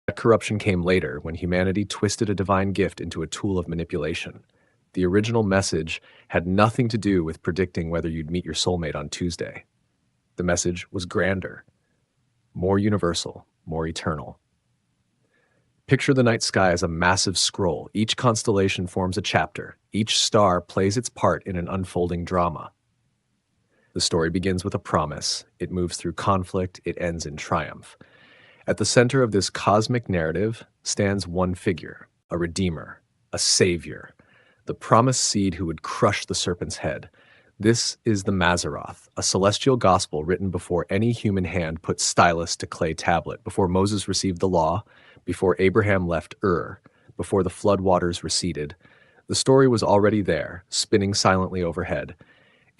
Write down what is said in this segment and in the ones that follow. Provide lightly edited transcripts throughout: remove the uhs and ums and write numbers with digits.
That corruption came later when humanity twisted a divine gift into a tool of manipulation. The original message had nothing to do with predicting whether you'd meet your soulmate on Tuesday. The message was grander, more universal, more eternal. Picture the night sky as a massive scroll. Each constellation forms a chapter. Each star plays its part in an unfolding drama. The story begins with a promise. It moves through conflict. It ends in triumph. At the center of this cosmic narrative stands one figure, a redeemer, a savior, the promised seed who would crush the serpent's head. This is the Mazzaroth, a celestial gospel written before any human hand put stylus to clay tablet, before Moses received the law, before Abraham left Ur, before the flood waters receded. The story was already there, spinning silently overhead.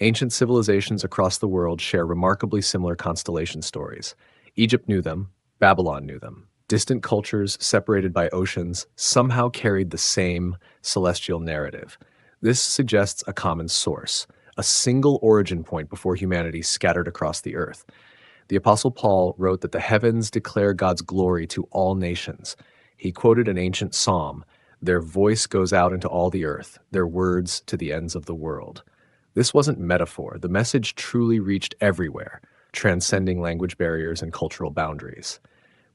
Ancient civilizations across the world share remarkably similar constellation stories. Egypt knew them. Babylon knew them. Distant cultures separated by oceans somehow carried the same celestial narrative. This suggests a common source, a single origin point before humanity scattered across the earth. The Apostle Paul wrote that the heavens declare God's glory to all nations. He quoted an ancient psalm, "Their voice goes out into all the earth, their words to the ends of the world." This wasn't metaphor. The message truly reached everywhere, transcending language barriers and cultural boundaries.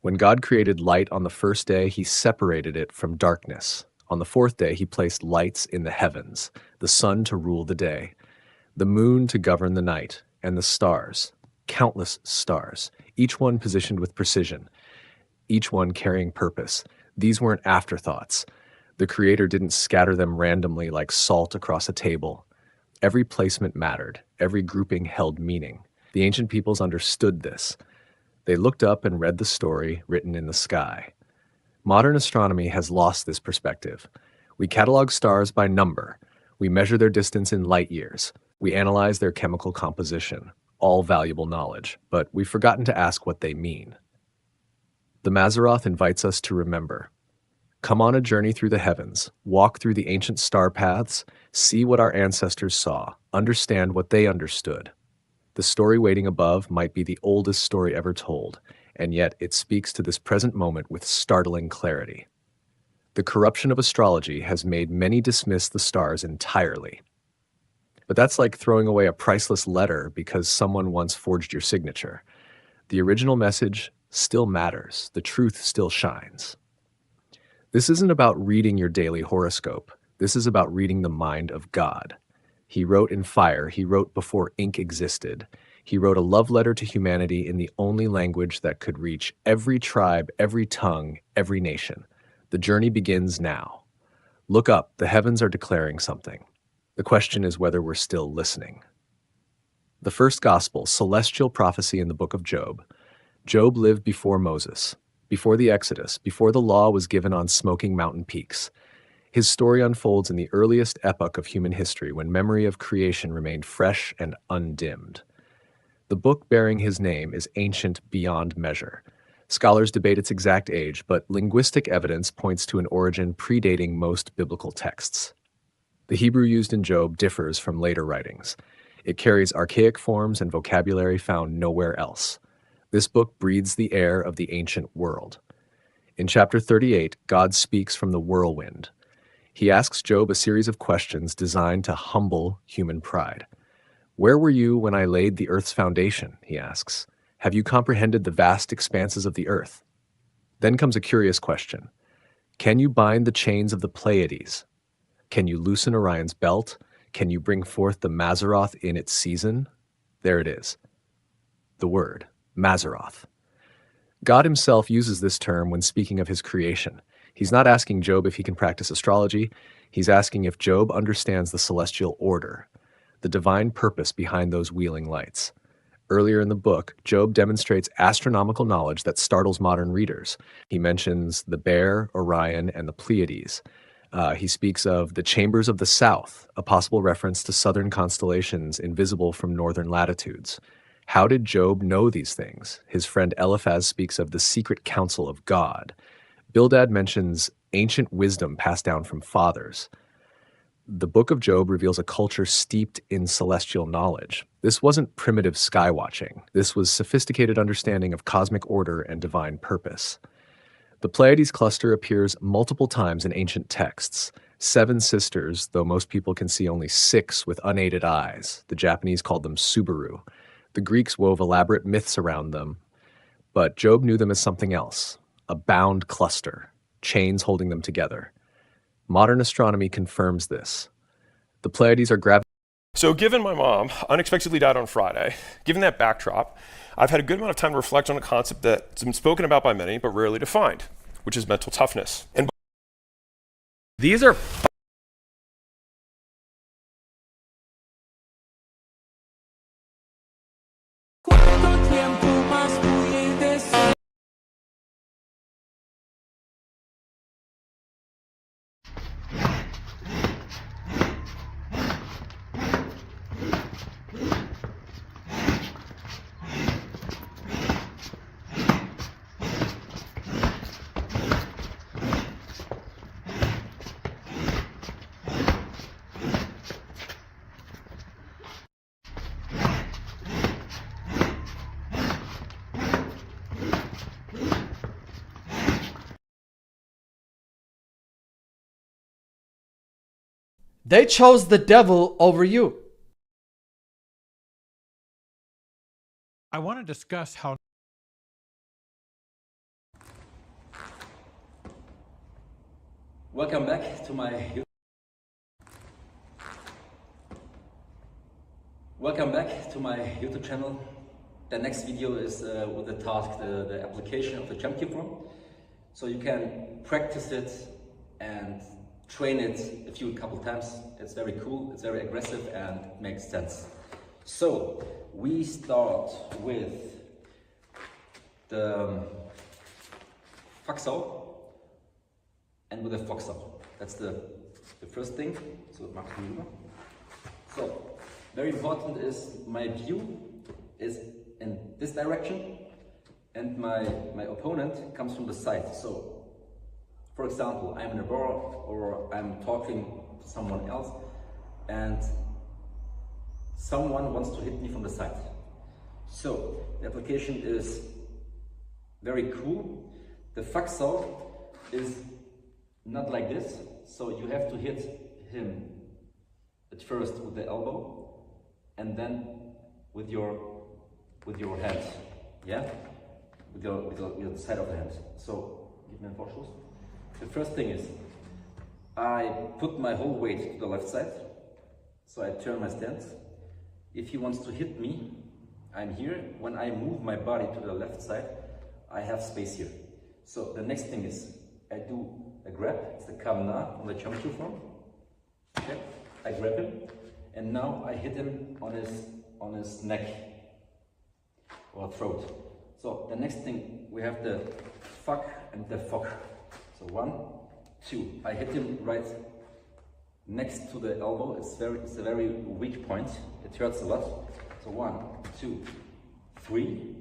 When God created light on the first day, he separated it from darkness. On the fourth day, he placed lights in the heavens, the sun to rule the day, the moon to govern the night, and the stars, countless stars, each one positioned with precision, each one carrying purpose. These weren't afterthoughts. The Creator didn't scatter them randomly like salt across a table. Every placement mattered. Every grouping held meaning. The ancient peoples understood this. They looked up and read the story written in the sky. Modern astronomy has lost this perspective. We catalog stars by number. We measure their distance in light years. We analyze their chemical composition. All valuable knowledge, but we've forgotten to ask what they mean. The Mazzaroth invites us to remember. Come on a journey through the heavens, walk through the ancient star paths, see what our ancestors saw, understand what they understood. The story waiting above might be the oldest story ever told, and yet it speaks to this present moment with startling clarity. The corruption of astrology has made many dismiss the stars entirely. But that's like throwing away a priceless letter because someone once forged your signature. The original message still matters. The truth still shines. This isn't about reading your daily horoscope. This is about reading the mind of God. He wrote in fire. He wrote before ink existed. He wrote a love letter to humanity in the only language that could reach every tribe, every tongue, every nation. The journey begins now. Look up. The heavens are declaring something. The question is whether we're still listening. The first gospel, celestial prophecy in the book of Job. Job lived before Moses, before the Exodus, before the law was given on smoking mountain peaks. His story unfolds in the earliest epoch of human history when memory of creation remained fresh and undimmed. The book bearing his name is ancient beyond measure. Scholars debate its exact age, but linguistic evidence points to an origin predating most biblical texts. The Hebrew used in Job differs from later writings. It carries archaic forms and vocabulary found nowhere else. This book breathes the air of the ancient world. In chapter 38, God speaks from the whirlwind. He asks Job a series of questions designed to humble human pride. Where were you when I laid the earth's foundation? He asks. Have you comprehended the vast expanses of the earth? Then comes a curious question. Can you bind the chains of the Pleiades? Can you loosen Orion's belt? Can you bring forth the Mazzaroth in its season? There it is. The word, Mazzaroth. God himself uses this term when speaking of his creation. He's not asking Job if he can practice astrology. He's asking if Job understands the celestial order, the divine purpose behind those wheeling lights. Earlier in the book, Job demonstrates astronomical knowledge that startles modern readers. He mentions the Bear, Orion, and the Pleiades. He speaks of the chambers of the south, a possible reference to southern constellations invisible from northern latitudes. How did Job know these things? His friend Eliphaz speaks of the secret counsel of God. Bildad mentions ancient wisdom passed down from fathers. The book of Job reveals a culture steeped in celestial knowledge. This wasn't primitive skywatching. This was sophisticated understanding of cosmic order and divine purpose. The Pleiades cluster appears multiple times in ancient texts. 7 sisters, though most people can see only 6 with unaided eyes. The Japanese called them Subaru. The Greeks wove elaborate myths around them, but Job knew them as something else, a bound cluster, chains holding them together. Modern astronomy confirms this. The Pleiades are So given my mom unexpectedly died on Friday, given that backdrop, I've had a good amount of time to reflect on a concept that's been spoken about by many but rarely defined, which is mental toughness. And these are They chose the devil over you. I want to discuss how Welcome back to my YouTube channel. The next video is with the task, the application of the jump cube form. So you can practice it and train it a couple times. It's very cool, it's very aggressive and makes sense. So we start with the Faxau and with the Foxau. That's the first thing. So very important is my view is in this direction and my opponent comes from the side. So for example, I'm in a bar or I'm talking to someone else and someone wants to hit me from the side. So the application is very cool. The Faxau is not like this. So you have to hit him at first with the elbow and then with your hand. Yeah? With your side of the hand. So give me a Vorschuss. The first thing is, I put my whole weight to the left side, so I turn my stance. If he wants to hit me, I'm here. When I move my body to the left side, I have space here. So the next thing is, I do a grab, it's the Kamna on the jump cube form. Okay, I grab him, and now I hit him on his neck or throat. So the next thing, we have the fuck and the fuck. So 1, 2. I hit him right next to the elbow. It's a very weak point. It hurts a lot. So 1, 2, 3.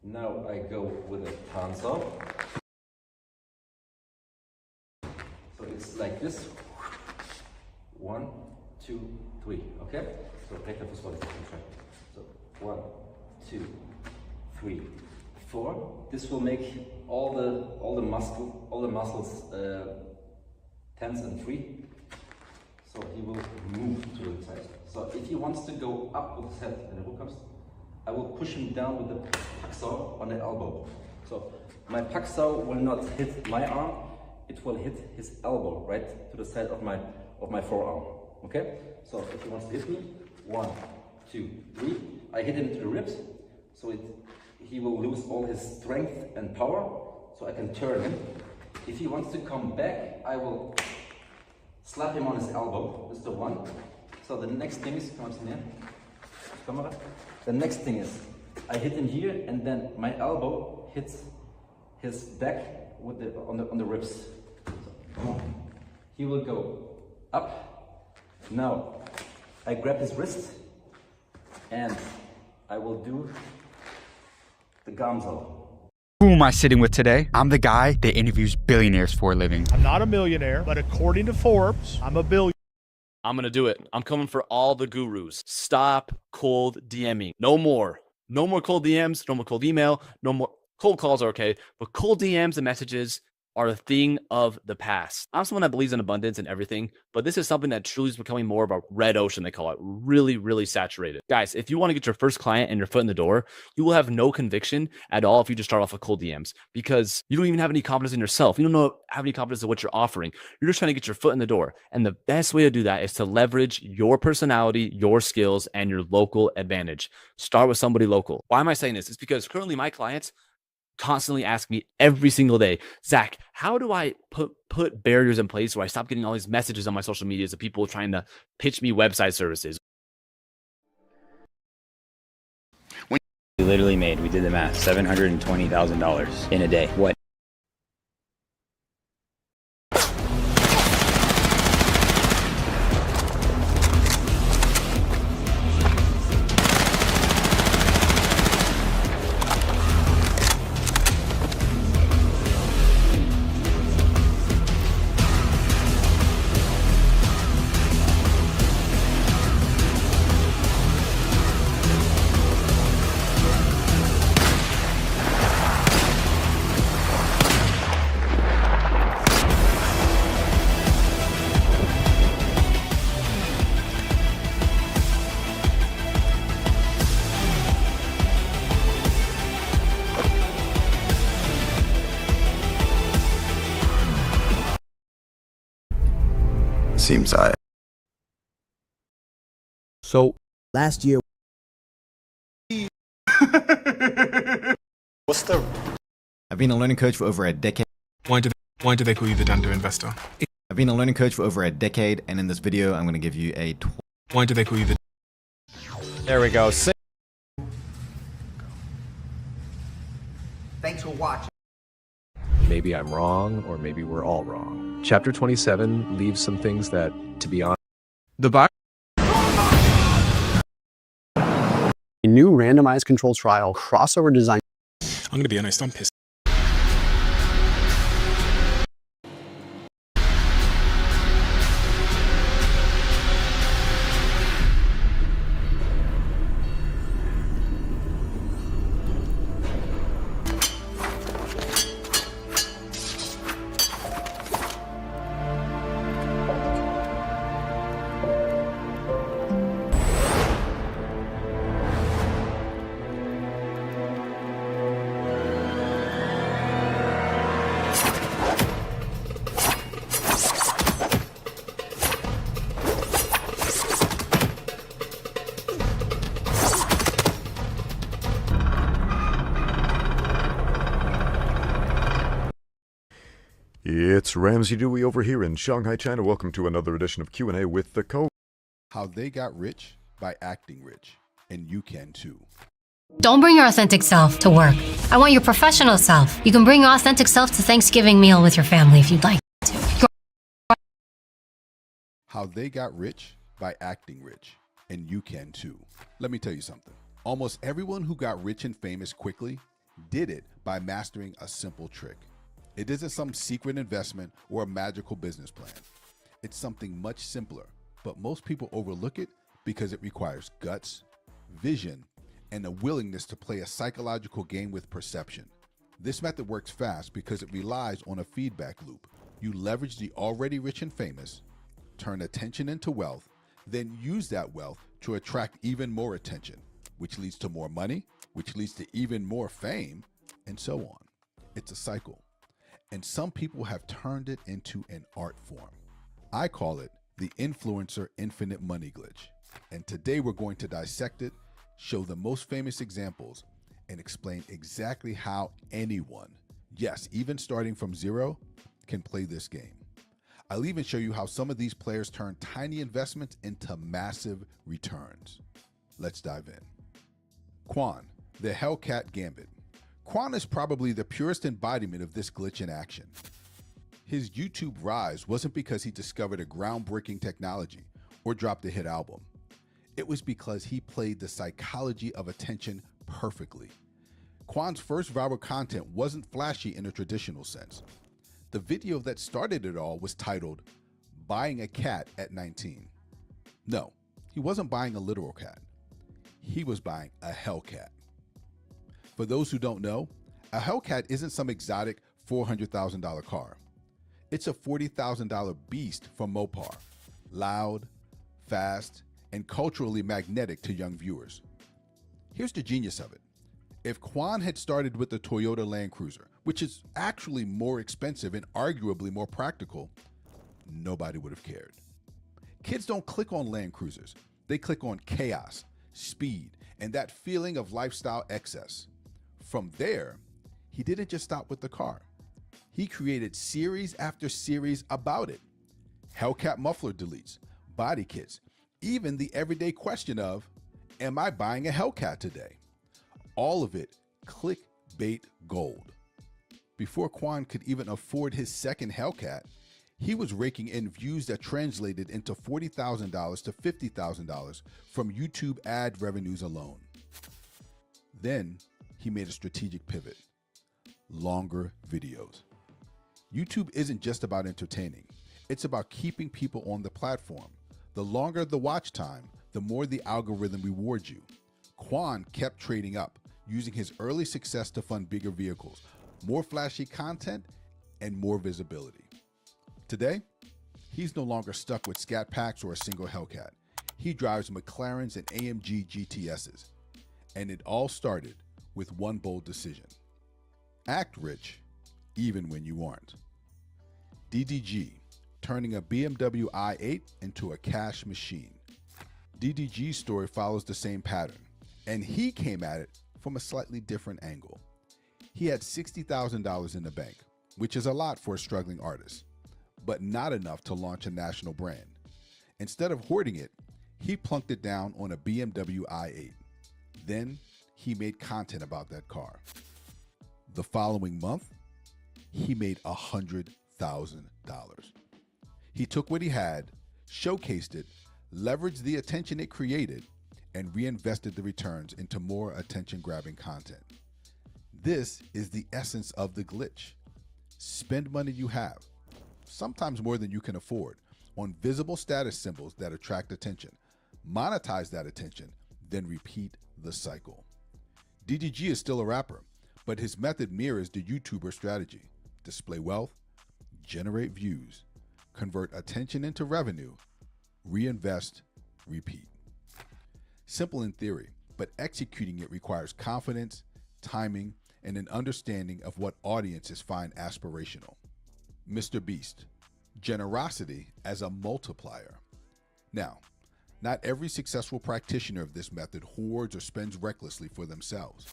Now I go with a Panzer. So it's like this. 1, 2, 3. Okay? So take the first one. So 1, 2, 3, 4. This will make all the muscles tense and free. So he will move to the side. So if he wants to go up with his head and the comes, I will push him down with the Paxau on the elbow. So my Paxau will not hit my arm, it will hit his elbow right to the side of my forearm. Okay? So if he wants to hit me, 1, 2, 3. I hit him to the ribs, so he will lose all his strength and power, so I can turn him. If he wants to come back, I will slap him on his elbow. This is the 1. So the next thing is, comes in here, camera. The next thing is, I hit him here, and then my elbow hits his back with on the ribs. So, he will go up. Now, I grab his wrist, and I will do the Gamsel. Who am I sitting with today? I'm the guy that interviews billionaires for a living. I'm not a millionaire, but according to Forbes, I'm a billionaire. I'm gonna do it. I'm coming for all the gurus. Stop cold DMing. No more. No more cold DMs. No more cold email. No more Cold calls are okay, but cold DMs and messages are a thing of the past. I'm someone that believes in abundance and everything, but this is something that truly is becoming more of a red ocean, they call it, really, really saturated. Guys, if you want to get your first client and your foot in the door, you will have no conviction at all if you just start off with cold DMs, because you don't even have any confidence in yourself. You don't have any confidence in what you're offering. You're just trying to get your foot in the door. And the best way to do that is to leverage your personality, your skills, and your local advantage. Start with somebody local. Why am I saying this? It's because currently my clients constantly ask me every single day, Zach, how do I put barriers in place where I stop getting all these messages on my social medias of people trying to pitch me website services? We literally made, we did the math, $720,000 in a day. What? Seems I. So last year. What's the? I've been a learning coach for over a decade. Why do they call you the Dando Investor? I've been a learning coach for over a decade, and in this video, I'm going to give you a. Why do they call you the? There we go. Thanks for watching. Maybe I'm wrong, or maybe we're all wrong. Chapter 27 leaves some things that, to be honest, A new randomized control trial crossover design. I'm going to be honest, I'm pissed. It's Ramsey Dewey over here in Shanghai, China. Welcome to another edition of Q&A with the Co. How they got rich by acting rich, and you can too. Don't bring your authentic self to work. I want your professional self. You can bring your authentic self to Thanksgiving meal with your family if you'd like to. How they got rich by acting rich, and you can too. Let me tell you something. Almost everyone who got rich and famous quickly did it by mastering a simple trick. It isn't some secret investment or a magical business plan. It's something much simpler, but most people overlook it because it requires guts, vision, and a willingness to play a psychological game with perception. This method works fast because it relies on a feedback loop. You leverage the already rich and famous, turn attention into wealth, then use that wealth to attract even more attention, which leads to more money, which leads to even more fame, and so on. It's a cycle. And some people have turned it into an art form. I call it the influencer infinite money glitch. And today we're going to dissect it, show the most famous examples, and explain exactly how anyone, yes, even starting from zero, can play this game. I'll even show you how some of these players turn tiny investments into massive returns. Let's dive in. Quan, the Hellcat Gambit. Quan is probably the purest embodiment of this glitch in action. His YouTube rise wasn't because he discovered a groundbreaking technology or dropped a hit album. It was because he played the psychology of attention perfectly. Quan's first viral content wasn't flashy in a traditional sense. The video that started it all was titled, "Buying a Cat at 19." No, he wasn't buying a literal cat. He was buying a Hellcat. For those who don't know, A Hellcat isn't some exotic $400,000 car. It's a $40,000 beast from Mopar, loud, fast, and culturally magnetic to young viewers. Here's the genius of it. If Quan had started with the Toyota Land Cruiser, which is actually more expensive and arguably more practical, nobody would have cared. Kids don't click on Land Cruisers. They click on chaos, speed, and that feeling of lifestyle excess. From there, he didn't just stop with the car. He created series after series about it. Hellcat muffler deletes, body kits, even the everyday question of, am I buying a Hellcat today? All of it clickbait gold. Before Quan could even afford his second Hellcat, he was raking in views that translated into $40,000 to $50,000 from YouTube ad revenues alone. Then he made a strategic pivot: longer videos. YouTube isn't just about entertaining. It's about keeping people on the platform. The longer the watch time, the more the algorithm rewards you. Quan kept trading up, using his early success to fund bigger vehicles, more flashy content, and more visibility. Today, he's no longer stuck with scat packs or a single Hellcat. He drives McLarens and AMG GTSs. And it all started with one bold decision: act rich, even when you aren't. DDG, turning a BMW i8 into a cash machine. DDG's story follows the same pattern, and he came at it from a slightly different angle. He had $60,000 in the bank, which is a lot for a struggling artist, but not enough to launch a national brand. Instead of hoarding it, he plunked it down on a BMW i8. Then he made content about that car. The following month, he made $100,000. He took what he had, showcased it, leveraged the attention it created, and reinvested the returns into more attention-grabbing content. This is the essence of the glitch. Spend money you have, sometimes more than you can afford, on visible status symbols that attract attention. Monetize that attention, then repeat the cycle. DDG is still a rapper, but his method mirrors the YouTuber strategy: display wealth, generate views, convert attention into revenue, reinvest, repeat. Simple in theory, but executing it requires confidence, timing, and an understanding of what audiences find aspirational. Mr. Beast, generosity as a multiplier. Now, not every successful practitioner of this method hoards or spends recklessly for themselves.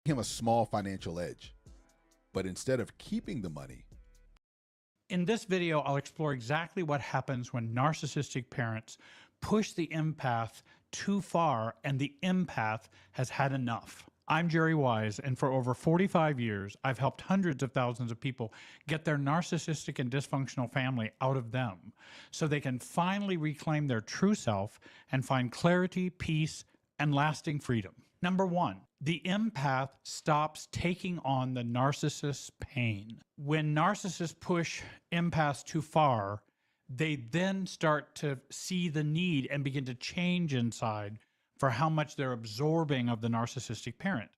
Him a small financial edge, but instead of keeping the money. In this video, I'll explore exactly what happens when narcissistic parents push the empath too far and the empath has had enough. I'm Jerry Wise, and for over 45 years, I've helped hundreds of thousands of people get their narcissistic and dysfunctional family out of them so they can finally reclaim their true self and find clarity, peace, and lasting freedom. Number one, the empath stops taking on the narcissist's pain. When narcissists push empaths too far, they then start to see the need and begin to change inside for how much they're absorbing of the narcissistic parent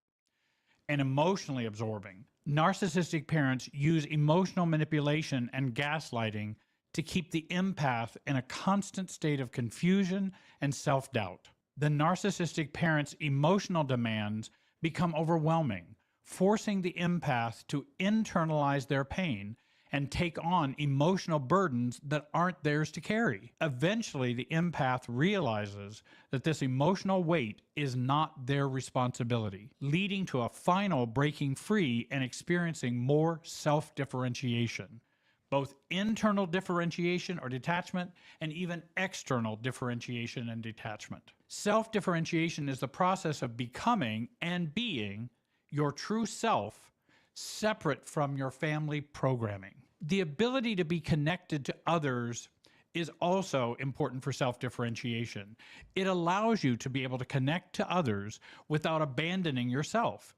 and emotionally absorbing. Narcissistic parents use emotional manipulation and gaslighting to keep the empath in a constant state of confusion and self-doubt. The narcissistic parent's emotional demands become overwhelming, forcing the empath to internalize their pain and take on emotional burdens that aren't theirs to carry. Eventually, the empath realizes that this emotional weight is not their responsibility, leading to a final breaking free and experiencing more self-differentiation, both internal differentiation or detachment and even external differentiation and detachment. Self-differentiation is the process of becoming and being your true self, separate from your family programming. The ability to be connected to others is also important for self-differentiation. It allows you to be able to connect to others without abandoning yourself,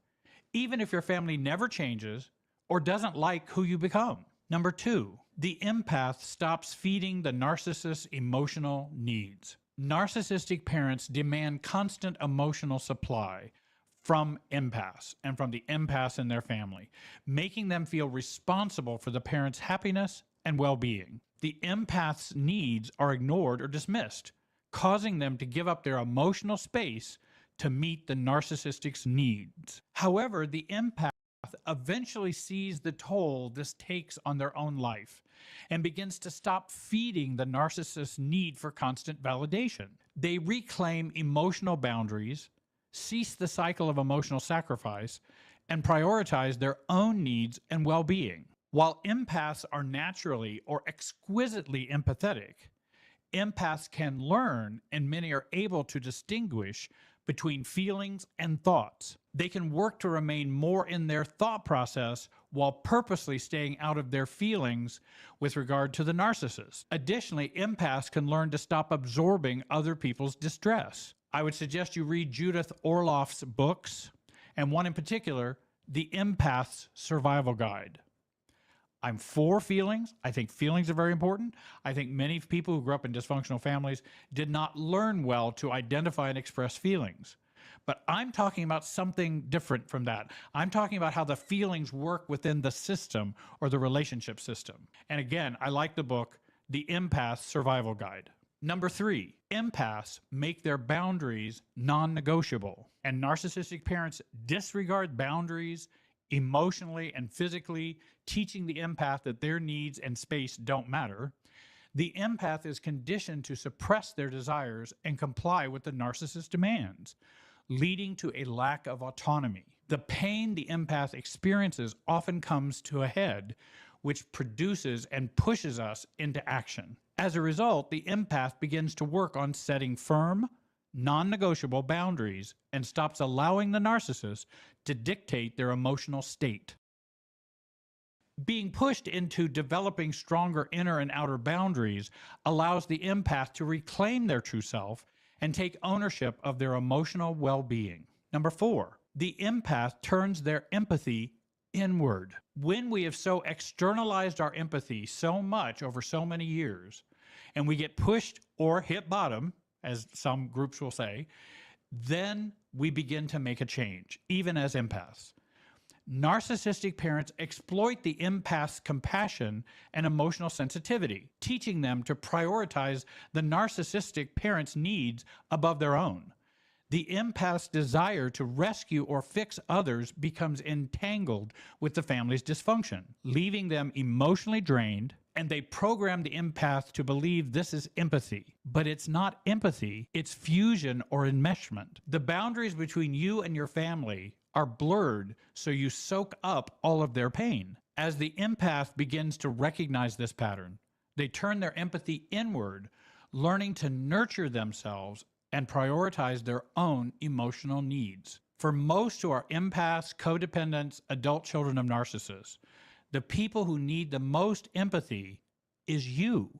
even if your family never changes or doesn't like who you become. Number two, the empath stops feeding the narcissist's emotional needs. Narcissistic parents demand constant emotional supply from empaths and from the empaths in their family, making them feel responsible for the parent's happiness and well-being. The empath's needs are ignored or dismissed, causing them to give up their emotional space to meet the narcissistic's needs. However, the empath eventually sees the toll this takes on their own life and begins to stop feeding the narcissist's need for constant validation. They reclaim emotional boundaries, cease the cycle of emotional sacrifice, and prioritize their own needs and well-being. While empaths are naturally or exquisitely empathetic, empaths can learn, and many are able to distinguish between feelings and thoughts. They can work to remain more in their thought process while purposely staying out of their feelings with regard to the narcissist. Additionally, empaths can learn to stop absorbing other people's distress. I would suggest you read Judith Orloff's books, and one in particular, The Empath's Survival Guide. I'm for feelings. I think feelings are very important. I think many people who grew up in dysfunctional families did not learn well to identify and express feelings. But I'm talking about something different from that. I'm talking about how the feelings work within the system or the relationship system. And again, I like the book, The Empath's Survival Guide. Number 3, empaths make their boundaries non-negotiable, and narcissistic parents disregard boundaries emotionally and physically, teaching the empath that their needs and space don't matter. The empath is conditioned to suppress their desires and comply with the narcissist's demands, leading to a lack of autonomy. The pain the empath experiences often comes to a head, which produces and pushes us into action. As a result, the empath begins to work on setting firm, non-negotiable boundaries and stops allowing the narcissist to dictate their emotional state. Being pushed into developing stronger inner and outer boundaries allows the empath to reclaim their true self and take ownership of their emotional well-being. Number 4, the empath turns their empathy inward. When we have so externalized our empathy so much over so many years, and we get pushed or hit bottom, as some groups will say, then we begin to make a change, even as empaths. Narcissistic parents exploit the empath's compassion and emotional sensitivity, teaching them to prioritize the narcissistic parent's needs above their own. The empath's desire to rescue or fix others becomes entangled with the family's dysfunction, leaving them emotionally drained, and they program the empath to believe this is empathy. But it's not empathy, it's fusion or enmeshment. The boundaries between you and your family are blurred, so you soak up all of their pain. As the empath begins to recognize this pattern, they turn their empathy inward, learning to nurture themselves and prioritize their own emotional needs. For most who are empaths, codependents, adult children of narcissists, the people who need the most empathy is you,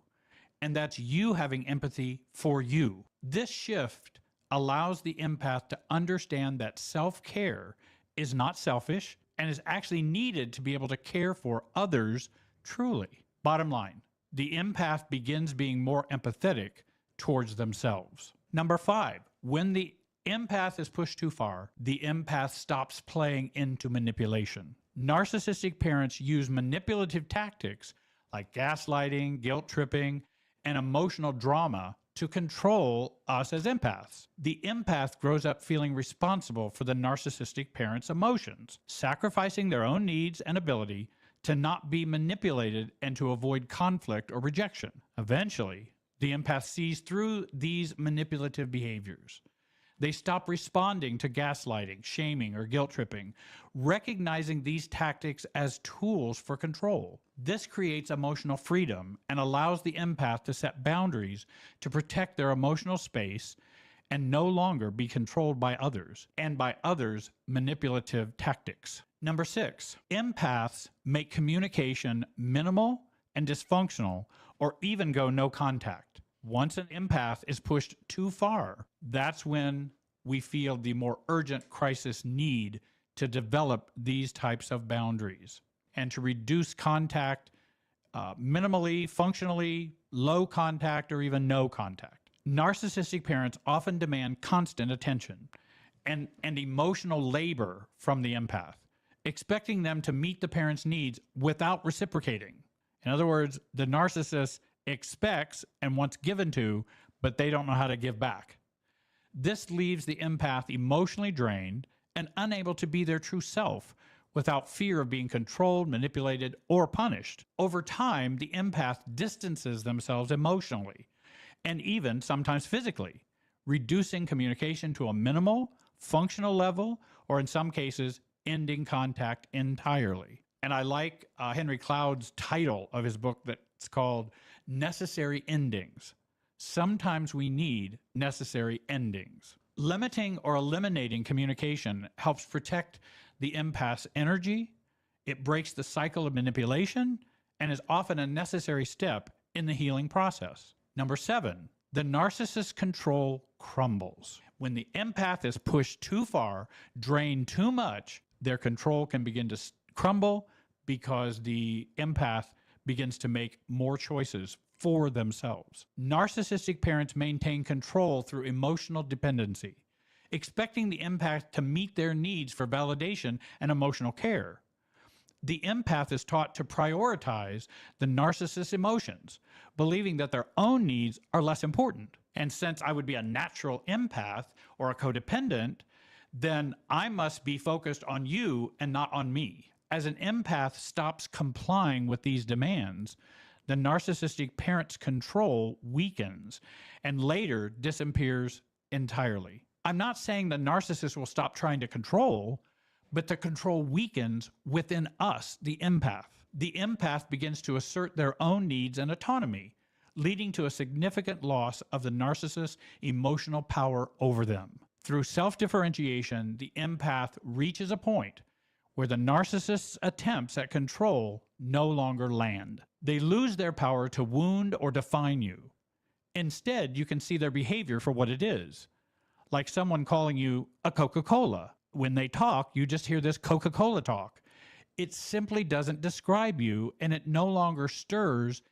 and that's you having empathy for you. This shift allows the empath to understand that self-care is not selfish and is actually needed to be able to care for others truly. Bottom line, the empath begins being more empathetic towards themselves. Number 5, when the empath is pushed too far, the empath stops playing into manipulation. Narcissistic parents use manipulative tactics like gaslighting, guilt tripping, and emotional drama to control us as empaths. The empath grows up feeling responsible for the narcissistic parent's emotions, sacrificing their own needs and ability to not be manipulated and to avoid conflict or rejection. Eventually, the empath sees through these manipulative behaviors. They stop responding to gaslighting, shaming, or guilt tripping, recognizing these tactics as tools for control. This creates emotional freedom and allows the empath to set boundaries to protect their emotional space and no longer be controlled by others, and by others' manipulative tactics. Number 6, empaths make communication minimal and dysfunctional, or even go no contact. Once an empath is pushed too far, that's when we feel the more urgent crisis need to develop these types of boundaries and to reduce contact minimally, functionally, low contact, or even no contact. Narcissistic parents often demand constant attention and emotional labor from the empath, expecting them to meet the parent's needs without reciprocating. In other words, the narcissist expects and wants given to, but they don't know how to give back. This leaves the empath emotionally drained and unable to be their true self without fear of being controlled, manipulated, or punished. Over time, the empath distances themselves emotionally and even sometimes physically, reducing communication to a minimal, functional level, or in some cases, ending contact entirely. And I like Henry Cloud's title of his book that's called Necessary Endings. Sometimes we need necessary endings. Limiting or eliminating communication helps protect the empath's energy. It breaks the cycle of manipulation and is often a necessary step in the healing process. Number 7, the narcissist's control crumbles. When the empath is pushed too far, drained too much, their control can begin to crumble because the empath begins to make more choices for themselves. Narcissistic parents maintain control through emotional dependency, expecting the empath to meet their needs for validation and emotional care. The empath is taught to prioritize the narcissist's emotions, believing that their own needs are less important. And since I would be a natural empath or a codependent, then I must be focused on you and not on me. As an empath stops complying with these demands, the narcissistic parent's control weakens and later disappears entirely. I'm not saying the narcissist will stop trying to control, but the control weakens within us, the empath. The empath begins to assert their own needs and autonomy, leading to a significant loss of the narcissist's emotional power over them. Through self-differentiation, the empath reaches a point where the narcissist's attempts at control no longer land. They lose their power to wound or define you. Instead, you can see their behavior for what it is, like someone calling you a Coca-Cola. When they talk, you just hear this Coca-Cola talk. It simply doesn't describe you, and it no longer stirs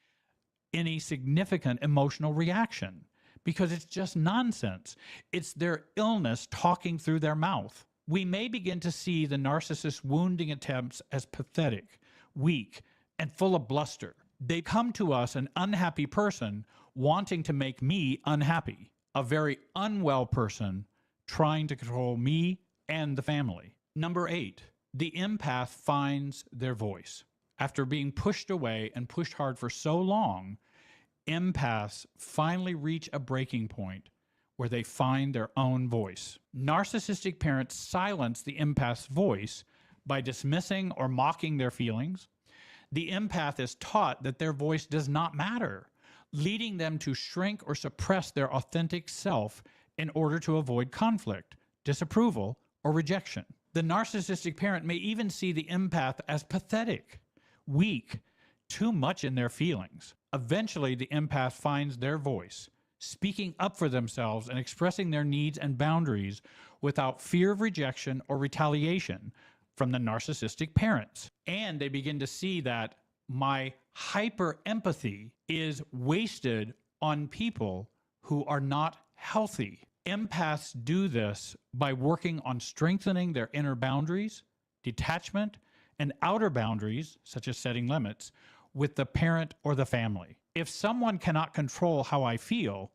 any significant emotional reaction because it's just nonsense. It's their illness talking through their mouth. We may begin to see the narcissist's wounding attempts as pathetic, weak, and full of bluster. They come to us an unhappy person wanting to make me unhappy, a very unwell person trying to control me and the family. Number 8, the empath finds their voice. After being pushed away and pushed hard for so long, empaths finally reach a breaking point where they find their own voice. Narcissistic parents silence the empath's voice by dismissing or mocking their feelings. The empath is taught that their voice does not matter, leading them to shrink or suppress their authentic self in order to avoid conflict, disapproval, or rejection. The narcissistic parent may even see the empath as pathetic, weak, too much in their feelings. Eventually, the empath finds their voice, speaking up for themselves and expressing their needs and boundaries without fear of rejection or retaliation from the narcissistic parents. And they begin to see that my hyper empathy is wasted on people who are not healthy. Empaths do this by working on strengthening their inner boundaries, detachment, and outer boundaries, such as setting limits, with the parent or the family. If someone cannot control how I feel,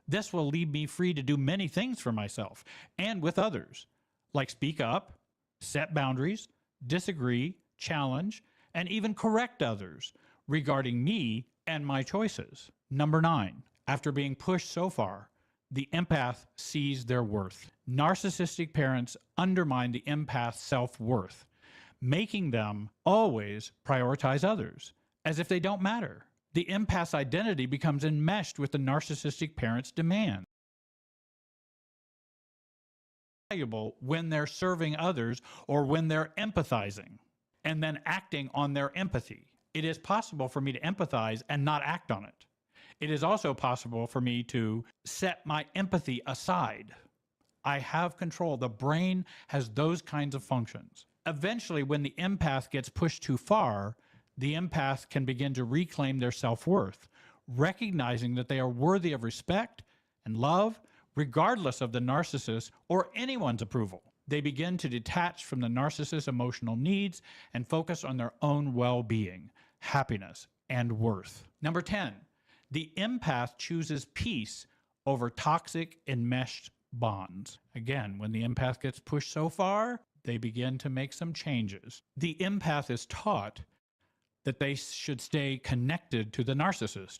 this will leave me free to do many things for myself and with others, like speak up, set boundaries, disagree, challenge, and even correct others regarding me and my choices. Number 9, after being pushed so far, the empath sees their worth. Narcissistic parents undermine the empath's self-worth, making them always prioritize others, as if they don't matter. The empath's identity becomes enmeshed with the narcissistic parent's demand. Valuable when they're serving others or when they're empathizing and then acting on their empathy. It is possible for me to empathize and not act on it. It is also possible for me to set my empathy aside. I have control. The brain has those kinds of functions. Eventually, when the empath gets pushed too far, the empath can begin to reclaim their self-worth, recognizing that they are worthy of respect and love, regardless of the narcissist or anyone's approval. They begin to detach from the narcissist's emotional needs and focus on their own well-being, happiness, and worth. Number 10, the empath chooses peace over toxic enmeshed bonds. Again, when the empath gets pushed so far, they begin to make some changes. The empath is taught that they should stay connected to the narcissist,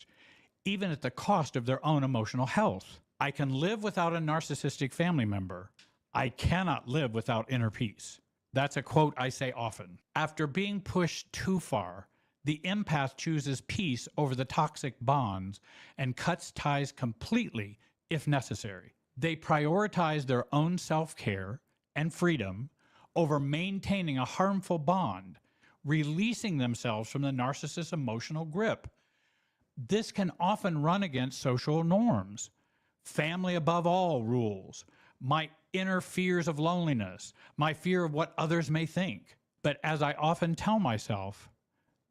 even at the cost of their own emotional health. I can live without a narcissistic family member. I cannot live without inner peace. That's a quote I say often. After being pushed too far, the empath chooses peace over the toxic bonds and cuts ties completely if necessary. They prioritize their own self-care and freedom over maintaining a harmful bond, releasing themselves from the narcissist's emotional grip. This can often run against social norms, family above all rules, my inner fears of loneliness, my fear of what others may think. But as I often tell myself,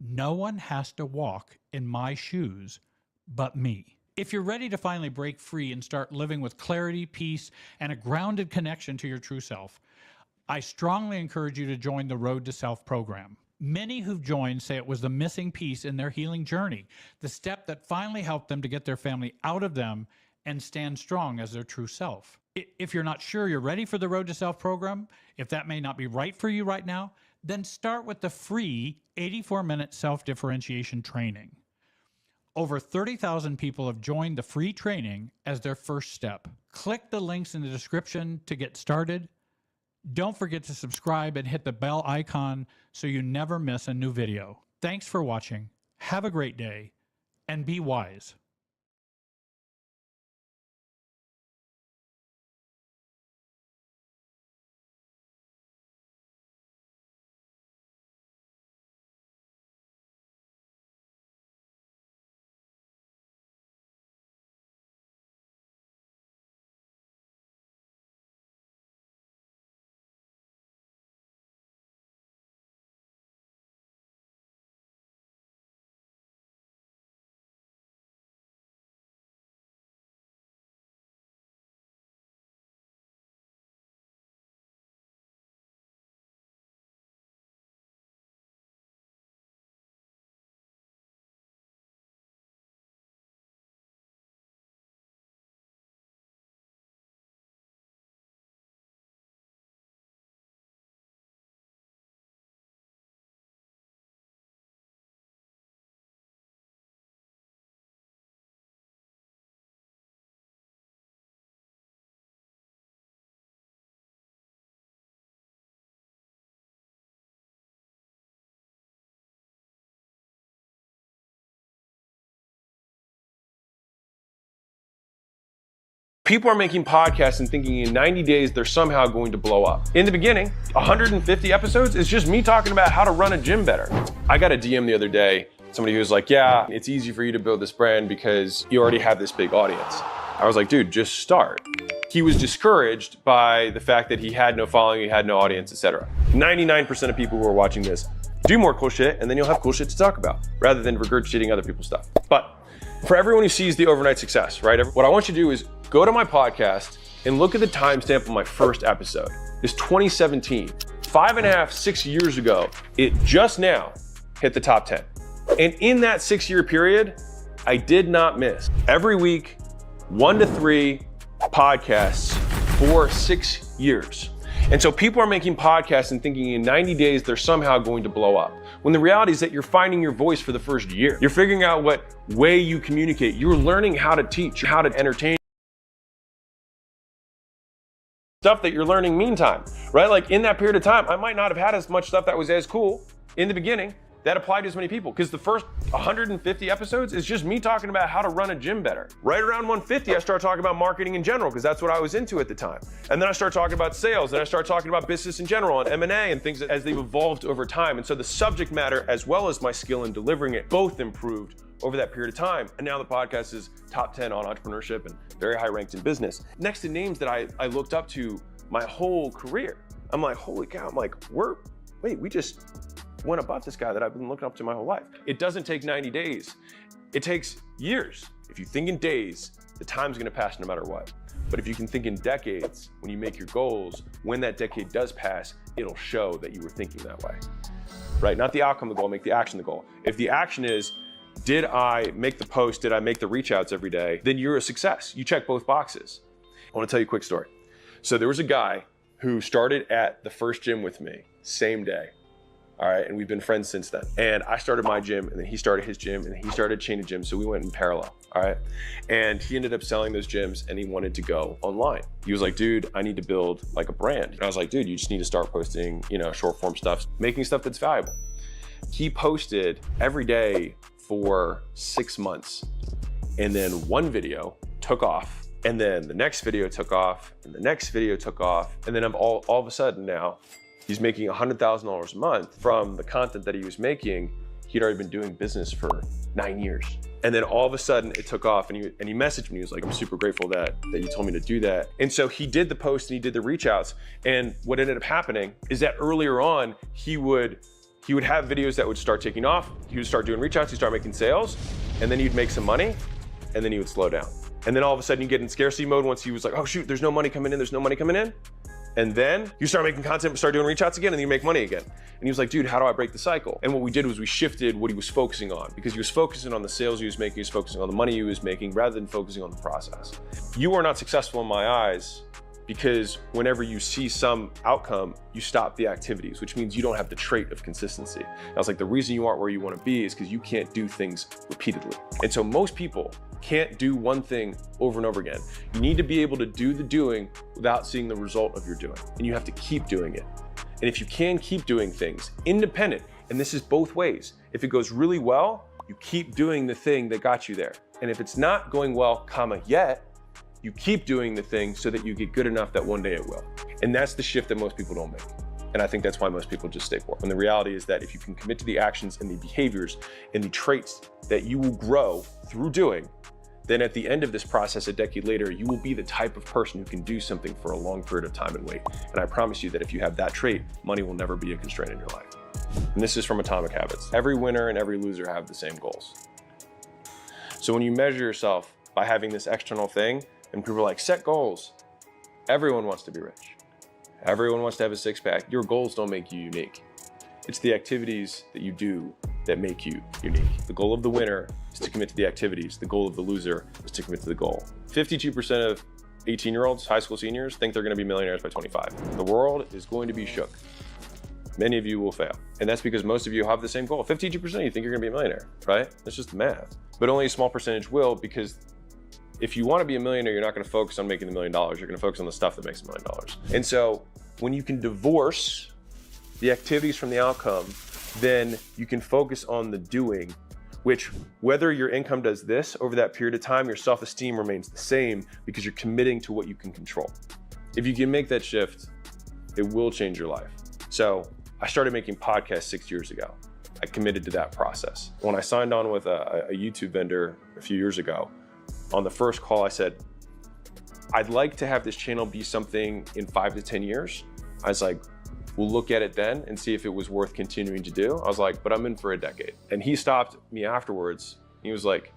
no one has to walk in my shoes but me. If you're ready to finally break free and start living with clarity, peace, and a grounded connection to your true self, I strongly encourage you to join the Road to Self program. Many who've joined say it was the missing piece in their healing journey, the step that finally helped them to get their family out of them and stand strong as their true self. If you're not sure you're ready for the Road to Self program, if that may not be right for you right now, then start with the free 84-minute self-differentiation training. Over 30,000 people have joined the free training as their first step. Click the links in the description to get started. Don't forget to subscribe and hit the bell icon so you never miss a new video. Thanks for watching. Have a great day and be wise. People are making podcasts and thinking in 90 days they're somehow going to blow up. In the beginning, 150 episodes is just me talking about how to run a gym better. I got a DM the other day, somebody who was like, yeah, it's easy for you to build this brand because you already have this big audience. I was like, dude, just start. He was discouraged by the fact that he had no following, he had no audience, etc. 99% of people who are watching this do more cool shit, and then you'll have cool shit to talk about rather than regurgitating other people's stuff. But for everyone who sees the overnight success, right? What I want you to do is go to my podcast and look at the timestamp of my first episode. It's 2017. 5.5, 6 years ago, it just now hit the top 10. And in that 6-year period, I did not miss. Every week, 1 to 3 podcasts for 6 years. And so people are making podcasts and thinking in 90 days they're somehow going to blow up. When the reality is that you're finding your voice for the first year. You're figuring out what way you communicate. You're learning how to teach, how to entertain. Stuff that you're learning meantime, right? Like in that period of time, I might not have had as much stuff that was as cool in the beginning that applied to as many people, because the first 150 episodes is just me talking about how to run a gym better. Right around 150, I start talking about marketing in general, because that's what I was into at the time. And then I start talking about sales, and I start talking about business in general and M&A and things as they've evolved over time. And so the subject matter, as well as my skill in delivering it, both improved over that period of time. And now the podcast is top 10 on entrepreneurship and very high ranked in business. Next to names that I looked up to my whole career. I'm like, holy cow, I'm like, we just went above this guy that I've been looking up to my whole life. It doesn't take 90 days. It takes years. If you think in days, the time's gonna pass no matter what. But if you can think in decades, when you make your goals, when that decade does pass, it'll show that you were thinking that way, right? Not the outcome of the goal, make the action the goal. If the action is, did I make the post, did I make the reach outs every day, then you're a success. You check both boxes. I wanna tell you a quick story. So there was a guy who started at the first gym with me, same day. All right, and we've been friends since then. And I started my gym, and then he started his gym, and he started a chain of gyms, so we went in parallel, all right? And he ended up selling those gyms, and he wanted to go online. He was like, dude, I need to build like a brand. And I was like, dude, you just need to start posting, you know, short form stuff, making stuff that's valuable. He posted every day for 6 months, and then one video took off, and then the next video took off, and the next video took off, and then all of a sudden now, he's making $100,000 a month from the content that he was making. He'd already been doing business for 9 years. And then all of a sudden it took off, and he messaged me. He was like, I'm super grateful that you told me to do that. And so he did the post and he did the reach outs. And what ended up happening is that earlier on, he would have videos that would start taking off. He would start doing reach outs, he'd start making sales, and then he'd make some money, and then he would slow down. And then all of a sudden you get in scarcity mode once he was like, oh shoot, there's no money coming in, there's no money coming in. And then you start making content, start doing reach outs again, and then you make money again. And he was like, dude, how do I break the cycle? And what we did was we shifted what he was focusing on, because he was focusing on the sales he was making, he was focusing on the money he was making, rather than focusing on the process. You are not successful in my eyes because whenever you see some outcome, you stop the activities, which means you don't have the trait of consistency. And I was like, the reason you aren't where you want to be is because you can't do things repeatedly. And so most people can't do one thing over and over again. You need to be able to do the doing without seeing the result of your doing. And you have to keep doing it. And if you can keep doing things independent, and this is both ways, if it goes really well, you keep doing the thing that got you there. And if it's not going well, yet, you keep doing the thing so that you get good enough that one day it will. And that's the shift that most people don't make. And I think that's why most people just stay poor. And the reality is that if you can commit to the actions and the behaviors and the traits that you will grow through doing, then at the end of this process, a decade later, you will be the type of person who can do something for a long period of time and wait. And I promise you that if you have that trait, money will never be a constraint in your life. And this is from Atomic Habits. Every winner and every loser have the same goals. So when you measure yourself by having this external thing, and people are like, set goals. Everyone wants to be rich. Everyone wants to have a six-pack. Your goals don't make you unique. It's the activities that you do that make you unique. The goal of the winner is to commit to the activities. The goal of the loser is to commit to the goal. 52% of 18-year-olds, high school seniors, think they're gonna be millionaires by 25. The world is going to be shook. Many of you will fail. And that's because most of you have the same goal. 52% you think you're gonna be a millionaire, right? That's just the math. But only a small percentage will, because if you want to be a millionaire, you're not going to focus on making $1 million. You're going to focus on the stuff that makes $1 million. And so when you can divorce the activities from the outcome, then you can focus on the doing, which whether your income does this over that period of time, your self-esteem remains the same because you're committing to what you can control. If you can make that shift, it will change your life. So I started making podcasts 6 years ago. I committed to that process. When I signed on with a YouTube vendor a few years ago, on the first call, I said, I'd like to have this channel be something in 5 to 10 years. I was like, we'll look at it then and see if it was worth continuing to do. I was like, but I'm in for a decade. And he stopped me afterwards. He was like,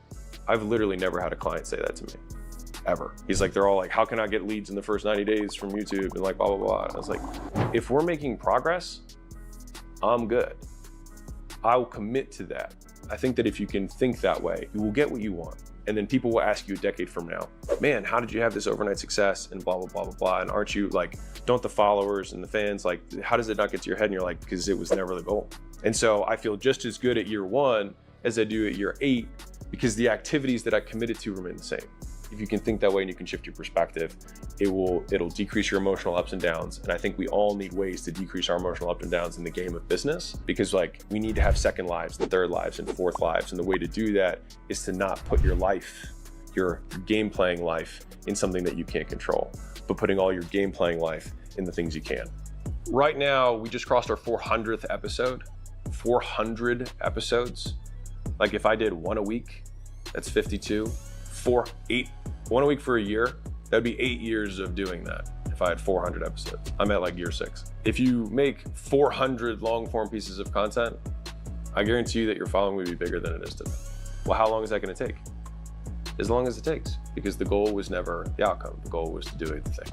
I've literally never had a client say that to me, ever. He's like, they're all like, how can I get leads in the first 90 days from YouTube? And like, blah, blah, blah. And I was like, if we're making progress, I'm good. I will commit to that. I think that if you can think that way, you will get what you want. And then people will ask you a decade from now, man, how did you have this overnight success and blah, blah, blah, blah, blah. And aren't you like, don't the followers and the fans, like, how does it not get to your head? And you're like, because it was never the goal. And so I feel just as good at year 1 as I do at year 8, because the activities that I committed to remain the same. If you can think that way and you can shift your perspective, it'll decrease your emotional ups and downs. And I think we all need ways to decrease our emotional ups and downs in the game of business, because like we need to have second lives and third lives and fourth lives. And the way to do that is to not put your life, your game playing life, in something that you can't control, but putting all your game playing life in the things you can. Right now, we just crossed our 400th episode. 400 episodes. Like if I did 1 a week, that's 52. 1 a week for a year, that'd be 8 years of doing that if I had 400 episodes. I'm at like year 6. If you make 400 long form pieces of content, I guarantee you that your following would be bigger than it is today. Well, how long is that gonna take? as long as it takes, because the goal was never the outcome. The goal was to do the thing.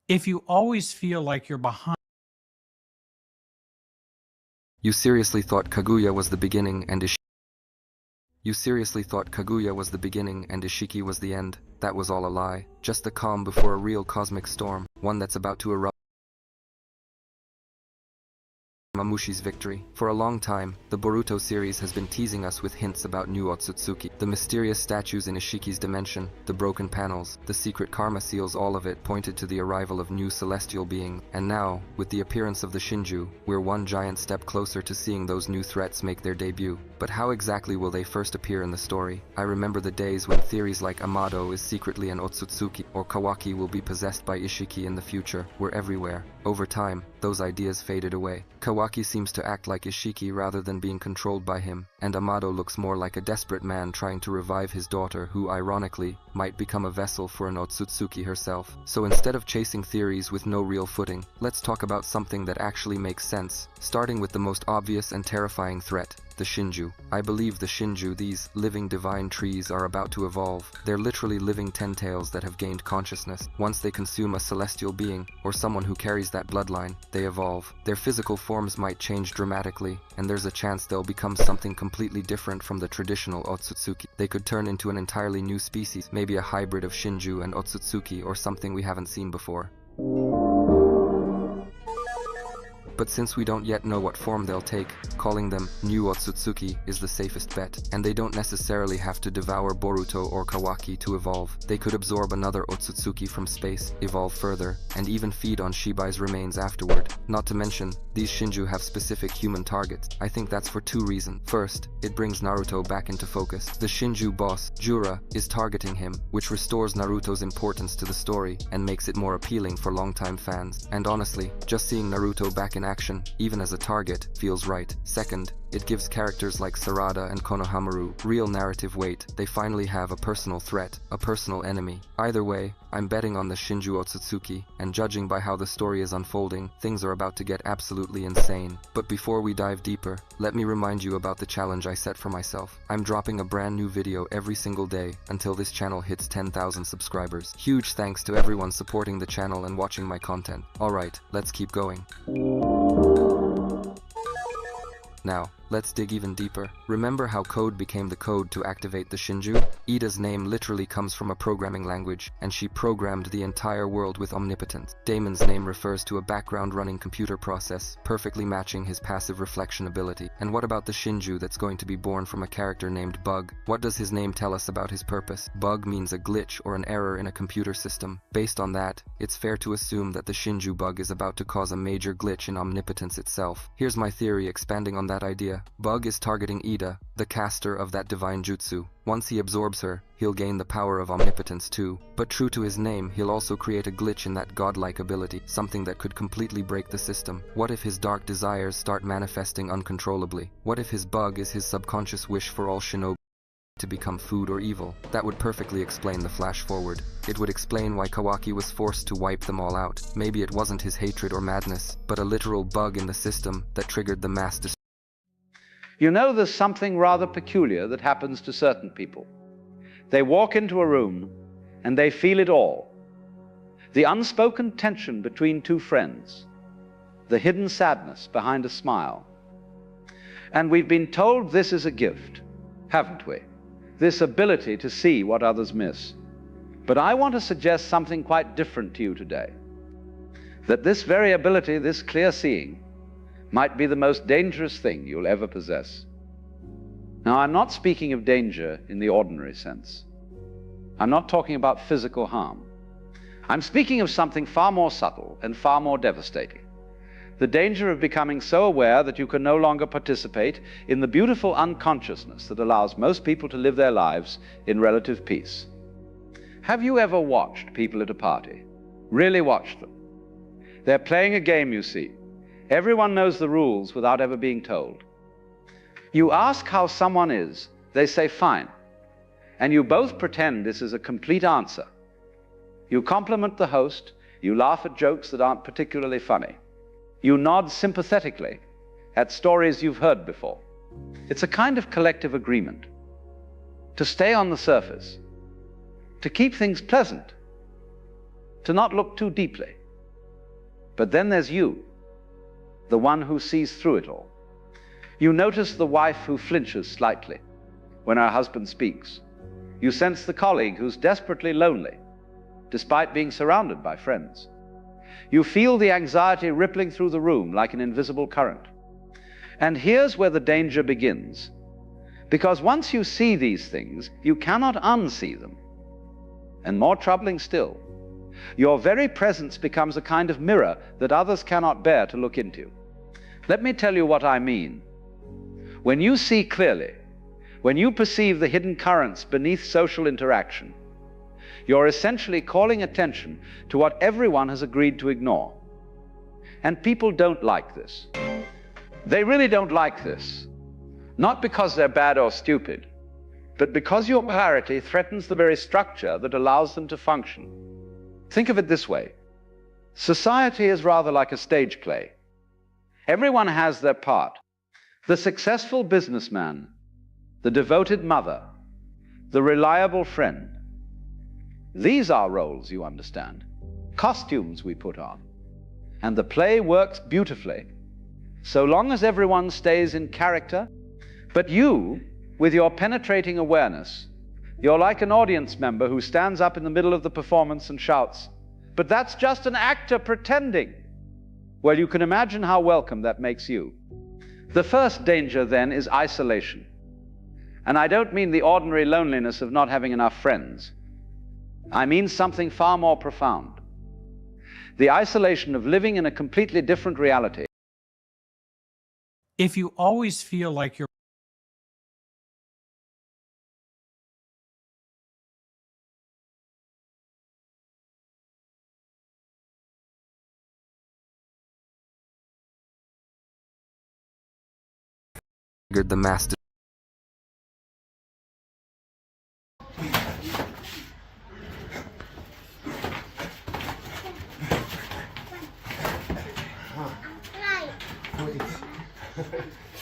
If you always feel like you're behind, You seriously thought Kaguya was the beginning and You seriously thought Kaguya was the beginning and Ishiki was the end. That was all a lie. Just the calm before a real cosmic storm, one that's about to erupt. Mamushi's victory. For a long time, the Boruto series has been teasing us with hints about new Otsutsuki. The mysterious statues in Ishiki's dimension, the broken panels, the secret karma seals, all of it pointed to the arrival of new celestial beings. And now, with the appearance of the Shinju, we're one giant step closer to seeing those new threats make their debut. But how exactly will they first appear in the story? I remember the days when theories like Amado is secretly an Otsutsuki, or Kawaki will be possessed by Ishiki in the future, were everywhere. Over time, those ideas faded away. Kawaki seems to act like Ishiki rather than being controlled by him, and Amado looks more like a desperate man trying to revive his daughter who, ironically, might become a vessel for an Otsutsuki herself. So instead of chasing theories with no real footing, let's talk about something that actually makes sense, starting with the most obvious and terrifying threat, the Shinju. I believe the Shinju, these living divine trees, are about to evolve. They're literally living tentails that have gained consciousness. Once they consume a celestial being, or someone who carries that bloodline, they evolve. Their physical forms might change dramatically, and there's a chance they'll become something completely different from the traditional Otsutsuki. They could turn into an entirely new species, maybe a hybrid of Shinju and Otsutsuki, or something we haven't seen before. But since we don't yet know what form they'll take, calling them new Otsutsuki is the safest bet. And they don't necessarily have to devour Boruto or Kawaki to evolve. They could absorb another Otsutsuki from space, evolve further, and even feed on Shibai's remains afterward. Not to mention, these Shinju have specific human targets. I think that's for two reasons. First, it brings Naruto back into focus. The Shinju boss, Jura, is targeting him, which restores Naruto's importance to the story and makes it more appealing for longtime fans. And honestly, just seeing Naruto back in action, even as a target, feels right. Second, it gives characters like Sarada and Konohamaru real narrative weight. They finally have a personal threat, a personal enemy. Either way, I'm betting on the Shinju Otsutsuki, and judging by how the story is unfolding, things are about to get absolutely insane. But before we dive deeper, let me remind you about the challenge I set for myself. I'm dropping a brand new video every single day until this channel hits 10,000 subscribers. Huge thanks to everyone supporting the channel and watching my content. Alright, let's keep going. Now, let's dig even deeper. Remember how code became the code to activate the Shinju? Ida's name literally comes from a programming language, and she programmed the entire world with omnipotence. Damon's name refers to a background-running computer process, perfectly matching his passive reflection ability. And what about the Shinju that's going to be born from a character named Bug? What does his name tell us about his purpose? Bug means a glitch or an error in a computer system. Based on that, it's fair to assume that the Shinju Bug is about to cause a major glitch in omnipotence itself. Here's my theory expanding on that idea. Bug is targeting Ida, the caster of that divine jutsu. Once he absorbs her, he'll gain the power of omnipotence too. But true to his name, he'll also create a glitch in that godlike ability, something that could completely break the system. What if his dark desires start manifesting uncontrollably? What if his bug is his subconscious wish for all shinobi to become food or evil? That would perfectly explain the flash forward. It would explain why Kawaki was forced to wipe them all out. Maybe it wasn't his hatred or madness, but a literal bug in the system that triggered the mass destruction. You know, there's something rather peculiar that happens to certain people. They walk into a room and they feel it all. The unspoken tension between two friends, the hidden sadness behind a smile. And we've been told this is a gift, haven't we? This ability to see what others miss. But I want to suggest something quite different to you today. That this very ability, this clear seeing, might be the most dangerous thing you'll ever possess. Now, I'm not speaking of danger in the ordinary sense. I'm not talking about physical harm. I'm speaking of something far more subtle and far more devastating. The danger of becoming so aware that you can no longer participate in the beautiful unconsciousness that allows most people to live their lives in relative peace. Have you ever watched people at a party? Really watched them? They're playing a game, you see. Everyone knows the rules without ever being told. You ask how someone is, they say fine, and you both pretend this is a complete answer. You compliment the host, you laugh at jokes that aren't particularly funny. You nod sympathetically at stories you've heard before. It's a kind of collective agreement to stay on the surface, to keep things pleasant, to not look too deeply. But then there's you, the one who sees through it all. You notice the wife who flinches slightly when her husband speaks. You sense the colleague who's desperately lonely, despite being surrounded by friends. You feel the anxiety rippling through the room like an invisible current. And here's where the danger begins. Because once you see these things, you cannot unsee them. And more troubling still, your very presence becomes a kind of mirror that others cannot bear to look into. Let me tell you what I mean. When you see clearly, when you perceive the hidden currents beneath social interaction, you're essentially calling attention to what everyone has agreed to ignore. And people don't like this. They really don't like this. Not because they're bad or stupid, but because your clarity threatens the very structure that allows them to function. Think of it this way. Society is rather like a stage play. Everyone has their part. The successful businessman, the devoted mother, the reliable friend. These are roles, you understand. Costumes we put on. And the play works beautifully, so long as everyone stays in character. But you, with your penetrating awareness, you're like an audience member who stands up in the middle of the performance and shouts, "But that's just an actor pretending." Well, you can imagine how welcome that makes you. The first danger, then, is isolation. And I don't mean the ordinary loneliness of not having enough friends. I mean something far more profound. The isolation of living in a completely different reality. If you always feel like you're The master.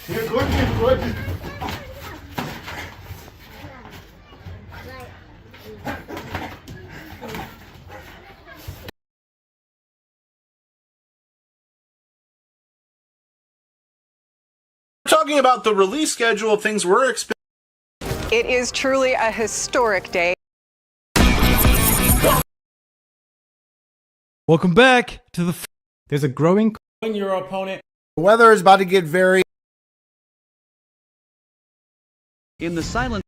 You're good. Talking about the release schedule of things we're expecting. It is truly a historic day. Welcome back to the. There's a growing. Your opponent. The weather is about to get very. In the silence.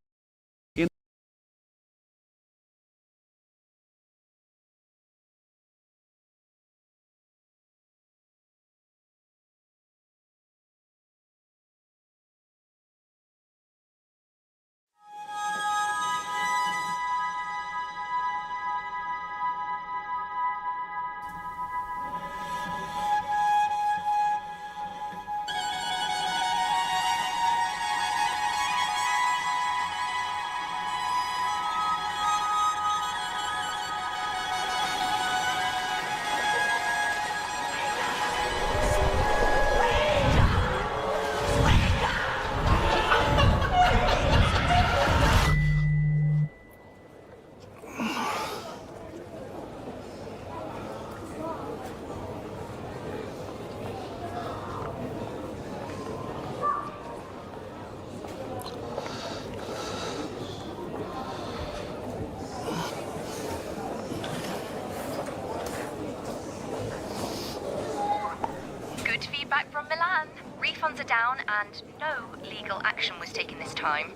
Feedback from Milan. Refunds are down and no legal action was taken this time.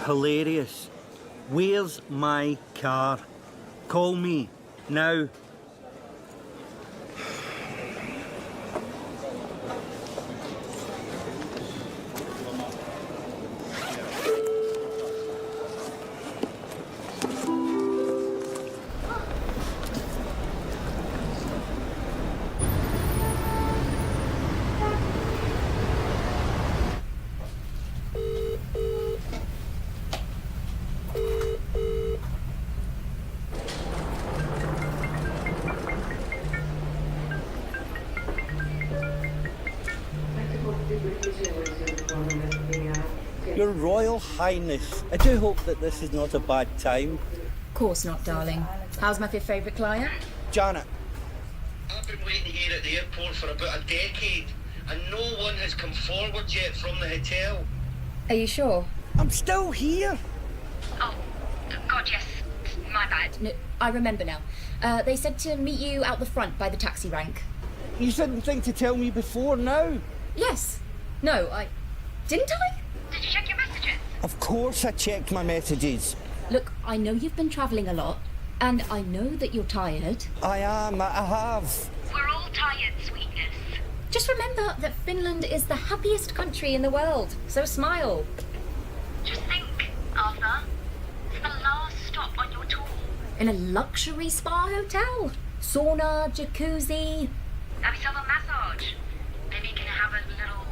Hilarious. Where's my car? Call me now. Your Royal Highness, I do hope that this is not a bad time. Of course not, darling. How's my fifth favourite client? Janet, been waiting here at the airport for about a decade, and no one has come forward yet from the hotel. Are you sure? I'm still here. Oh, God, yes. My bad. No, I remember now. They said to meet you out the front by the taxi rank. You didn't think to tell me before now. Yes. No, I... Didn't I? Did you check your messages? Of course I checked my messages. Look, I know you've been travelling a lot, and I know that you're tired. I am, I have. We're all tired, sweetness. Just remember that Finland is the happiest country in the world, so smile. Just think, Arthur. It's the last stop on your tour. In a luxury spa hotel. Sauna, jacuzzi. Have yourself a massage. Maybe you can have a little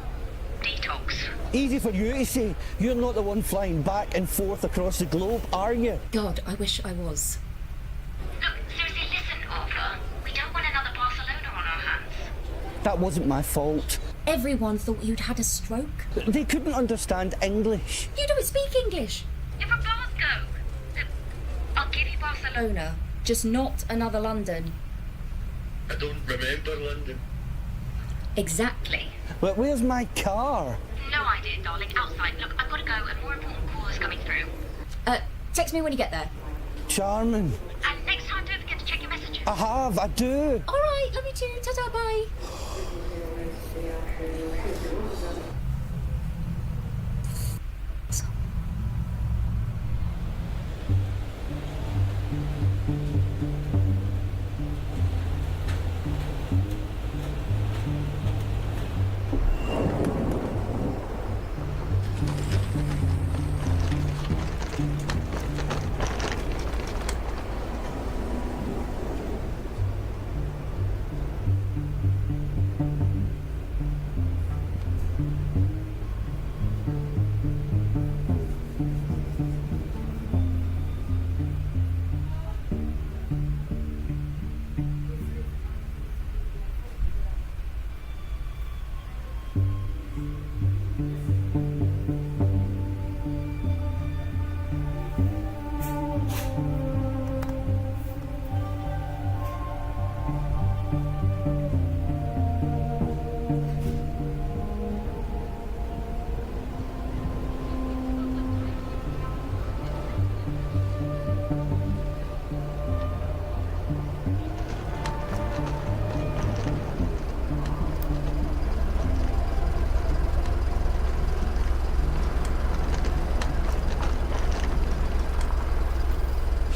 detox. Easy for you to say. You're not the one flying back and forth across the globe, are you? God, I wish I was. Look, seriously, listen, Arthur. We don't want another Barcelona on our hands. That wasn't my fault. Everyone thought you'd had a stroke. They couldn't understand English. You don't speak English. You're from Glasgow. I'll give you Barcelona, just not another London. I don't remember London. Exactly. But where's my car? No idea, darling. Outside. Look, I've got to go. A more important call is coming through. Text me when you get there. Charming. And next time, don't forget to check your messages. I do. All right, love you too. Ta-ta, bye.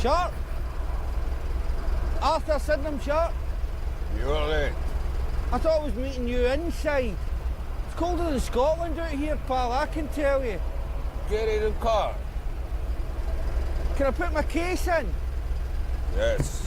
Sharp? Arthur Sydenham, Sharp? You're late. I thought I was meeting you inside. It's colder than Scotland out here, pal, I can tell you. Get in the car. Can I put my case in? Yes.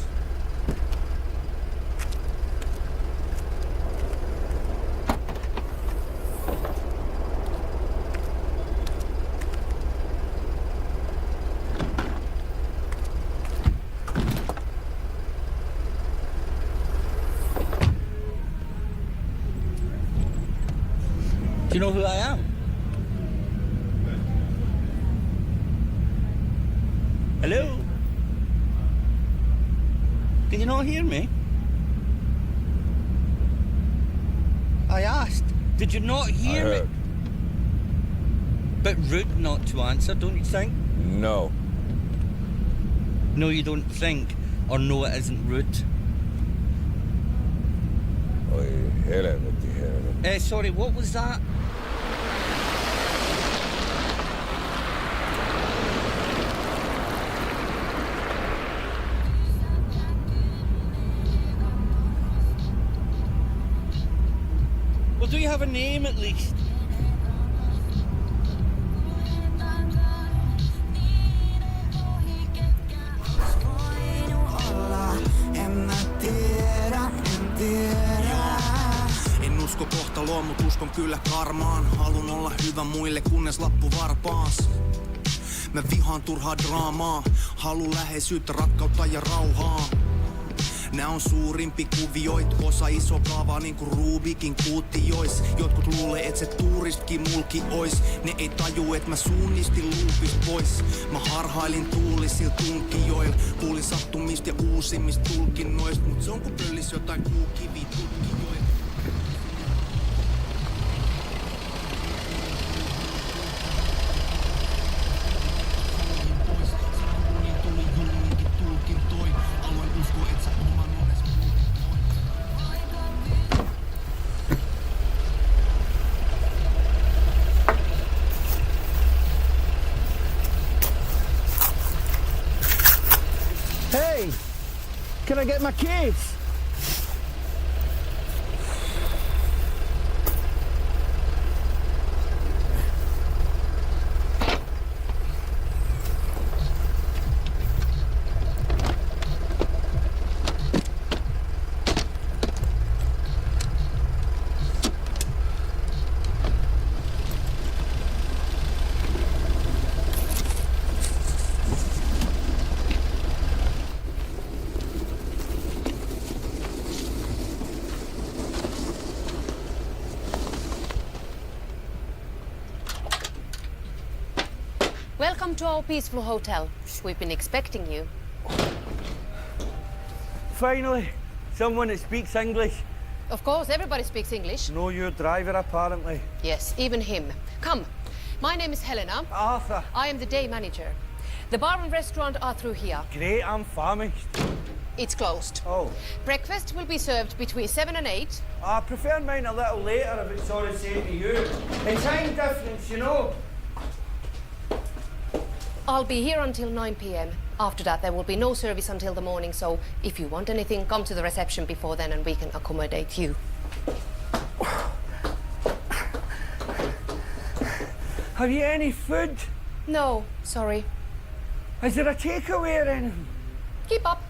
Do you know who I am? Hello? Can you not hear me? I asked, did you not hear me? Bit rude not to answer, don't you think? No. No, you don't think, or no, it isn't rude. Sorry, what was that? Well, do you have a name at least? En usko kohtaloon, mut uskon kyllä karmaan. Halun olla hyvä muille, kunnes lappu varpaas. Mä vihaan turhaa draamaa. Halun läheisyyttä, rakkautta ja rauhaa. Nää on suurimpi kuvioit, osa iso kaava niinku Rubikin kuutiois. Jotkut luulee, et se tuuristkin mulki ois. Ne ei taju, et mä suunnistin luupist pois. Mä harhailin tuulisil tunkijoil. Kuulin sattumista ja uusimmista tulkinnoist. Mut se on ku pöllis jotain kuukivi tutkijoil. Hey, can I get my keys? Welcome to our peaceful hotel. We've been expecting you. Finally, someone that speaks English. Of course, everybody speaks English. No, your driver, apparently. Yes, even him. Come. My name is Helena. Arthur. I am the day manager. The bar and restaurant are through here. Great, I'm famished. It's closed. Oh. Breakfast will be served between 7 and 8. I prefer mine a little later if it's all the same to you. The time difference, you know. I'll be here until 9 p.m. After that, there will be no service until the morning, so if you want anything, come to the reception before then and we can accommodate you. Have you any food? No, sorry. Is there a takeaway or anything? Keep up.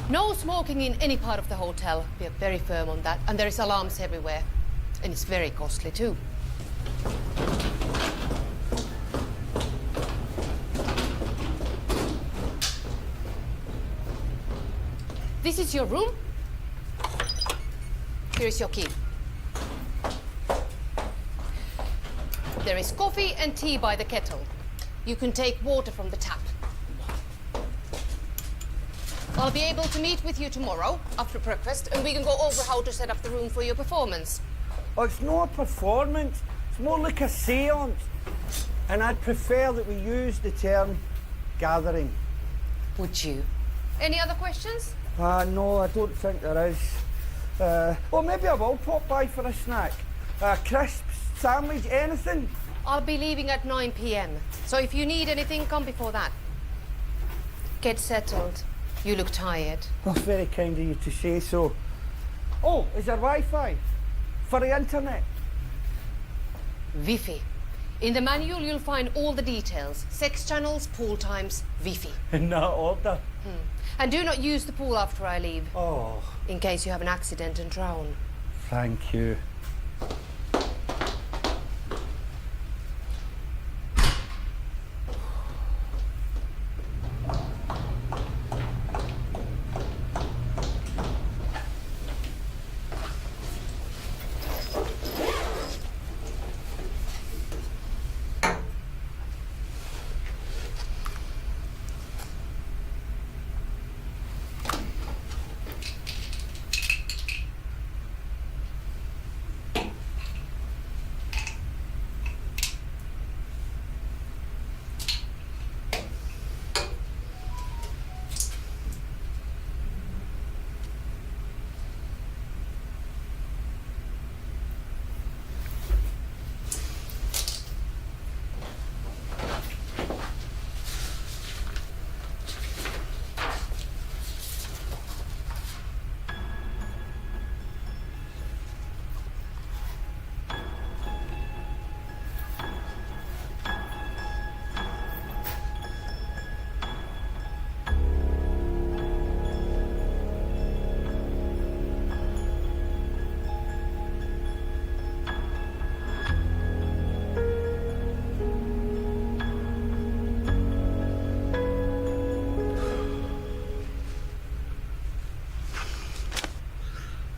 No smoking in any part of the hotel. We are very firm on that. And there is alarms everywhere. And it's very costly too. This is your room. Here is your key. There is coffee and tea by the kettle. You can take water from the tap. I'll be able to meet with you tomorrow after breakfast and we can go over how to set up the room for your performance. Oh, it's not a performance. It's more like a seance. And I'd prefer that we use the term gathering. Would you? Any other questions? No, I don't think there is. Well, maybe I will pop by for a snack. Crisps, sandwich, anything? I'll be leaving at 9 p.m. So if you need anything, come before that. Get settled. You look tired. Oh, very kind of you to say so. Oh, is there Wi-Fi? For the internet? Wi-Fi. In the manual, you'll find all the details. Sex channels, pool times, Wi-Fi. In that order? And do not use the pool after I leave. Oh. In case you have an accident and drown. Thank you.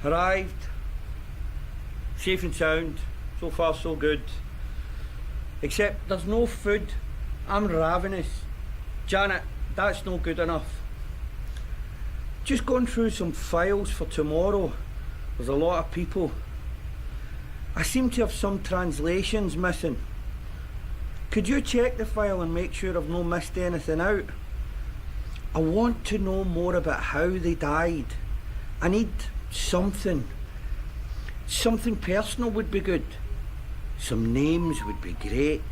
Arrived. Safe and sound. So far, so good. Except there's no food. I'm ravenous. Janet, that's no good enough. Just going through some files for tomorrow. There's a lot of people. I seem to have some translations missing. Could you check the file and make sure I've not missed anything out? I want to know more about how they died. I need something. Something personal would be good. Some names would be great.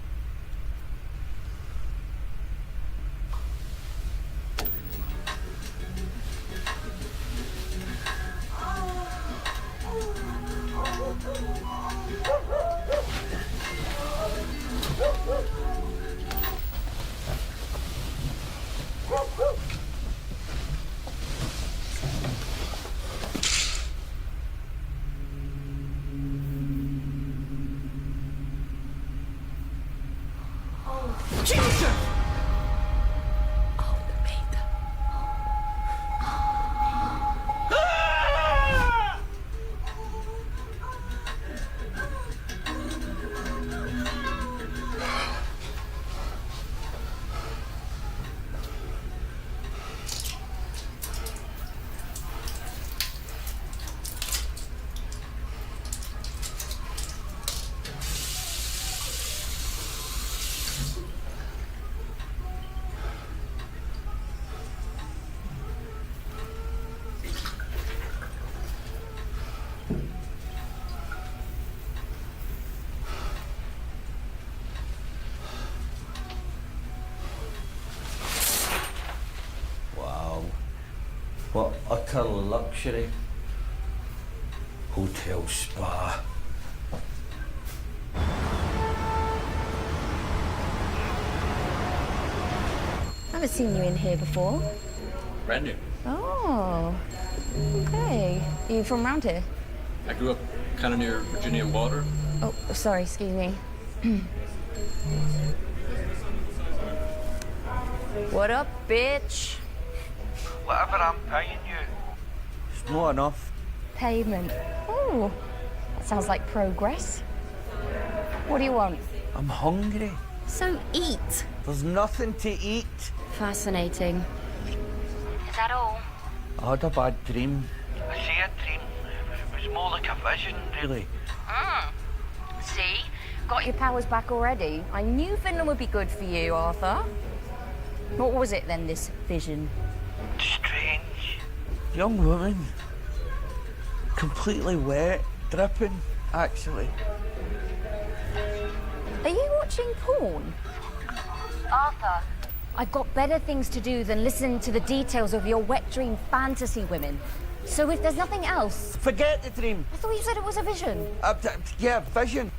What utter luxury. Hotel spa. Haven't seen you in here before. Brand new. Oh, okay. Are you from around here? I grew up kind of near Virginia Water. Oh, sorry, excuse me. What up, bitch? Whatever I'm paying you, it's not enough. Pavement. Oh, that sounds like progress. What do you want? I'm hungry. So eat. There's nothing to eat. Fascinating. Is that all? I had a bad dream. I say a dream. It was more like a vision, really. See? Got your powers back already. I knew Finland would be good for you, Arthur. What was it then, this vision? Strange. Young woman. Completely wet. Dripping, actually. Are you watching porn? Arthur, I've got better things to do than listen to the details of your wet dream fantasy women. So if there's nothing else... Forget the dream. I thought you said it was a vision. Yeah, vision.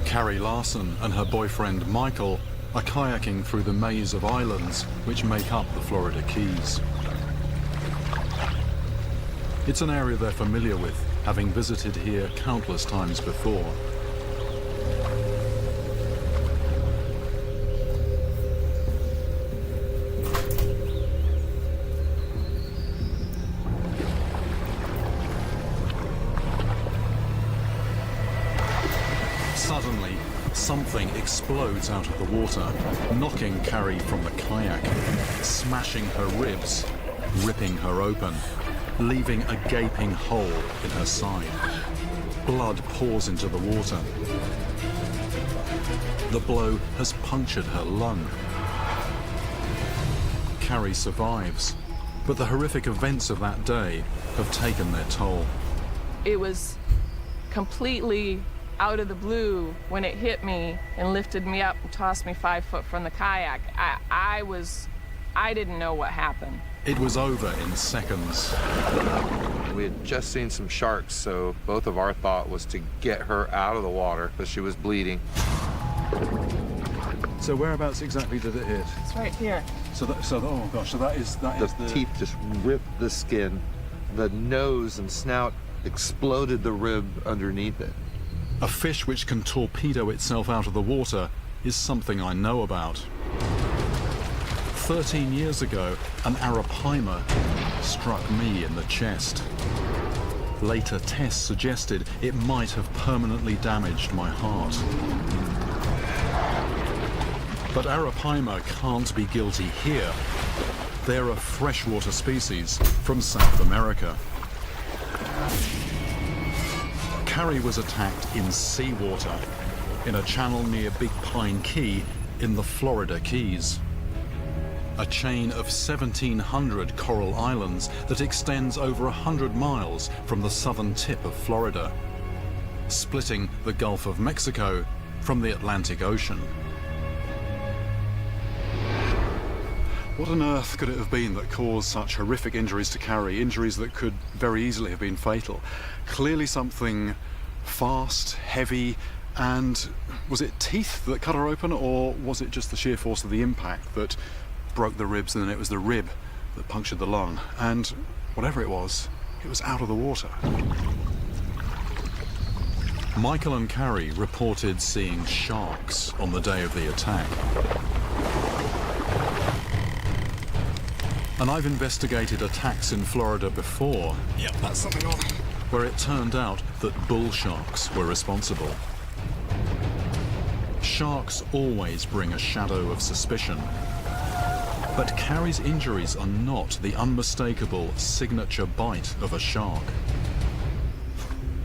Carrie Larson and her boyfriend Michael are kayaking through the maze of islands which make up the Florida Keys. It's an area they're familiar with, having visited here countless times before. Suddenly, something explodes out of the water, knocking Carrie from the kayak, smashing her ribs, ripping her open, leaving a gaping hole in her side. Blood pours into the water. The blow has punctured her lung. Carrie survives, but the horrific events of that day have taken their toll. It was completely out of the blue when it hit me and lifted me up and tossed me 5 foot from the kayak. I didn't know what happened. It was over in seconds. We had just seen some sharks, so both of our thought was to get her out of the water, but she was bleeding. So whereabouts exactly did it hit? It's right here. Oh gosh, so that is the teeth just ripped the skin. The nose and snout exploded the rib underneath it. A fish which can torpedo itself out of the water is something I know about. 13 years ago, an arapaima struck me in the chest. Later tests suggested it might have permanently damaged my heart. But arapaima can't be guilty here. They're a freshwater species from South America. Carrie was attacked in seawater, in a channel near Big Pine Key in the Florida Keys. A chain of 1,700 coral islands that extends over 100 miles from the southern tip of Florida, splitting the Gulf of Mexico from the Atlantic Ocean. What on earth could it have been that caused such horrific injuries to Carrie, injuries that could very easily have been fatal? Clearly something fast, heavy, and was it teeth that cut her open, or was it just the sheer force of the impact that broke the ribs, and then it was the rib that punctured the lung? And whatever it was out of the water. Michael and Carrie reported seeing sharks on the day of the attack. And I've investigated attacks in Florida before. Yep, that's something on. Where it turned out that bull sharks were responsible. Sharks always bring a shadow of suspicion. But Carrie's injuries are not the unmistakable signature bite of a shark.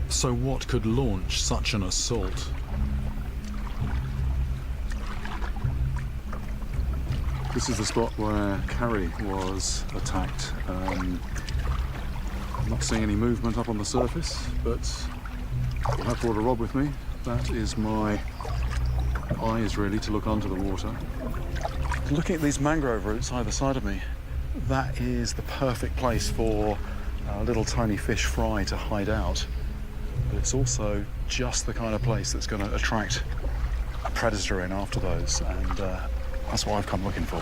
So what could launch such an assault? This is the spot where Carrie was attacked. I'm not seeing any movement up on the surface, but I have brought a rod with me. That is my eyes, really, to look under the water. Looking at these mangrove roots either side of me, that is the perfect place for a little tiny fish fry to hide out. But it's also just the kind of place that's going to attract a predator in after those, and that's what I've come looking for.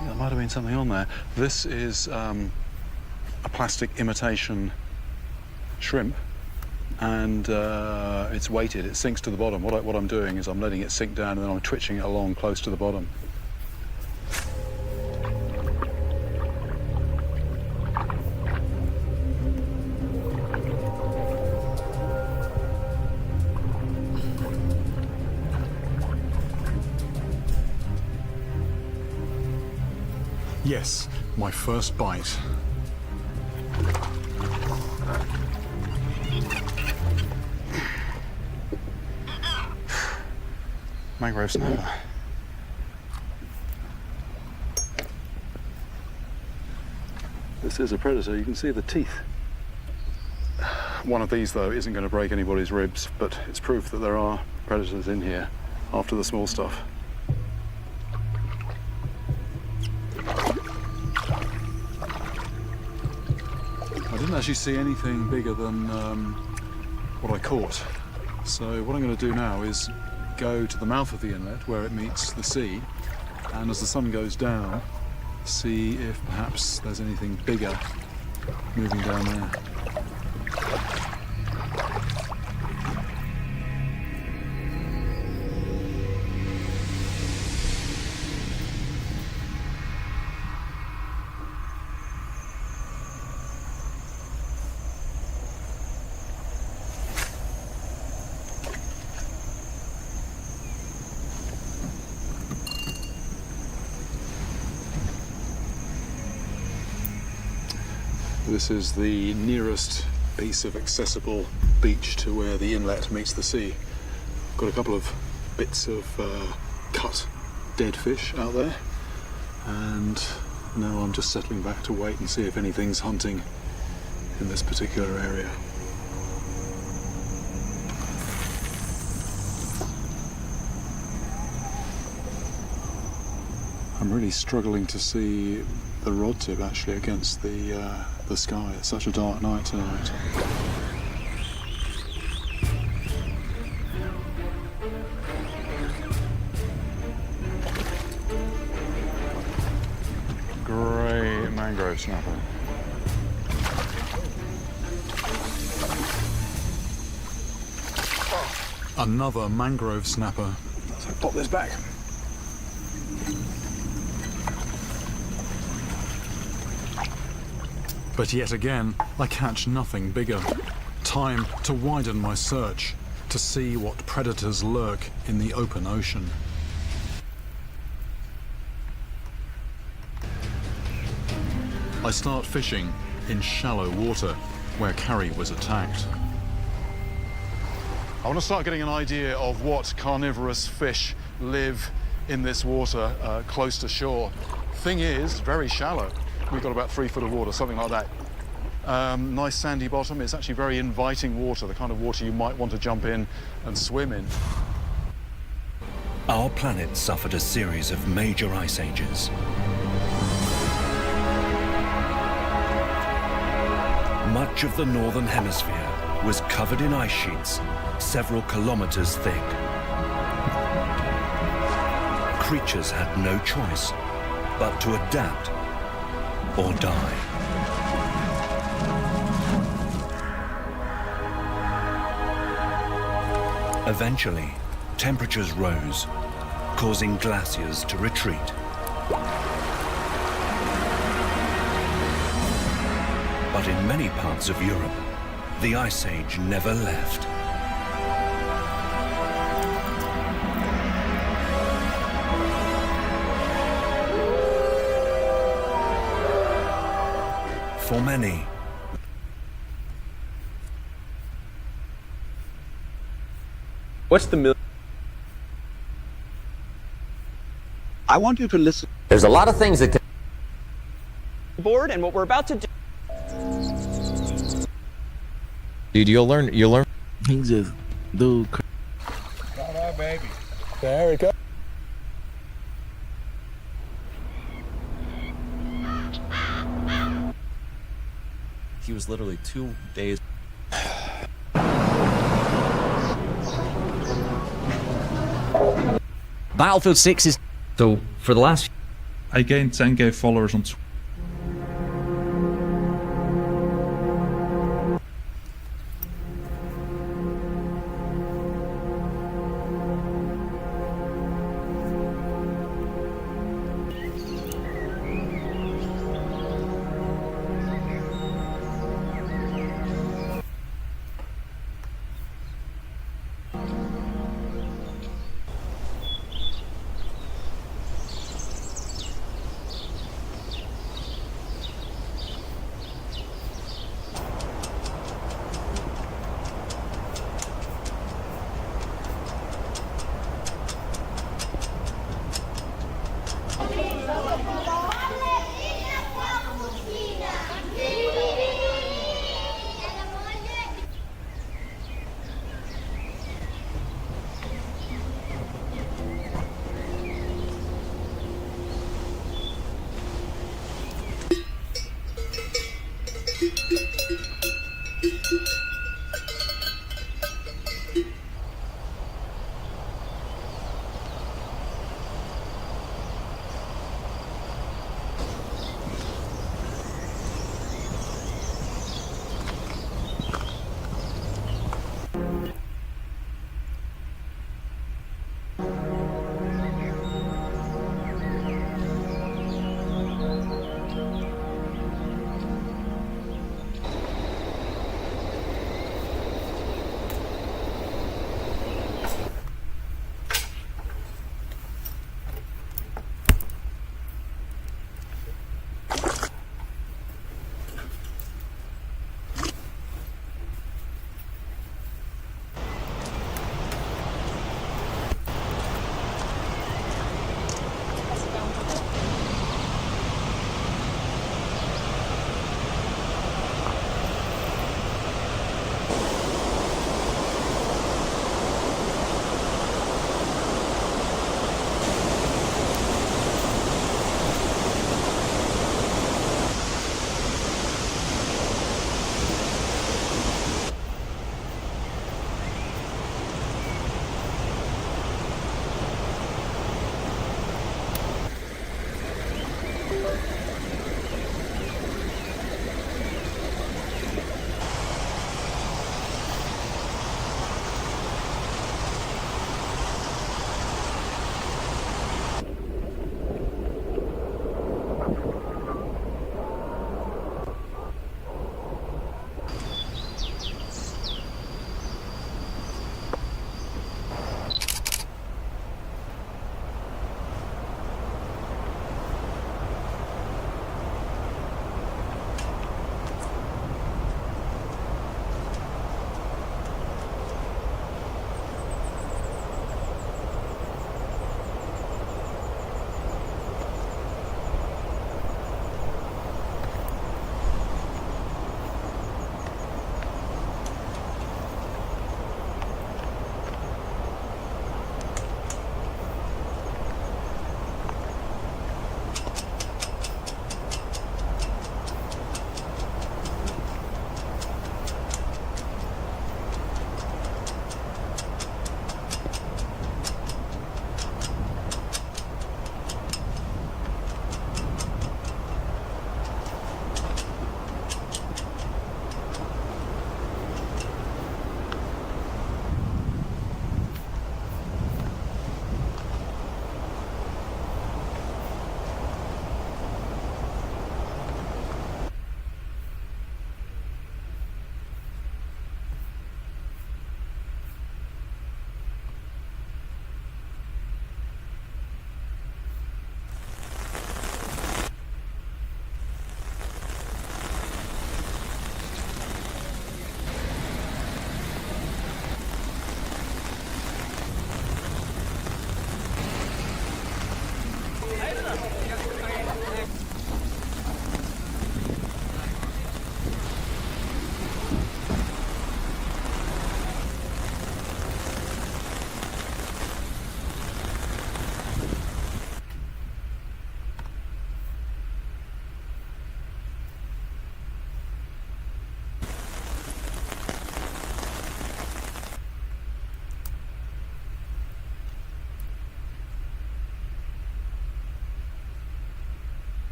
There might have been something on there. This is a plastic imitation shrimp, and it's weighted. It sinks to the bottom. What I'm doing is I'm letting it sink down, and then I'm twitching it along close to the bottom. Yes, my first bite. Mangrove snapper. This is a predator. You can see the teeth. One of these, though, isn't going to break anybody's ribs, but it's proof that there are predators in here after the small stuff. I didn't actually see anything bigger than what I caught. So what I'm going to do now is go to the mouth of the inlet where it meets the sea, and as the sun goes down, see if perhaps there's anything bigger moving down there. This is the nearest piece of accessible beach to where the inlet meets the sea. Got a couple of bits of cut dead fish out there, and now I'm just settling back to wait and see if anything's hunting in this particular area. I'm really struggling to see the rod tip actually against the sky. It's such a dark night tonight. Great mangrove snapper. Another mangrove snapper. So pop this back. But yet again, I catch nothing bigger. Time to widen my search, to see what predators lurk in the open ocean. I start fishing in shallow water, where Carrie was attacked. I want to start getting an idea of what carnivorous fish live in this water close to shore. Thing is, very shallow. We've got about 3 foot of water, something like that. Nice sandy bottom. It's actually very inviting water, the kind of water you might want to jump in and swim in. Our planet suffered a series of major ice ages. Much of the northern hemisphere was covered in ice sheets several kilometers thick. Creatures had no choice but to adapt or die. Eventually, temperatures rose, causing glaciers to retreat. But in many parts of Europe, the Ice Age never left. For many, what's the I want you to listen. There's a lot of things that can board, and what we're about to do. Dude, you'll learn. He just do. Come on, baby. There we go. He was literally 2 days. Battlefield 6 is... So, for the last... I gained 10k followers on Twitter.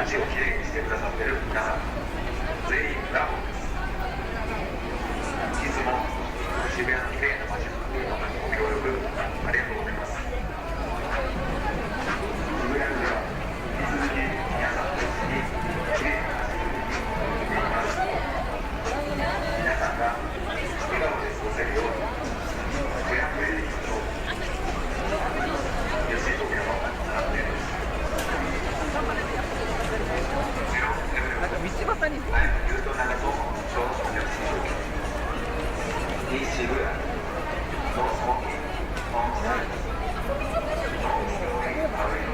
街をきれいにしてくださってる皆さん全員ブラボーです。いつも渋谷のきれいな街づくりのご協力ありがとうございます。渋谷区では引き続き皆さんと一緒にきれいな街づくりに取り組みます。皆さんが笑顔で過ごせるように増や増えていきましょう。吉井東京の安定です。なんか道端に言うと長友小の吉井東京に渋谷ノースモーキングノーサイズノースモーキングアウェイ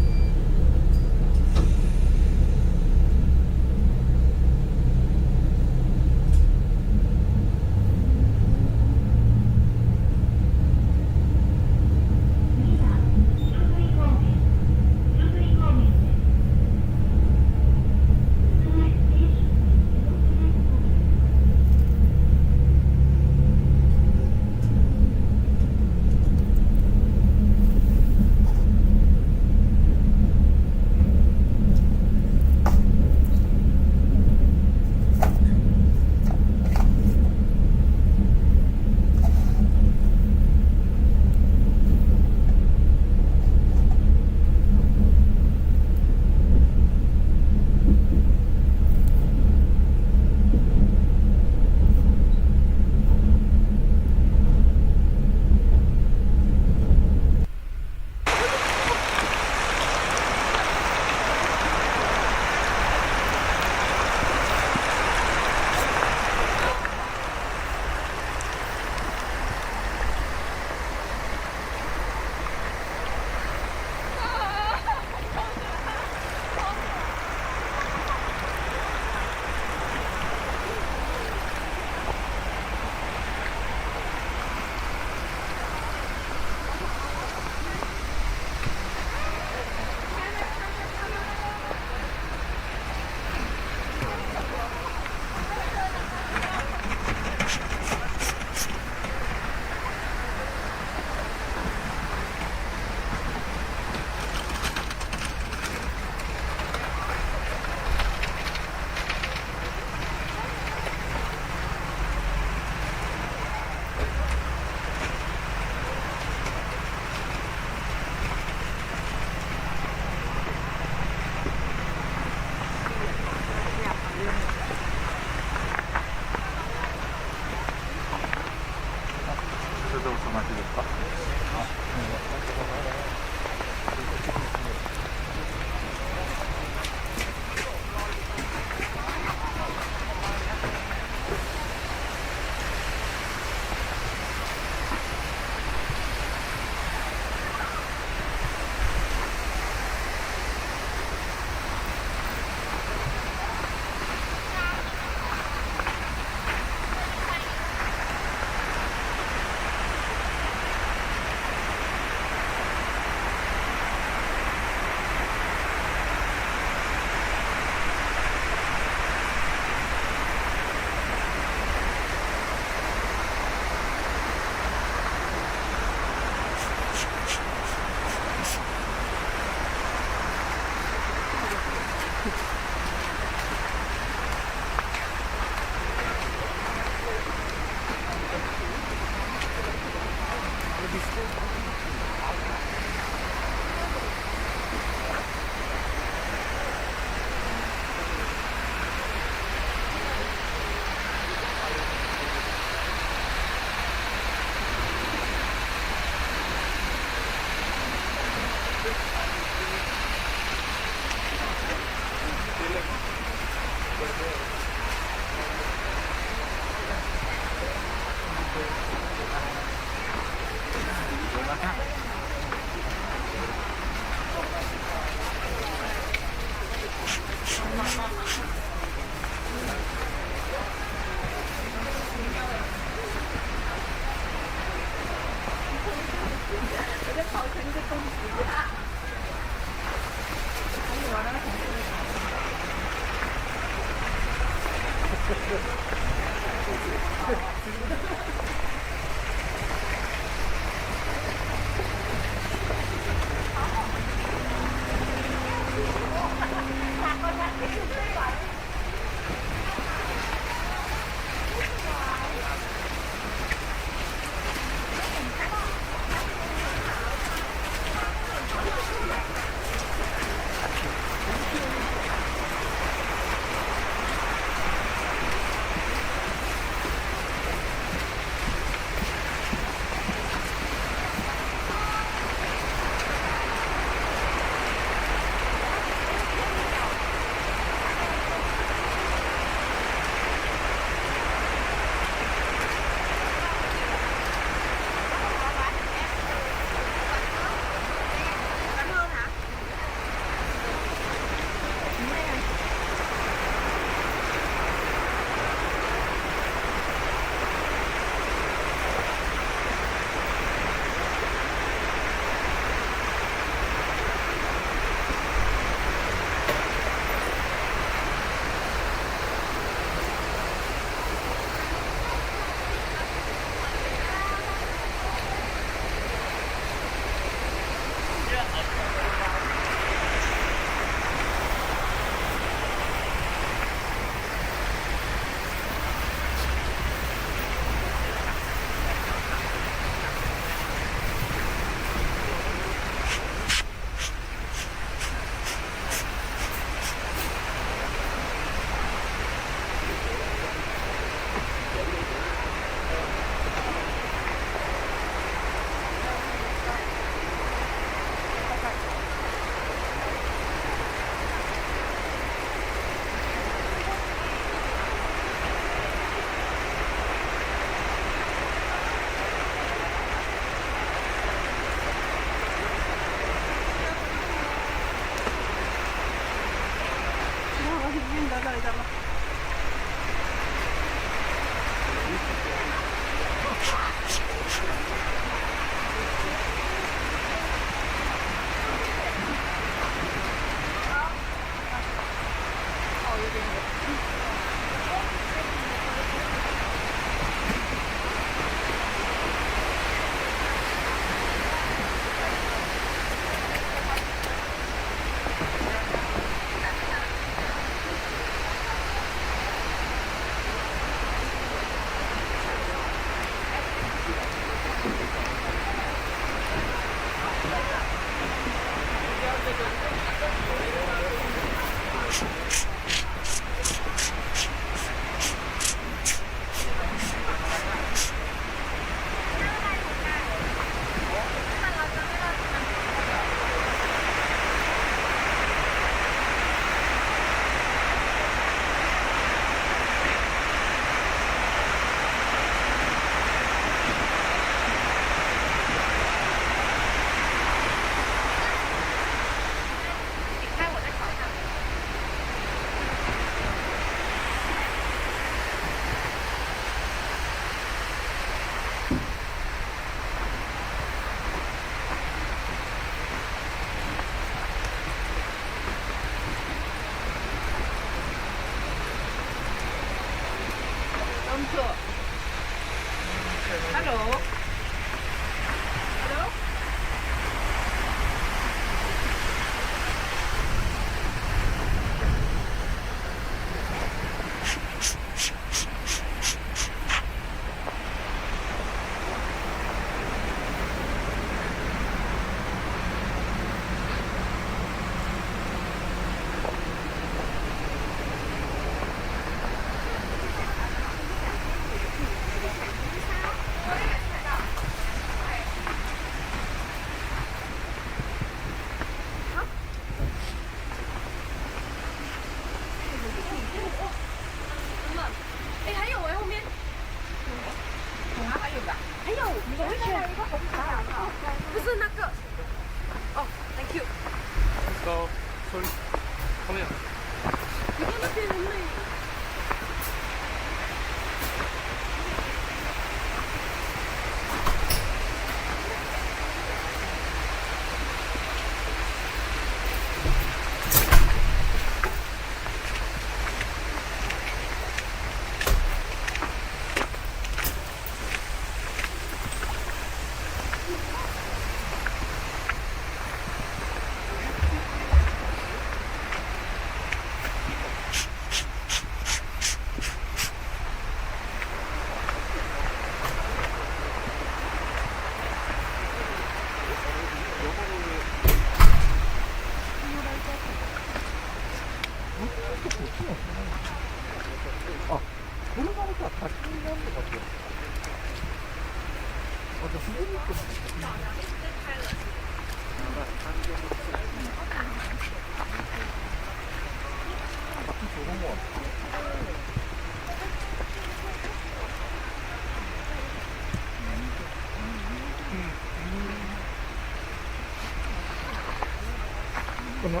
この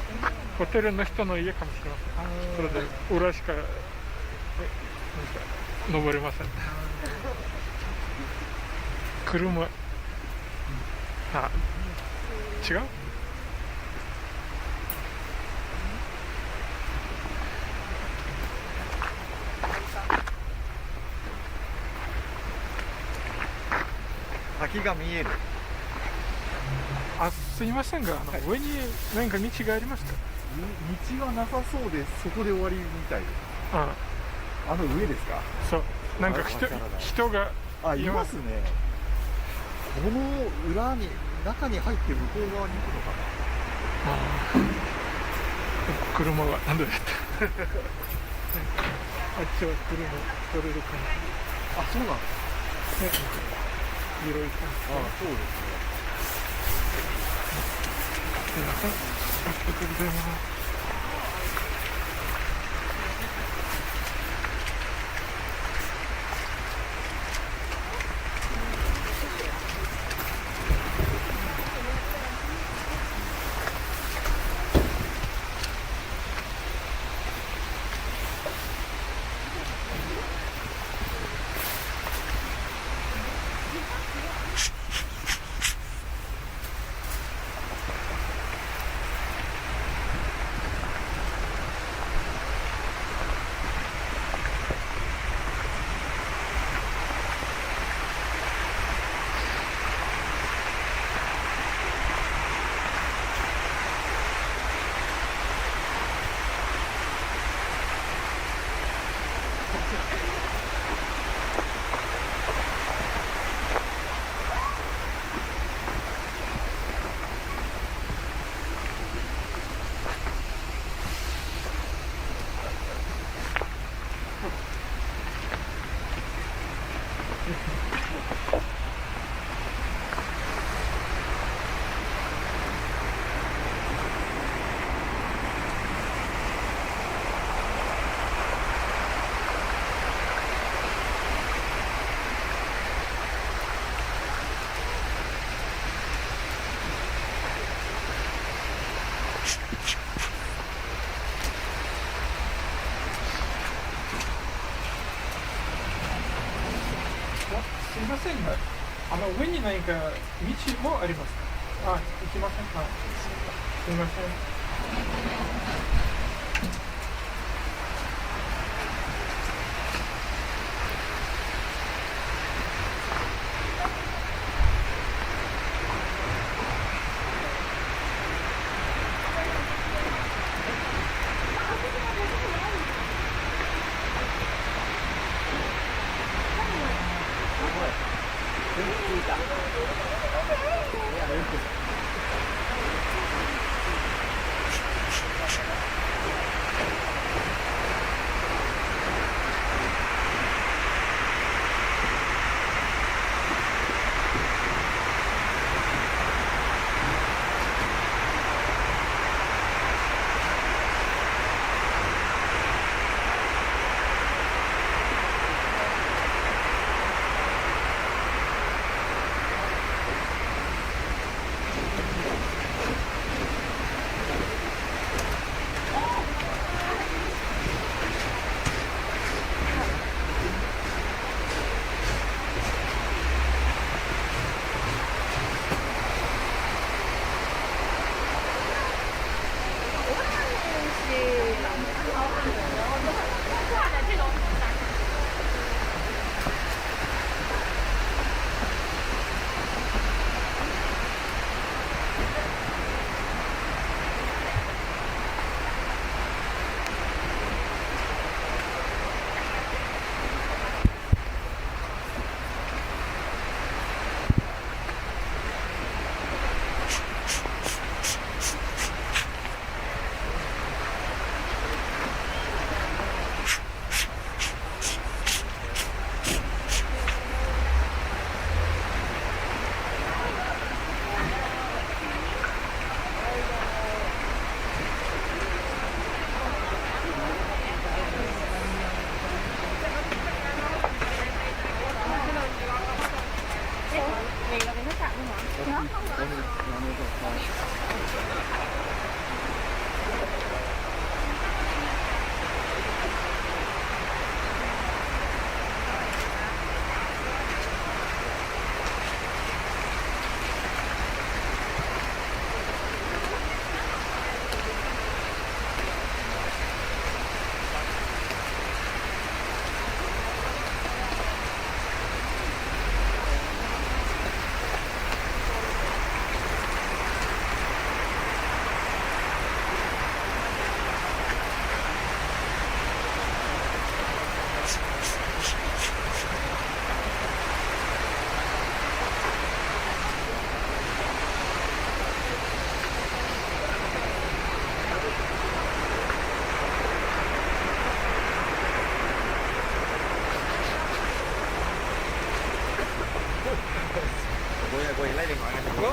ホテルの人の家かもしれません。それで裏しか登れません。車、あ、違う？先が見える。あ、すいませんが、上に何か道がありますか？道はなさそうで、そこで終わりみたいです。あの上ですか？そう、なんか人がいますね。この裏に、中に入って向こう側に行くのかな。車は何度やったあっちは車取れるかな。あ、そうなんですね、広い感じ。そうですね。すいません、ありがとうございます。すいませんが、上に何か道もありますか？あ、行きませんか？すいません。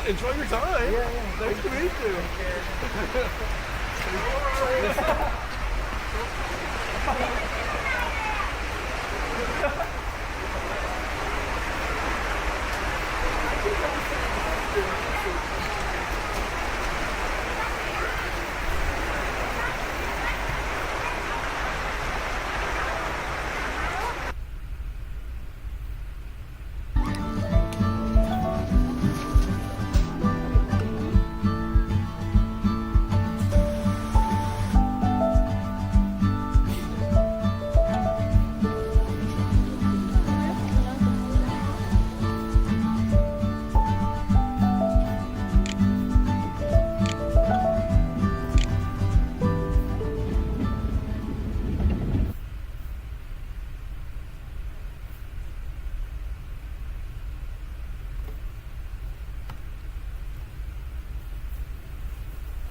Enjoy your time. Yeah. Nice to meet you.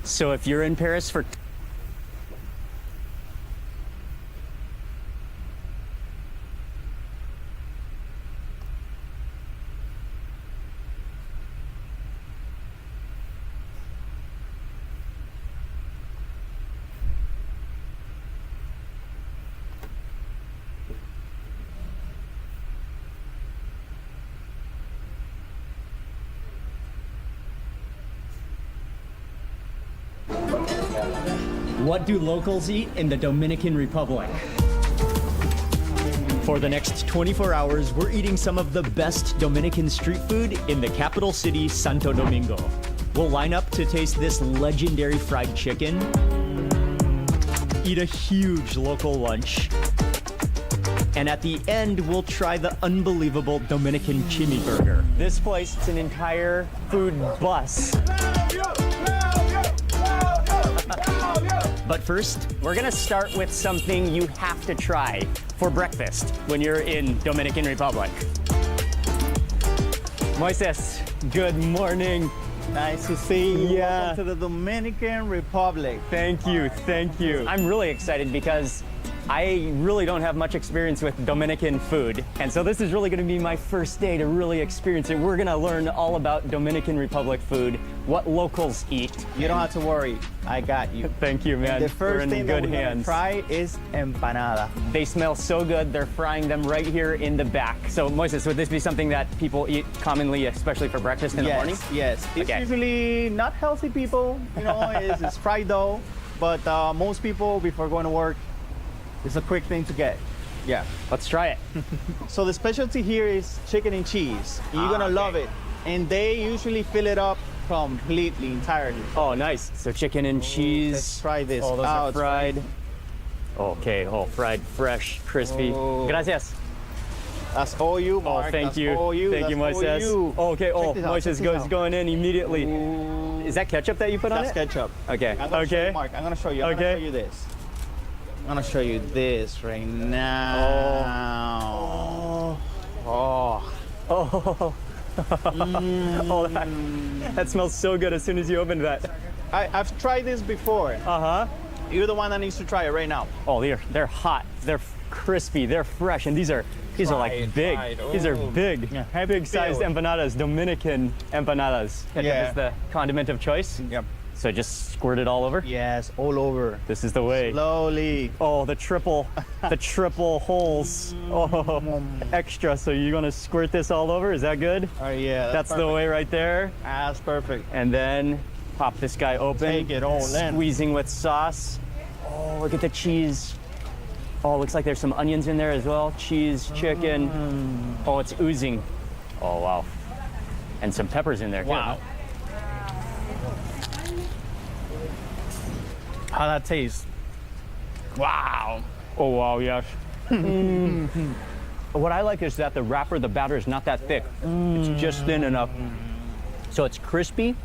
So if you're in Paris for What do locals eat in the Dominican Republic? For the next 24 hours, we're eating some of the best Dominican street food in the capital city, Santo Domingo. We'll line up to taste this legendary fried chicken, eat a huge local lunch, and at the end, we'll try the unbelievable Dominican chimi burger. This place is an entire food bus. But first, we're gonna start with something you have to try for breakfast when you're in Dominican Republic. Moises, good morning. Nice to see you. Yeah. Welcome to the Dominican Republic. Thank you, thank you. I'm really excited because I really don't have much experience with Dominican food. And so this is really gonna be my first day to really experience it. We're gonna learn all about Dominican Republic food, what locals eat. You don't have to worry. I got you. Thank you, man. And the We're first in thing good that we're hands. gonna try is empanada. They smell so good. They're frying them right here in the back. So, Moises, would this be something that people eat commonly, especially for breakfast in the morning? Yes. It's Okay. usually not healthy people. You know, it's fried dough. But most people, before going to work, it's a quick thing to get. Yeah. Let's try it. So the specialty here is chicken and cheese. You're gonna love it. And they usually fill it up completely, entirely. Oh, nice. So chicken and cheese. Let's try this. Oh, those Oh, are it's fried. Okay, fried, fresh, crispy. Oh. Gracias. That's all you, Mark. Oh, thank That's you. all you. Thank you, That's all Moises. you. Okay, Check this out, check Moises this out. going in immediately. Is that ketchup that you put on That's it? ketchup. Okay, I'm gonna show okay. you, Mark. I'm gonna show you. I'm Okay. gonna show you this. I'm gonna show you this right now. Oh. Oh, that smells so good as soon as you opened that. I've tried this before. Uh-huh. You're the one that needs to try it right now. Oh, they're hot. They're crispy. They're fresh, and these are like big. fried. These are Oh. big, Yeah. big sized empanadas. Dominican empanadas. Ketchup Yeah. is the condiment of choice. Yep. So just squirt it all over. Yes, all over. This is the way. Slowly. Oh, the triple holes. Oh, extra. So you're gonna squirt this all over? Is that good? Oh yeah. That's the perfect. way right there. That's perfect. And then pop this guy open. Take it all in. Squeezing with sauce. Oh, look at the cheese. Oh, looks like there's some onions in there as well. Cheese, chicken. Oh, it's oozing. Oh, wow. And some peppers in there, too. Wow. How that tastes? Wow. Oh, wow, yes. What I like is that the wrapper, the batter is not that thick. It's just thin enough. So it's crispy.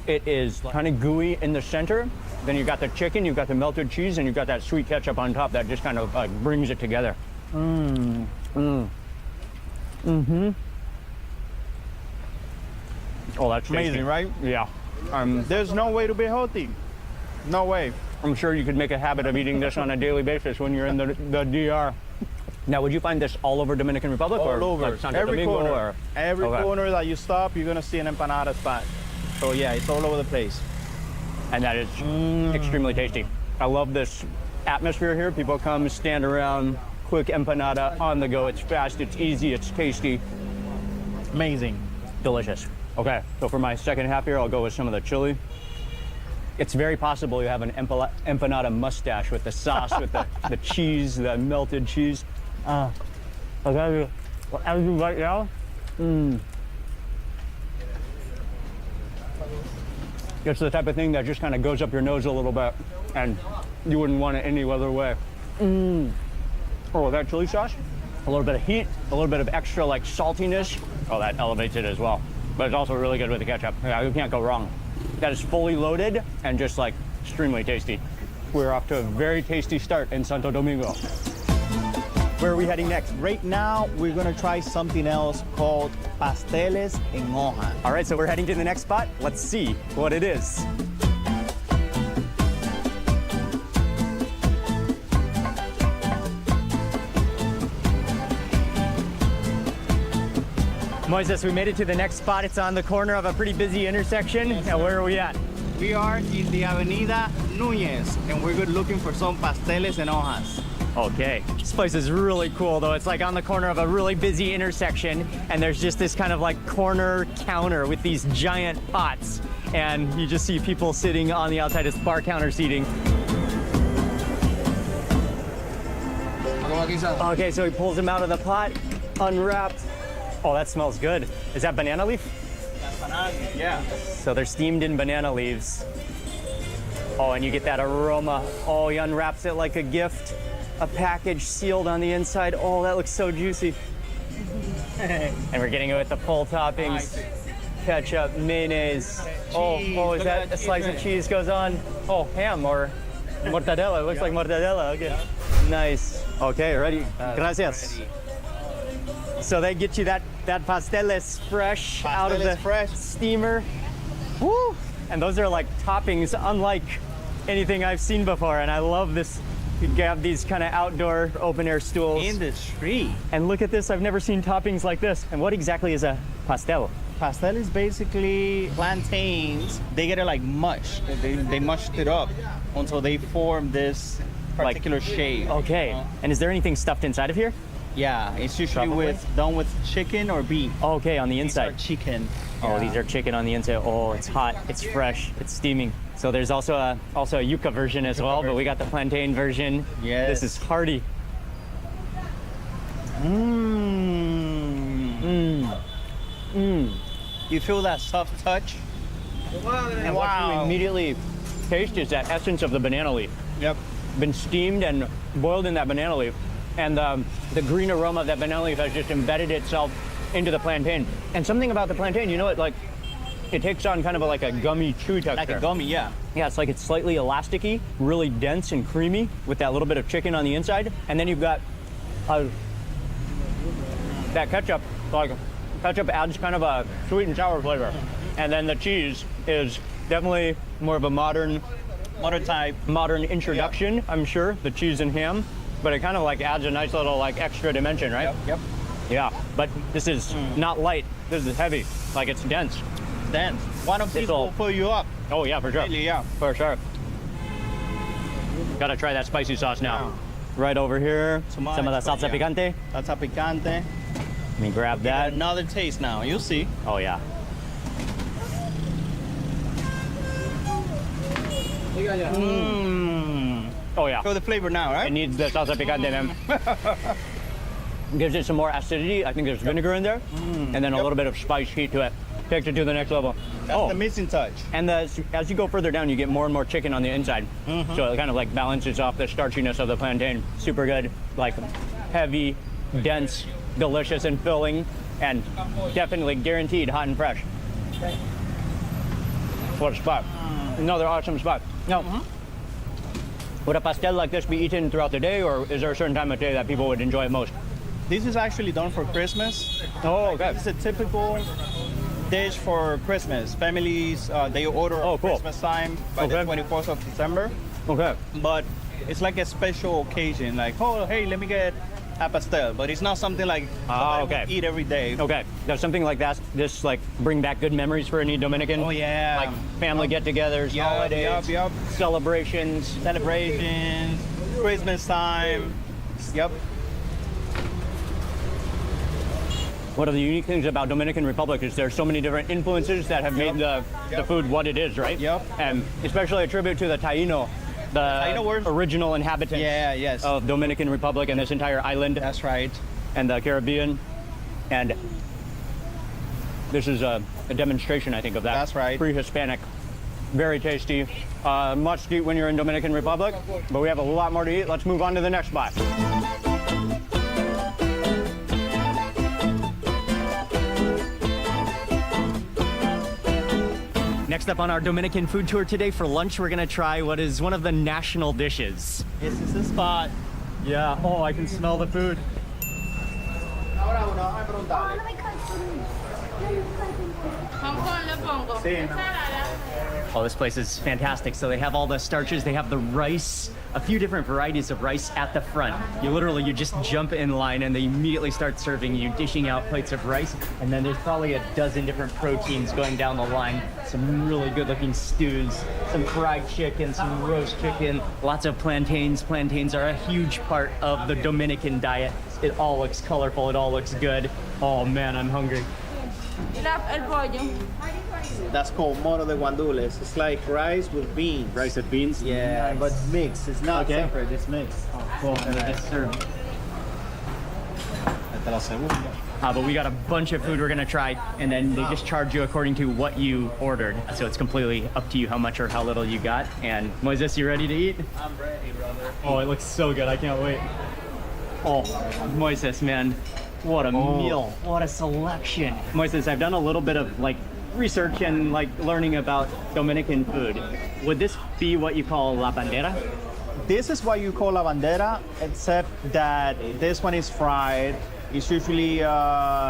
It is kind of gooey in the center. Then you got the chicken, you've got the melted cheese, and you've got that sweet ketchup on top that just kind of brings it together. Oh, that's tasty. Amazing, right? Yeah. There's no way to be healthy. No way. I'm sure you could make a habit of eating this on a daily basis when you're in the DR. Now, would you find this all over Dominican Republic or All over. like Santo Every Domingo corner. or Every Okay. corner that you stop, you're gonna see an empanada spot. So yeah, it's all over the place. And that is extremely tasty. I love this atmosphere here. People come, stand around, quick empanada on the go. It's fast, it's easy, it's tasty. Amazing. Delicious. Okay, so for my second half here, I'll go with some of the chili. It's very possible you have an empanada mustache with the sauce, with the cheese, the melted cheese. Okay, as you right now, it's the type of thing that just kind of goes up your nose a little bit, and you wouldn't want it any other way. Oh, that chili sauce, a little bit of heat, a little bit of extra like saltiness. Oh, that elevates it as well. But it's also really good with the ketchup. Yeah, you can't go wrong. That is fully loaded and just like extremely tasty. We're off to a very tasty start in Santo Domingo. Where are we heading next? Right now, we're gonna try something else called pasteles en hoja. All right, so we're heading to the next spot. Let's see what it is. Moises, we made it to the next spot. It's on the corner of a pretty busy intersection. Now, where are we at? We are in the Avenida Núñez, and we're good looking for some pasteles en hojas. Okay. This place is really cool, though. It's like on the corner of a really busy intersection, and there's just this kind of like corner counter with these giant pots, and you just see people sitting on the outside. It's bar counter seating. Okay, so he pulls them out of the pot, unwrapped. Oh, that smells good. Is that banana leaf? That's banana leaf, yeah. So they're steamed in banana leaves. Oh, and you get that aroma. Oh, he unwraps it like a gift. A package sealed on the inside. Oh, that looks so juicy. And we're getting it with the full toppings. Ketchup, mayonnaise. Oh, is that a slice of cheese goes on? Oh, ham or mortadella. It looks like mortadella. Okay. Nice. Okay, ready? Gracias. So they get you that pasteles fresh out of the steamer. Woo! And those are like toppings unlike anything I've seen before. And I love this. You have these kind of outdoor open air stools. In the street. And look at this, I've never seen toppings like this. And what exactly is a pastel? Pastel is basically plantains. They get it like mushed. They mushed it up until they form this particular shape. Okay. And is there anything stuffed inside of here? Yeah, it's usually done with chicken or beef. Okay, on the inside. These are chicken. Oh, these are chicken on the inside. Oh, it's hot, it's fresh, it's steaming. So there's also a yuca version as well, but we got the plantain version. Yes. This is hearty. You feel that soft touch? And what you immediately taste is that essence of the banana leaf. Yep. Been steamed and boiled in that banana leaf. And the green aroma of that banana leaf has just embedded itself into the plantain. And something about the plantain, you know, it takes on kind of like a gummy, chewy texture. Like a gummy, yeah. Yeah, it's like it's slightly elasticy, really dense and creamy with that little bit of chicken on the inside. And then you've got that ketchup. Like ketchup adds kind of a sweet and sour flavor. And then the cheese is definitely more of a modern introduction, I'm sure, the cheese and ham. But it kind of like adds a nice little like extra dimension, right? Yep. Yeah, but this is not light. This is heavy. Like it's dense. Dense. One of these will fill you up. Oh yeah, for sure. Really, yeah. For sure. Gotta try that spicy sauce now. Yeah. Right over here. Some of the salsa picante. Salsa picante. Let me grab that. Another taste now. You'll see. Oh yeah. Oh yeah. Feel the flavor now, right? It needs the salsa picante, man. Gives it some more acidity. I think there's vinegar in there, and then a little bit of spice heat to it. Takes it to the next level. That's the missing touch. And as you go further down, you get more and more chicken on the inside. So it kind of like balances off the starchiness of the plantain. Super good, like heavy, dense, delicious, and filling, and definitely guaranteed hot and fresh. What a spot. Another awesome spot. Now, would a pastel like this be eaten throughout the day, or is there a certain time of day that people would enjoy it most? This is actually done for Christmas. Oh, okay. It's a typical dish for Christmas. Families, they order at Christmas time by the 24th of December. Okay. But it's like a special occasion, like, oh, hey, let me get a pastel, but it's not something like okay. eat every day. Okay, does something like that just like bring back good memories for any Dominican? Oh yeah. Like family get-togethers, holidays, celebrations. Christmas time. Yep. One of the unique things about Dominican Republic is there's so many different influences that have made the food what it is, right? Yep. And especially a tribute to the Taino, original inhabitants of Dominican Republic and this entire island. That's right. And the Caribbean. And this is a demonstration, I think, of that. That's right. Pre-Hispanic. Very tasty. Must eat when you're in Dominican Republic, but we have a lot more to eat. Let's move on to the next spot. Next up on our Dominican food tour today, for lunch, we're gonna try what is one of the national dishes. This is the spot. Yeah, oh, I can smell the food. Oh, this place is fantastic. So they have all the starches, they have the rice, a few different varieties of rice at the front. You just jump in line and they immediately start serving you, dishing out plates of rice. And then there's probably a dozen different proteins going down the line. Some really good looking stews, some fried chicken, some roast chicken, lots of plantains. Plantains are a huge part of the Dominican diet. It all looks colorful, it all looks good. Oh man, I'm hungry. That's called moro de guandules. It's like rice with beans. Rice with beans? Yeah, Nice. but mixed. It's not Okay. separate, it's mixed. Oh, cool. And then it's served. But we got a bunch of food we're gonna try, and then they just charge you according to what you ordered. So it's completely up to you how much or how little you got. And Moises, you ready to eat? I'm ready, brother. Oh, it looks so good. I can't wait. Oh, Moises, man. What a meal. What a selection. Moises, I've done a little bit of like research and like learning about Dominican food. Would this be what you call la bandera? This is what you call la bandera, except that this one is fried. It's usually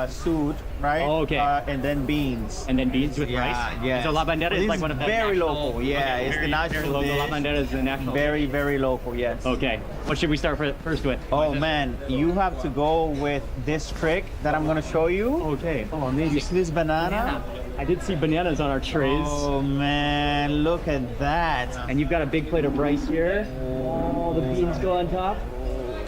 stewed, right? Oh, okay. And then beans. And then beans with rice? Yeah. So la bandera is like one of the very national, local. Yeah, okay, it's very, the national very local. La dish. bandera is the national. Very, very local. Yes. Okay. What should we start first with? Oh man, you have to go with this trick that I'm gonna show you. Okay. Oh, amazing. You see this banana? I did see bananas on our trays. Oh man, look at that. And you've got a big plate of rice here. Oh, the beans go on top.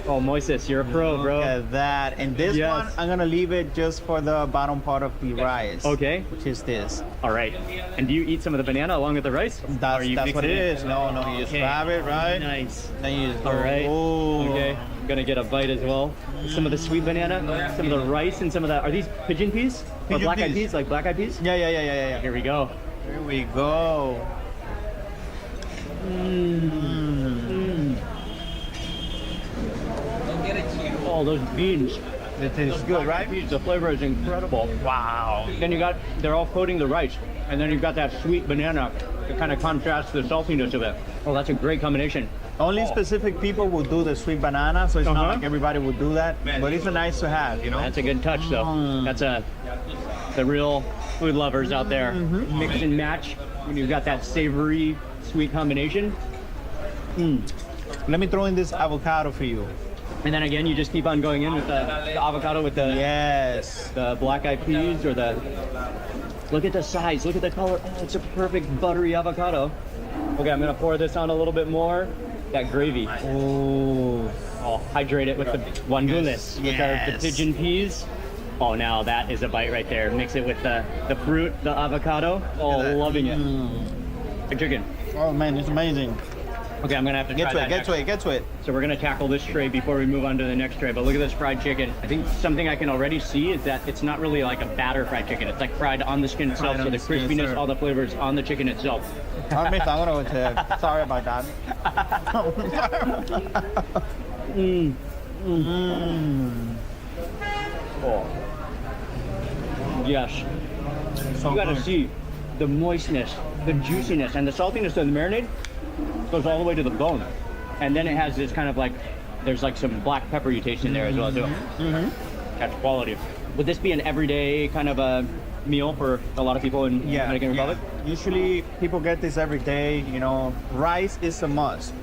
Oh, Moises, you're a pro, bro. Look at that. And this one, I'm gonna leave it just for the bottom part of the rice. Okay. Which is this. All right. And do you eat some of the banana along with the rice? That's what it is. No, you just grab it, right? Nice. Then you just go. All right. Oh. Okay. I'm gonna get a bite as well. Some of the sweet banana, some of the rice, and some of the. Are these pigeon peas? Or black eyed peas? Like black eyed peas? Yeah. Here we go. Here we go. Oh, those beans. It tastes good, right? The flavor is incredible. Wow. Then they're all coating the rice. And then you've got that sweet banana to kind of contrast the saltiness of it. Oh, that's a great combination. Only specific people will do the sweet banana, so it's not like everybody would do that. But it's a nice to have, you know? That's a good touch, though. That's the real food lovers out there. Mix and match when you've got that savory, sweet combination. Let me throw in this avocado for you. And then again, you just keep on going in with the avocado with the the black-eyed peas or the. Look at the size. Look at the color. Oh, it's a perfect buttery avocado. Okay, I'm gonna pour this on a little bit more. That gravy. Oh, hydrate it with the guandules, with the pigeon peas. Oh, now that is a bite right there. Mix it with the fruit, the avocado. Oh, loving it. The chicken. Oh man, it's amazing. Okay, I'm gonna have to get to it. So we're gonna tackle this tray before we move on to the next tray. But look at this fried chicken. I think something I can already see is that it's not really like a batter fried chicken. It's like fried on the skin itself, so the crispiness, all the flavors on the chicken itself. Sorry about that. Oh. Yes. So you gotta good. see the moistness, the juiciness, and the saltiness of the marinade goes all the way to the bone. And then it has this kind of like, there's like some black pepper you taste in there as well too. That's quality. Would this be an everyday kind of a meal for a lot of people in Dominican Republic? Usually people get this every day, you know. Rice is a must.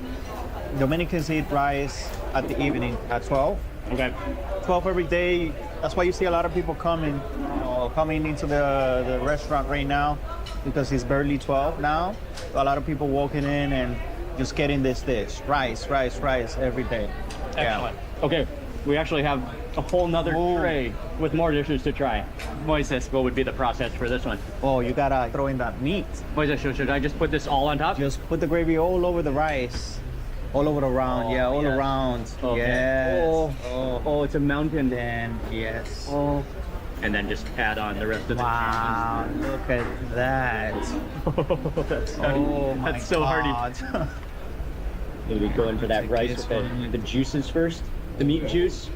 Dominicans eat rice at the evening at 12. Okay. 12 every day. That's why you see a lot of people coming into the restaurant right now, because it's barely 12 now. So a lot of people walking in and just getting this dish. Rice every day. Excellent. Okay, we actually have a whole nother tray with more dishes to try. Moises, what would be the process for this one? Oh, you gotta throw in that meat. Moises, should I just put this all on top? Just put the gravy all over the rice. All over the round, yeah, all around. Okay. Yes. Oh, it's a mountain. Then, yes. Oh. And then just add on the rest of the Wow, look at that. That's so hearty. Maybe go in for that rice with the juices first. The meat juice.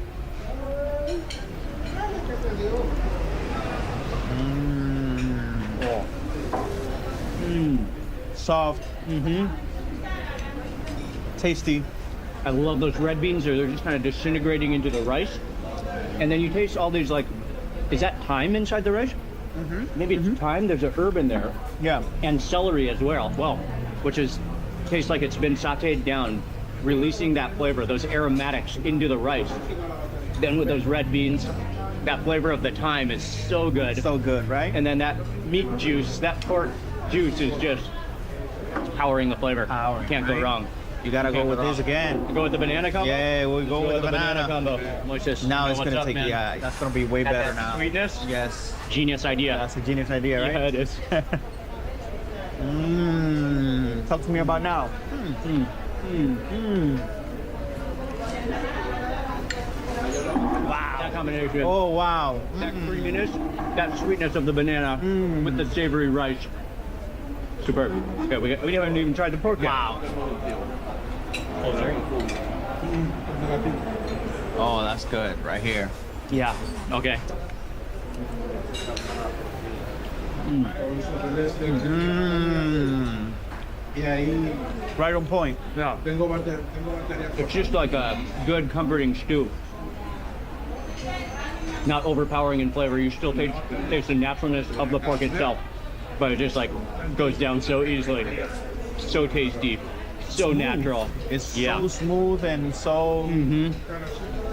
Soft. Tasty. I love those red beans. They're just kind of disintegrating into the rice. And then you taste all these, like, is that thyme inside the rice? Maybe it's thyme. There's a herb in there. Yeah. And celery as well. Which tastes like it's been sauteed down, releasing that flavor, those aromatics into the rice. Then with those red beans, that flavor of the thyme is so good. So good, right? And then that meat juice, that pork juice is just powering the flavor. Can't go wrong. You gotta go with this again. Go with the banana combo? Yeah, we'll go with the banana combo. Moises, now it's what's gonna up, take, man? yeah, that's gonna be way better now. Sweetness? Yes. Genius idea. That's a genius idea, right? Yeah, it is. Talk to me about now. Wow. That combination. Oh, wow. That creaminess, that sweetness of the banana with the savory rice. Superb. Okay, we haven't even tried the pork yet. Wow. Oh, sorry. Oh, that's good right here. Yeah. Okay. Right on point. Yeah. It's just like a good, comforting stew. Not overpowering in flavor. You still taste the naturalness of the pork itself, but it just like goes down so easily. So tasty, so natural. It's so smooth and so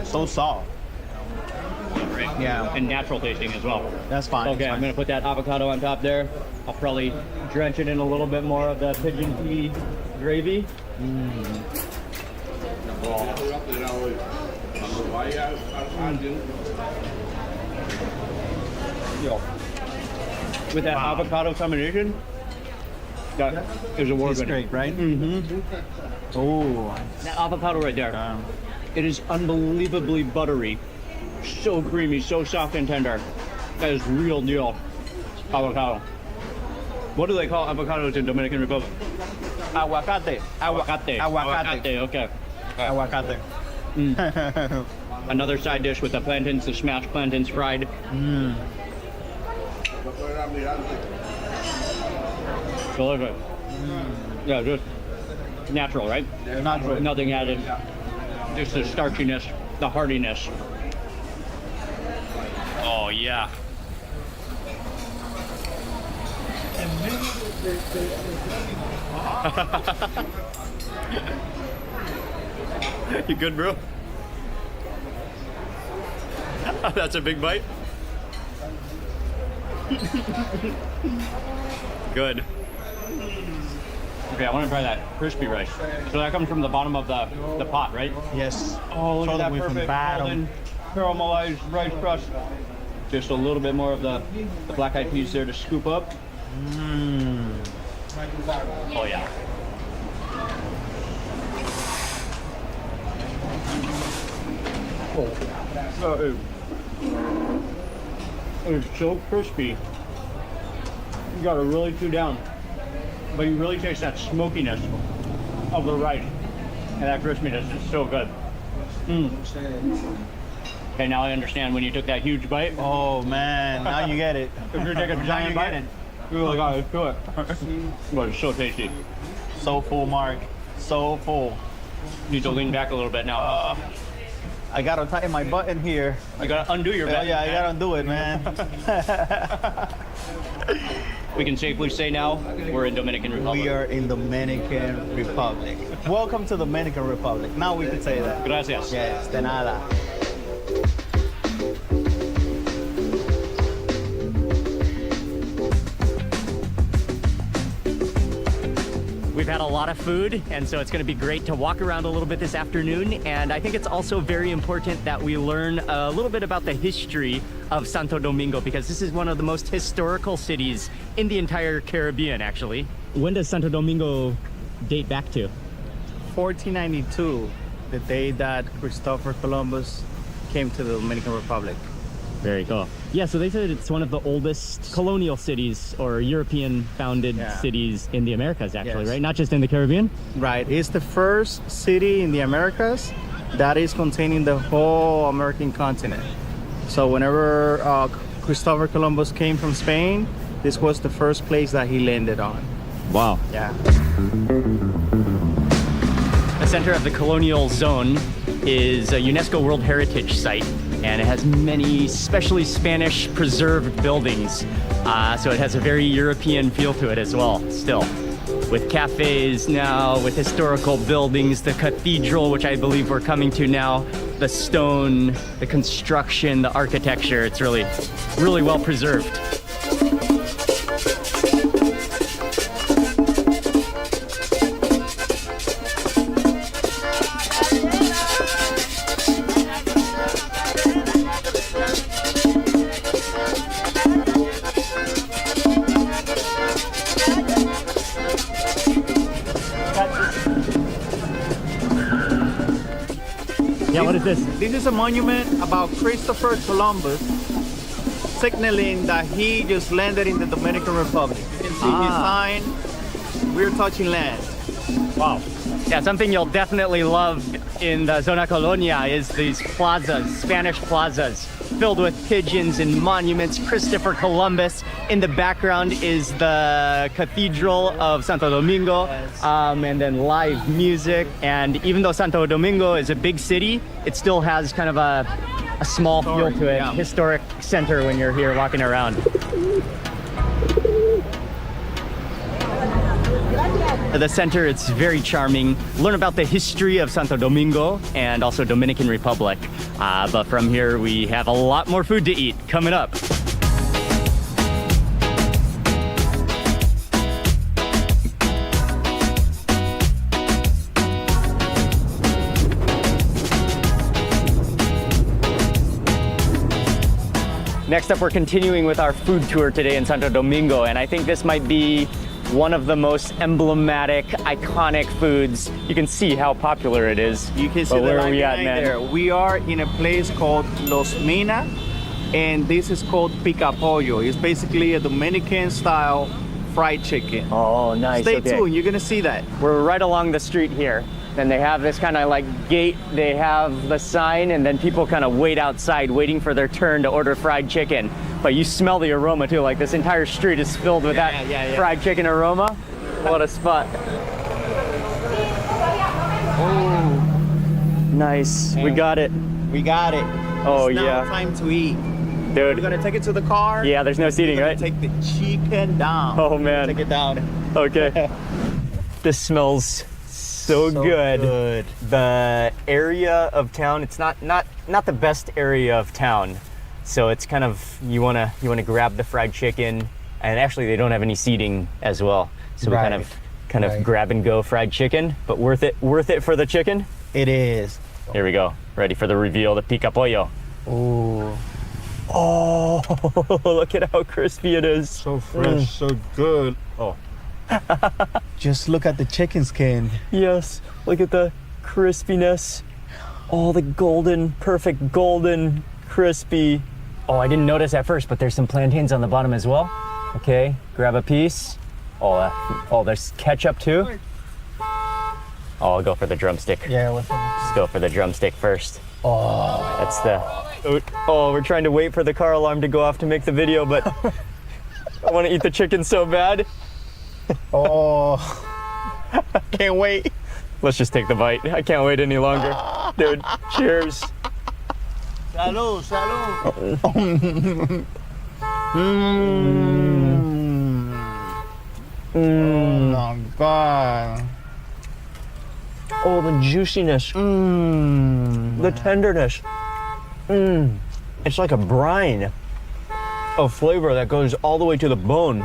so soft. Yeah, and natural tasting as well. That's fine. Okay, I'm gonna put that avocado on top there. I'll probably drench it in a little bit more of the pigeon pea gravy. With that avocado combination, that is a war It's great, right? Oh, that avocado right there. It is unbelievably buttery, so creamy, so soft and tender. That is real deal avocado. What do they call avocados in Dominican Republic? aguacate. Aguacate. Aguacate. Okay. Aguacate. Another side dish with the plantains, the smashed plantains fried. Delicious. Yeah, just natural, right? Natural. Nothing added. Just the starchiness, the heartiness. Oh, yeah. You good, bro? That's a big bite. Good. Okay, I want to try that crispy rice. So that comes from the bottom of the pot, right? Yes. Oh, look at that From the perfect bottom. golden caramelized rice crust. Just a little bit more of the black-eyed peas there to scoop up. Oh yeah. It's so crispy. You gotta really chew down. But you really taste that smokiness of the rice. And that crispiness is so good. Okay, now I understand when you took that huge bite. Oh man, now you get it. If you take a giant bite, you really gotta do it. But it's so tasty. So full, Mark. So full. Need to lean back a little bit now. I gotta tighten my button here. You gotta undo your button. Yeah, I gotta undo it, man. We can safely say now we're in Dominican Republic. We are in Dominican Republic. Welcome to Dominican Republic. Now we can say that. Gracias. Yes, de nada. lot of food, and so it's going to be great to walk around a little bit this afternoon. And I think it's also very important that we learn a little bit about the history of Santo Domingo, because this is one of the most historical cities in the entire Caribbean, actually. When does Santo Domingo date back to? 1492, the day that Christopher Columbus came to the Dominican Republic. Very cool. Yeah, so they said it's one of the oldest colonial cities or European-founded cities in the Americas, actually, Yes. right? Not just in the Caribbean? Right, it's the first city in the Americas that is containing the whole American continent. So whenever Christopher Columbus came from Spain, this was the first place that he landed on. Wow. Yeah. The center of the colonial zone is a UNESCO World Heritage Site, and it has many especially Spanish preserved buildings. So it has a very European feel to it as well, still. With cafes now, with historical buildings, the cathedral, which I believe we're coming to now, the stone, the construction, the architecture, it's really, really well preserved. Yeah, what is this? This is a monument about Christopher Columbus signaling that he just landed in the Dominican Republic. You can see his sign, we're touching land. Wow. Yeah, something you'll definitely love in the Zona Colonia is these plazas, Spanish plazas, filled with pigeons and monuments, Christopher Columbus. In the background is the Cathedral of Santo Domingo, and then live music. And even though Santo Domingo is a big city, it still has kind of a small feel to it, historic center when you're here walking around. The center, it's very charming. Learn about the history of Santo Domingo and also Dominican Republic. But from here, we have a lot more food to eat coming up. Next up, we're continuing with our food tour today in Santo Domingo, and I think this might be one of the most emblematic, iconic foods. You can see how popular it is. You can see but where the are we at, line man? there. We are in a place called Los Mina, and this is called pica pollo. It's basically a Dominican style fried chicken. Oh, nice. Stay okay. tuned, you're gonna see that. We're right along the street here. And they have this kind of like gate, they have the sign, and then people kind of wait outside waiting for their turn to order fried chicken. But you smell the aroma too, like this entire street is filled with fried chicken aroma. What a spot. Oh, nice. We got it. We got it. Oh, it's now yeah. time to eat. Dude. We're gonna take it to the car. Yeah, there's no seating, right? Take the chicken down. Oh, man. Take it down. Okay. This smells so good. The area of town, it's not the best area of town. So it's kind of, you wanna grab the fried chicken, and actually they don't have any seating as well. So we kind of grab and go fried chicken, but worth it for the chicken? It is. Here we go. Ready for the reveal, the pica pollo. Ooh. Oh, look at how crispy it is. So fresh, so good. Oh. Just look at the chicken skin. Yes, look at the crispiness. Oh, the golden, perfect golden, crispy. Oh, I didn't notice at first, but there's some plantains on the bottom as well. Okay, grab a piece. Oh, there's ketchup too. Oh, I'll go for the drumstick. Yeah, let's go for the drumstick first. Oh, that's the. Oh, we're trying to wait for the car alarm to go off to make the video, but I want to eat the chicken so bad. Oh, can't wait. Let's just take the bite. I can't wait any longer. Dude, cheers. Salud, salud. Oh my God. Oh, the juiciness. The tenderness. It's like a brine of flavor that goes all the way to the bone.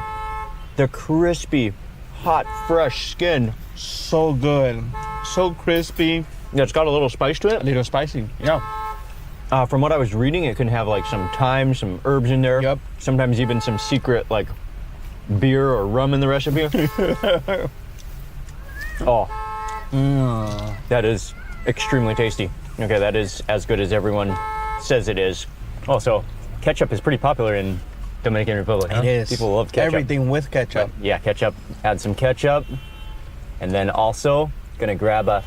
The crispy, hot, fresh skin. So good. So crispy. Yeah, it's got a little spice to it. A little spicy, yeah. From what I was reading, it can have like some thyme, some herbs in there. Yep. Sometimes even some secret like beer or rum in the recipe. Oh, that is extremely tasty. Okay, that is as good as everyone says it is. Also, ketchup is pretty popular in Dominican Republic. It is. People love ketchup. Everything with ketchup. But yeah, ketchup. Add some ketchup, and then also gonna grab a.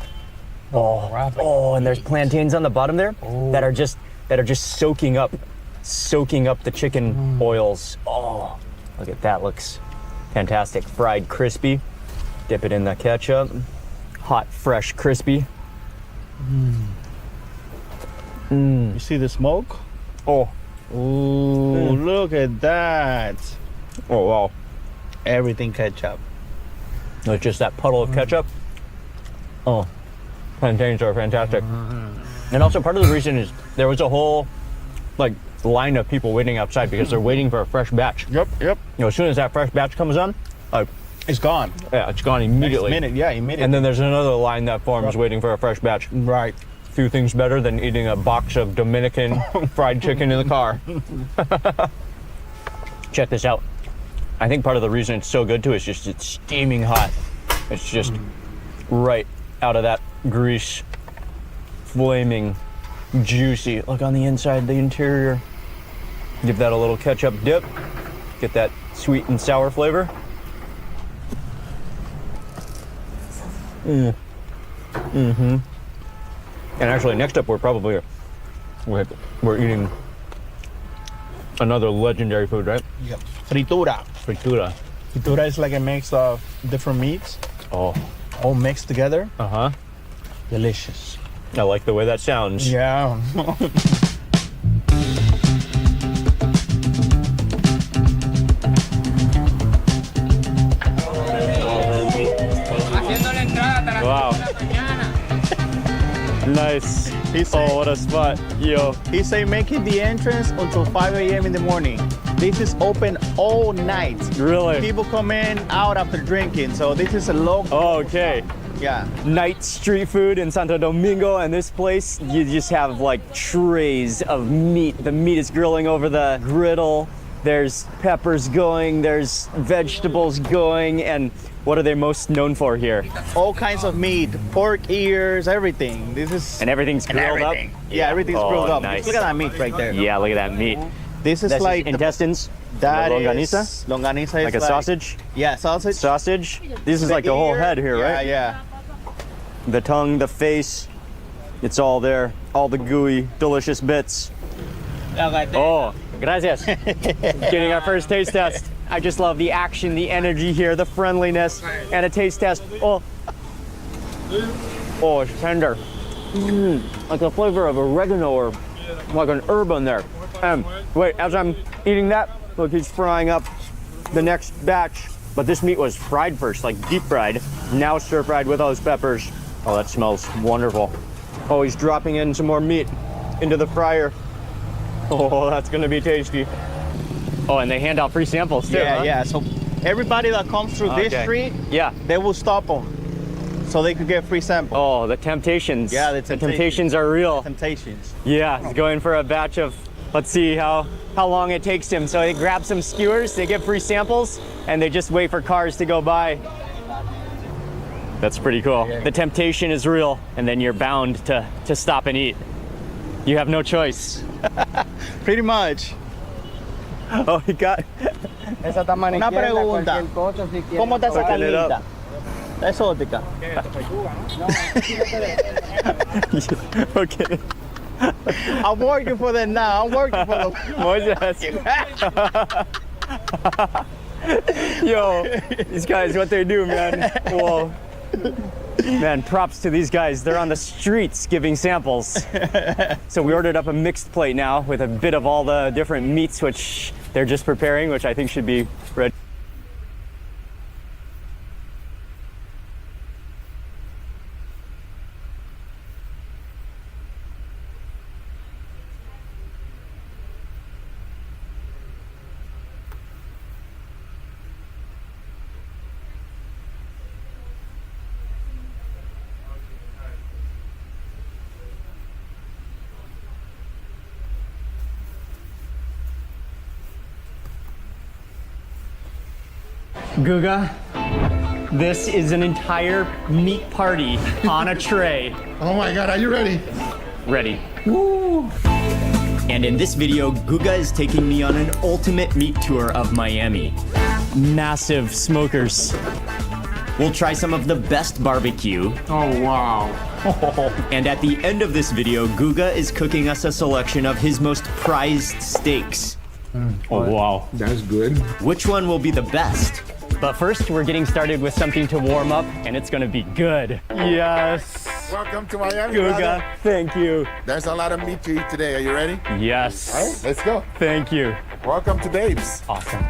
And there's plantains on the bottom there that are just soaking up the chicken oils. Oh, look at that, looks fantastic. Fried crispy. Dip it in the ketchup. Hot, fresh, crispy. You see the smoke? Oh. Ooh, look at that. Oh, wow. Everything ketchup. It's just that puddle of ketchup. Oh, plantains are fantastic. And also part of the reason is there was a whole like line of people waiting outside because they're waiting for a fresh batch. Yep. You know, as soon as that fresh batch comes on, it's gone. Yeah, it's gone immediately. Next minute, yeah, immediately. And then there's another line that forms waiting for a fresh batch. Right. Few things better than eating a box of Dominican fried chicken in the car. Check this out. I think part of the reason it's so good too is just it's steaming hot. It's just right out of that grease, flaming, juicy. Look on the inside, the interior. Give that a little ketchup dip. Get that sweet and sour flavor. And actually, next up, we're eating another legendary food, right? Yep. Fritura. Fritura. Fritura is like a mix of different meats. Oh. All mixed together. Uh-huh. Delicious. I like the way that sounds. Yeah. Wow. Nice. What a spot. Yo. He say making the entrance until 5 a.m. in the morning. This is open all night. Really? People come in, out after drinking. So this is a local. Oh, okay. Yeah. Night street food in Santo Domingo, and this place, you just have like trays of meat. The meat is grilling over the griddle. There's peppers going, there's vegetables going, and what are they most known for here? All kinds of meat, pork ears, everything. This is and everything's grilled up. Yeah, everything's grilled up. Nice. Look at that meat right there. Yeah, look at that meat. This is like intestines. That longanisa. Longanisa is like a sausage. Yeah, sausage. Sausage. This is like the whole head here, right? Yeah. The tongue, the face. It's all there. All the gooey, delicious bits. Oh, gracias. Getting our first taste test. I just love the action, the energy here, the friendliness, and a taste test. Oh, it's tender. Like the flavor of oregano or like an herb in there. Wait, as I'm eating that, look, he's frying up the next batch. But this meat was fried first, like deep fried. Now stir fried with those peppers. Oh, that smells wonderful. Oh, he's dropping in some more meat into the fryer. Oh, that's gonna be tasty. Oh, and they hand out free samples too, huh? Yeah. So everybody that comes through this street, they will stop them so they could get free samples. Oh, the temptations. Yeah, the temptations are real. Temptations. Yeah, he's going for a batch of, let's see how long it takes him. So they grab some skewers, they get free samples, and they just wait for cars to go by. That's pretty cool. The temptation is real, and then you're bound to stop and eat. You have no choice. Pretty much. Oh, he got... Una pregunta. ¿Cómo está esa carnita? Está exótica. Okay. I'm working for them now. I'm working for them. Yo, these guys, what they do, man. Whoa. Man, props to these guys. They're on the streets giving samples. So we ordered up a mixed plate now with a bit of all the different meats which they're just preparing, which I think should be ready. Guga, this is an entire meat party on a tray. Oh my God, are you ready? Ready. Woo! And in this video, Guga is taking me on an ultimate meat tour of Miami. Massive smokers. We'll try some of the best barbecue. Oh wow. And at the end of this video, Guga is cooking us a selection of his most prized steaks. Oh wow. That's good. Which one will be the best? But first, we're getting started with something to warm up, and it's gonna be good. Yes. Welcome to Miami, Guga, brother. thank you. There's a lot of meat to eat today. Are you ready? Yes. All right, let's go. Thank you. Welcome to Dave's. Awesome.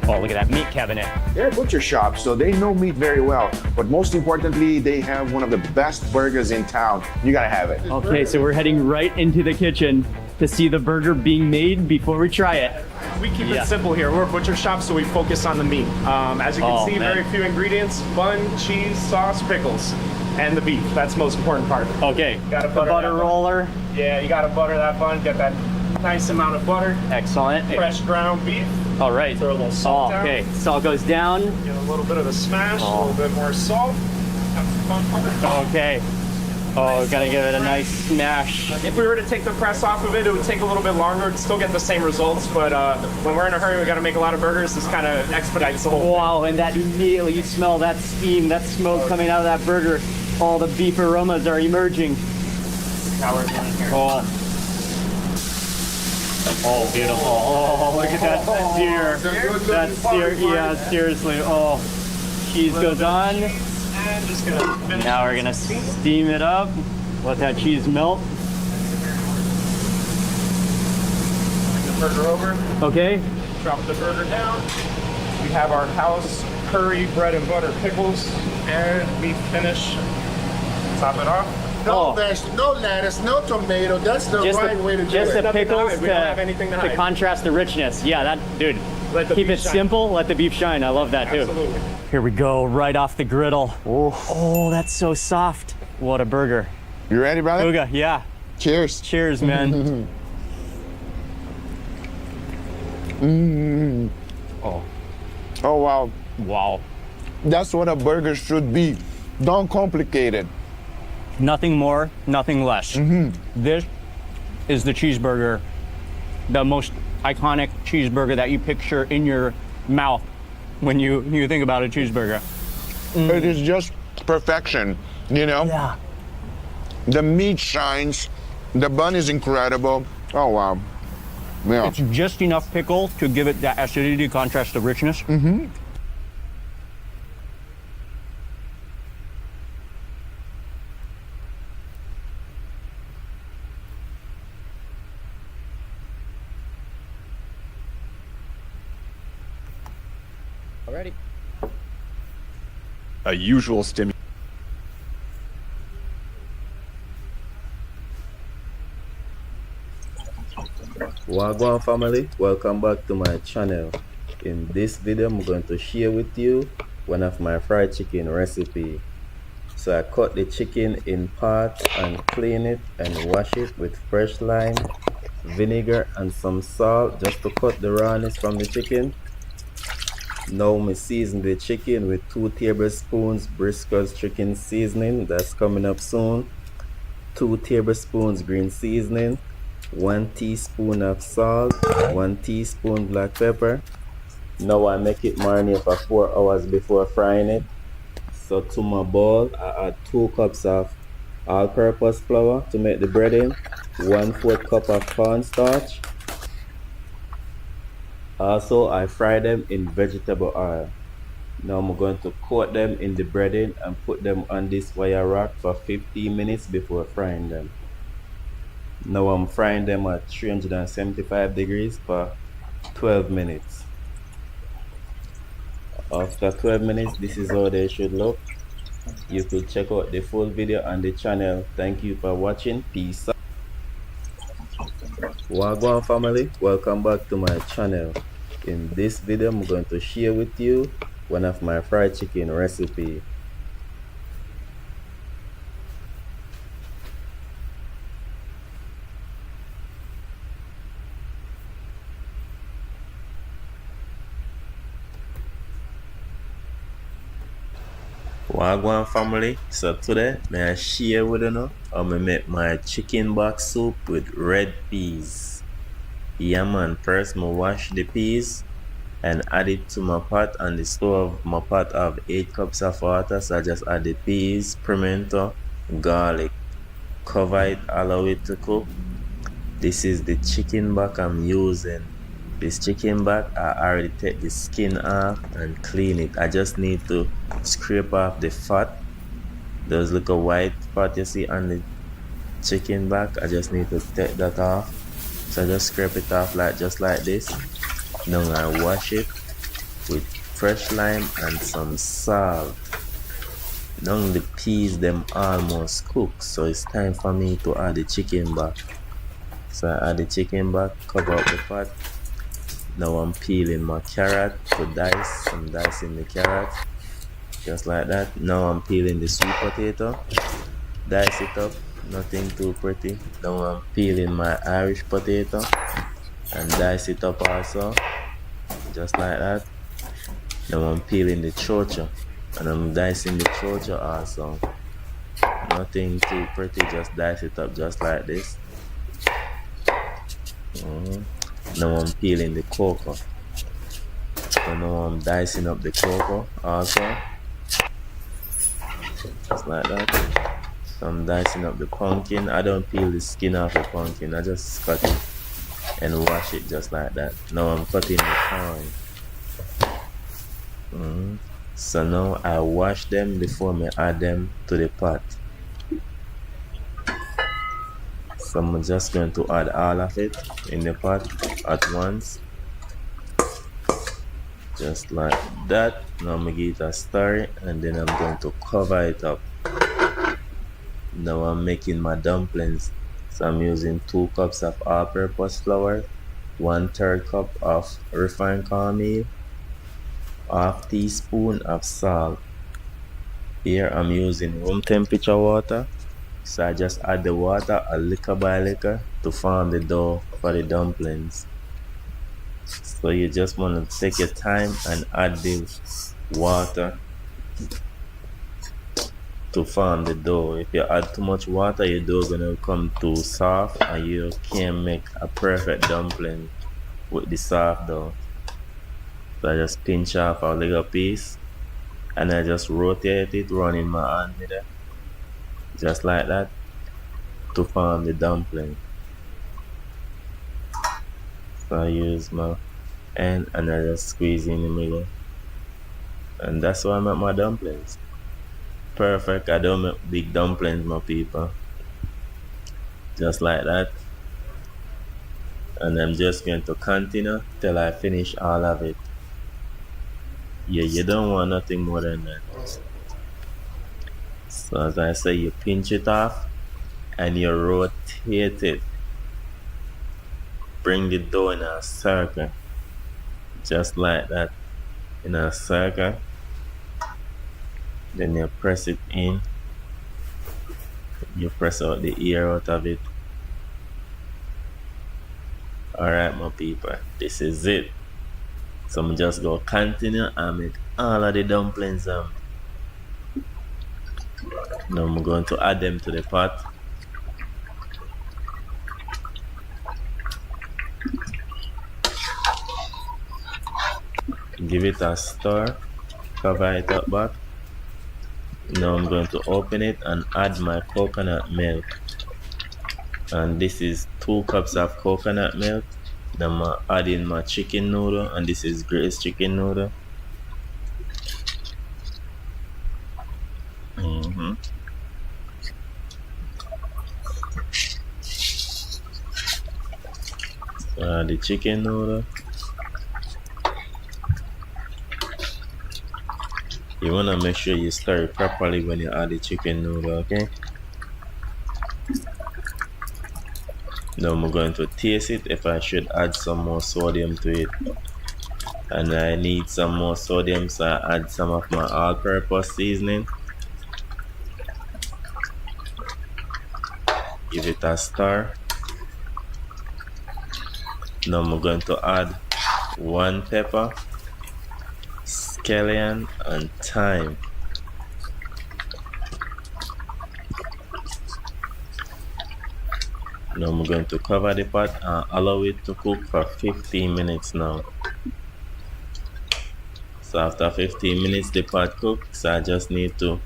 Oh, look at that meat cabinet. They're a butcher shop, so they know meat very well. But most importantly, they have one of the best burgers in town. You gotta have it. Okay, so we're heading right into the kitchen to see the burger being made before we try it. We keep it simple here. We're a butcher shop, so we focus on the meat. As you can see, very few ingredients: bun, cheese, sauce, pickles, and the beef. That's the most important part. Okay, Got to butter roller. Yeah, you got to butter that bun. Get that nice amount of butter. Excellent. Fresh ground beef. All right. Throw a little salt down. Okay, salt goes down. Get a little bit of a smash, a little bit more salt. Have some fun. Okay. Oh, gotta give it a nice smash. If we were to take the press off of it, it would take a little bit longer. It'd still get the same results, but when we're in a hurry, we got to make a lot of burgers. This kind of expedites the whole thing. Wow, and that immediately you smell that steam, that smoke coming out of that burger. All the beef aromas are emerging. Now we're done here. Oh, beautiful. Oh, look at that sear. That sear, yeah, seriously. Oh, cheese goes on. And just gonna finish. Now we're gonna steam it up. Let that cheese melt. Bring the burger over. Okay. Drop the burger down. We have our house curry, bread and butter pickles, and we finish. Top it off. No vegetables, no lettuce, no tomato. That's the right way to do it. Just the Nothing to pickles hide. We don't have anything to hide. contrast the richness. Yeah, that, dude. Let the Keep beef it shine. simple, let the beef shine. I love that too. Absolutely. Here we go, right off the griddle. Oh, that's so soft. What a burger. You ready, brother? Guga, yeah. Cheers. Cheers, man. Oh. Oh, wow. Wow. That's what a burger should be. Don't complicate it. Nothing more, nothing less. This is the cheeseburger, the most iconic cheeseburger that you picture in your mouth when you think about a cheeseburger. It is just perfection, you know? Yeah. The meat shines. The bun is incredible. Oh, wow. Yeah. It's just enough pickle to give it that acidity, contrast the richness. Alrighty. A usual stimulus. Wagwan family, welcome back to my channel. In this video I'm going to share with you one of my fried chicken recipe. So I cut the chicken in parts and clean it and wash it with fresh lime, vinegar and some salt just to cut the rawness from the chicken. Now I season the chicken with 2 tablespoons Briscoe's chicken seasoning, that's coming up soon, 2 tablespoons green seasoning, 1 teaspoon of salt, 1 teaspoon black pepper. Now I make it marinate for 4 hours before frying it. So to my bowl I add 2 cups of all-purpose flour to make the breading, 1/4 cup of cornstarch. Also, I fry them in vegetable oil. Now I'm going to coat them in the breading and put them on this wire rack for 15 minutes before frying them. Now I'm frying them at 375 degrees for 12 minutes. After 12 minutes, this is how they should look. You could check out the full video on the channel. Thank you for watching. Peace out. Wagwan family, welcome back to my channel. In this video I'm going to share with you one of my fried chicken recipe. Wagwan family, so today may I share with you now how I make my chicken box soup with red peas. Yeah man, first I wash the peas and add it to my pot. On the stove, my pot have 8 cups of water, so I just add the peas, pimento, garlic, cover it, allow it to cook. This is the chicken back I'm using. This chicken back, I already take the skin off and clean it. I just need to scrape off the fat. Those little white fat you see on the chicken back, I just need to take that off. So I just scrape it off just like this. Now I wash it with fresh lime and some salt. Now the peas them almost cooked, so it's time for me to add the chicken back. So I add the chicken back, cover up the pot. Now I'm peeling my carrot to dice. I'm dicing the carrot just like that. Now I'm peeling the sweet potato, dice it up, nothing too pretty. Now I'm peeling my Irish potato and dice it up also, just like that. Now I'm peeling the chocho and I'm dicing the chocho also. Nothing too pretty, just dice it up just like this. Now I'm peeling the cocoa. So now I'm dicing up the cocoa also, just like that. So I'm dicing up the pumpkin. I don't peel the skin off the pumpkin, I just cut it and wash it just like that. Now I'm cutting the corn. So now I wash them before I add them to the pot. So I'm just going to add all of it in the pot at once, just like that. Now I'm going to give it a stir and then I'm going to cover it up. Now I'm making my dumplings. So I'm using 2 cups of all-purpose flour, 1/3 cup of refined cornmeal, 1/2 teaspoon of salt. Here I'm using room temperature water. So I just add the water a little by little to form the dough for the dumplings. So you just want to take your time and add the water to form the dough. If you add too much water, your dough gonna come too soft and you can't make a perfect dumpling with the soft dough. So I just pinch off a little piece and I just rotate it, running my hand with it, just like that, to form the dumpling. So I use my hand and I just squeeze in the middle, and that's why I make my dumplings. Perfect. I don't make big dumplings, my people. Just like that. And I'm just going to continue till I finish all of it. Yeah, you don't want nothing more than that. So as I say, you pinch it off and you rotate it. Bring the dough in a circle, just like that, in a circle. Then you press it in. You press out the air out of it. Alright, my people, this is it. So I'm just go continue and make all of the dumplings. Now I'm going to add them to the pot. Give it a stir, cover it up back. Now I'm going to open it and add my coconut milk. And this is 2 cups of coconut milk. Then I'm adding my chicken noodle, and this is Grace chicken noodle. The chicken noodle. You wanna make sure you stir it properly when you add the chicken noodle, okay? Now I'm going to taste it if I should add some more sodium to it. And I need some more sodium, so I add some of my all-purpose seasoning. Give it a stir. Now I'm going to add 1 pepper, scallion and thyme. Now I'm going to cover the pot and allow it to cook for 15 minutes now. So after 15 minutes the pot cooks, so I just need to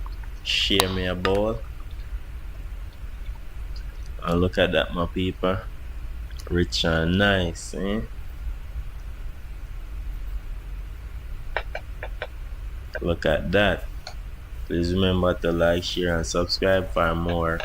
share me a bowl. And look at that, my people. Rich and nice, eh? Look at that. Please remember to like, share and subscribe for more.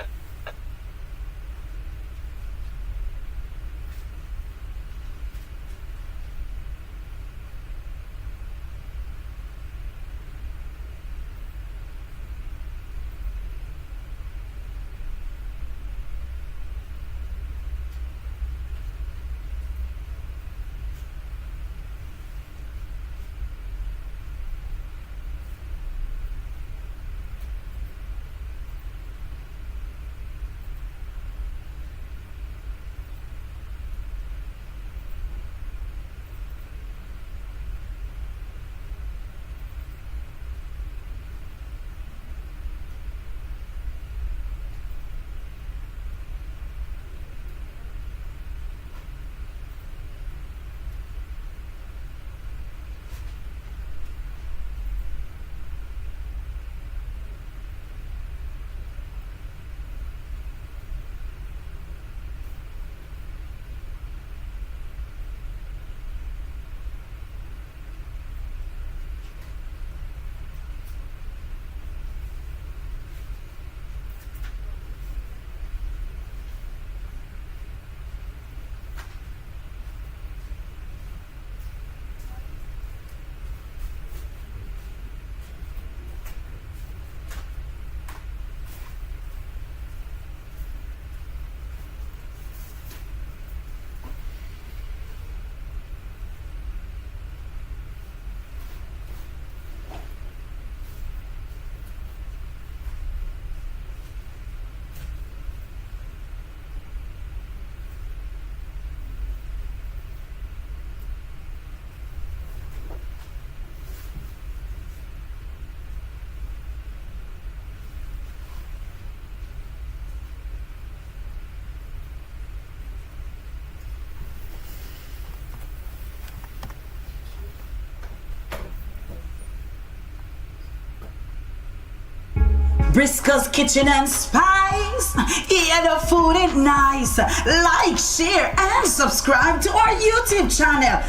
Briscoe's Kitchen and Spice. Yeah, the food is nice. Like, share, and subscribe to our YouTube channel.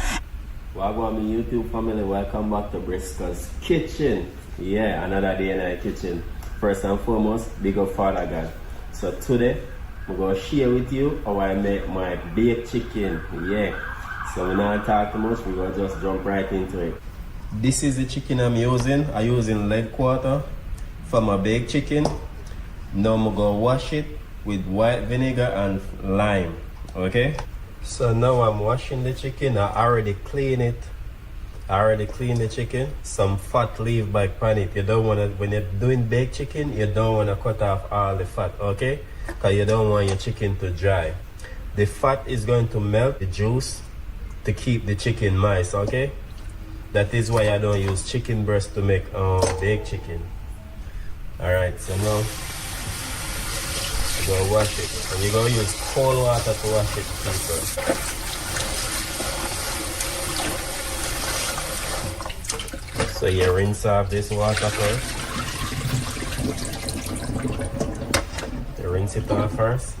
Welcome my YouTube family, welcome back to Briscoe's Kitchen. Yeah, another day in our kitchen. First and foremost, big up Father God. So today, I'm going to share with you how I make my baked chicken. Yeah, so we're not talk too much, we're going to just jump right into it. This is the chicken I'm using. I'm using leg quarter for my baked chicken. Now I'm gonna wash it with white vinegar and lime. Okay, so now I'm washing the chicken. I already clean it. I already cleaned the chicken. Some fat leave back on it. You don't want to, when you're doing baked chicken, you don't want to cut off all the fat, okay? Because you don't want your chicken to dry. The fat is going to melt the juice to keep the chicken moist, okay? That is why I don't use chicken breast to make baked chicken. Alright, so now you're going to wash it. And you're going to use cold water to wash it first. So you rinse off this water first. You rinse it off first.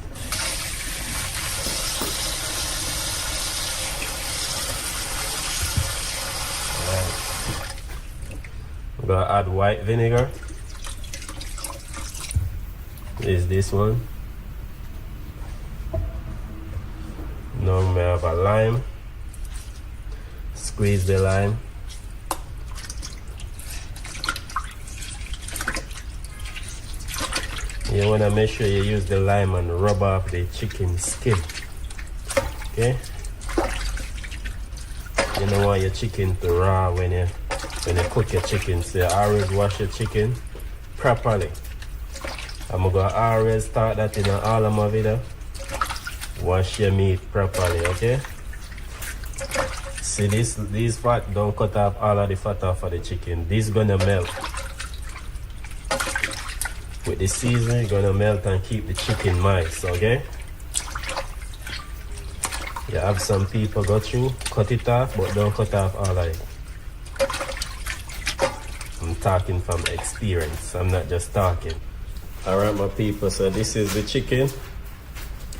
I'm going to add white vinegar. Is this one. Now we have a lime. Squeeze the lime. You want to make sure you use the lime and rub off the chicken skin. Okay? You don't want your chicken to raw when you cook your chicken. So you always wash your chicken properly. I'm gonna always start that in all of my video. Wash your meat properly, okay? See these fat, don't cut off all of the fat off of the chicken. This gonna melt. With the seasoning, gonna melt and keep the chicken moist, okay? You have some people go through, cut it off, but don't cut off all of it. I'm talking from experience, I'm not just talking. Alright my people, so this is the chicken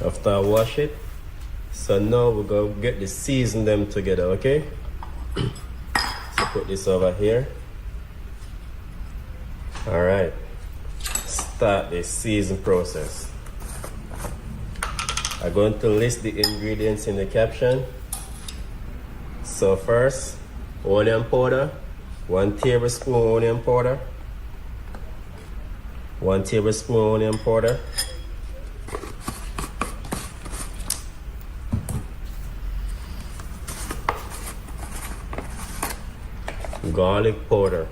after I wash it. So now we're going to get the season them together, okay? So put this over here. Alright, start the season process. I'm going to list the ingredients in the caption. So first, onion powder, 1 tablespoon onion powder, 1 tablespoon onion powder, garlic powder,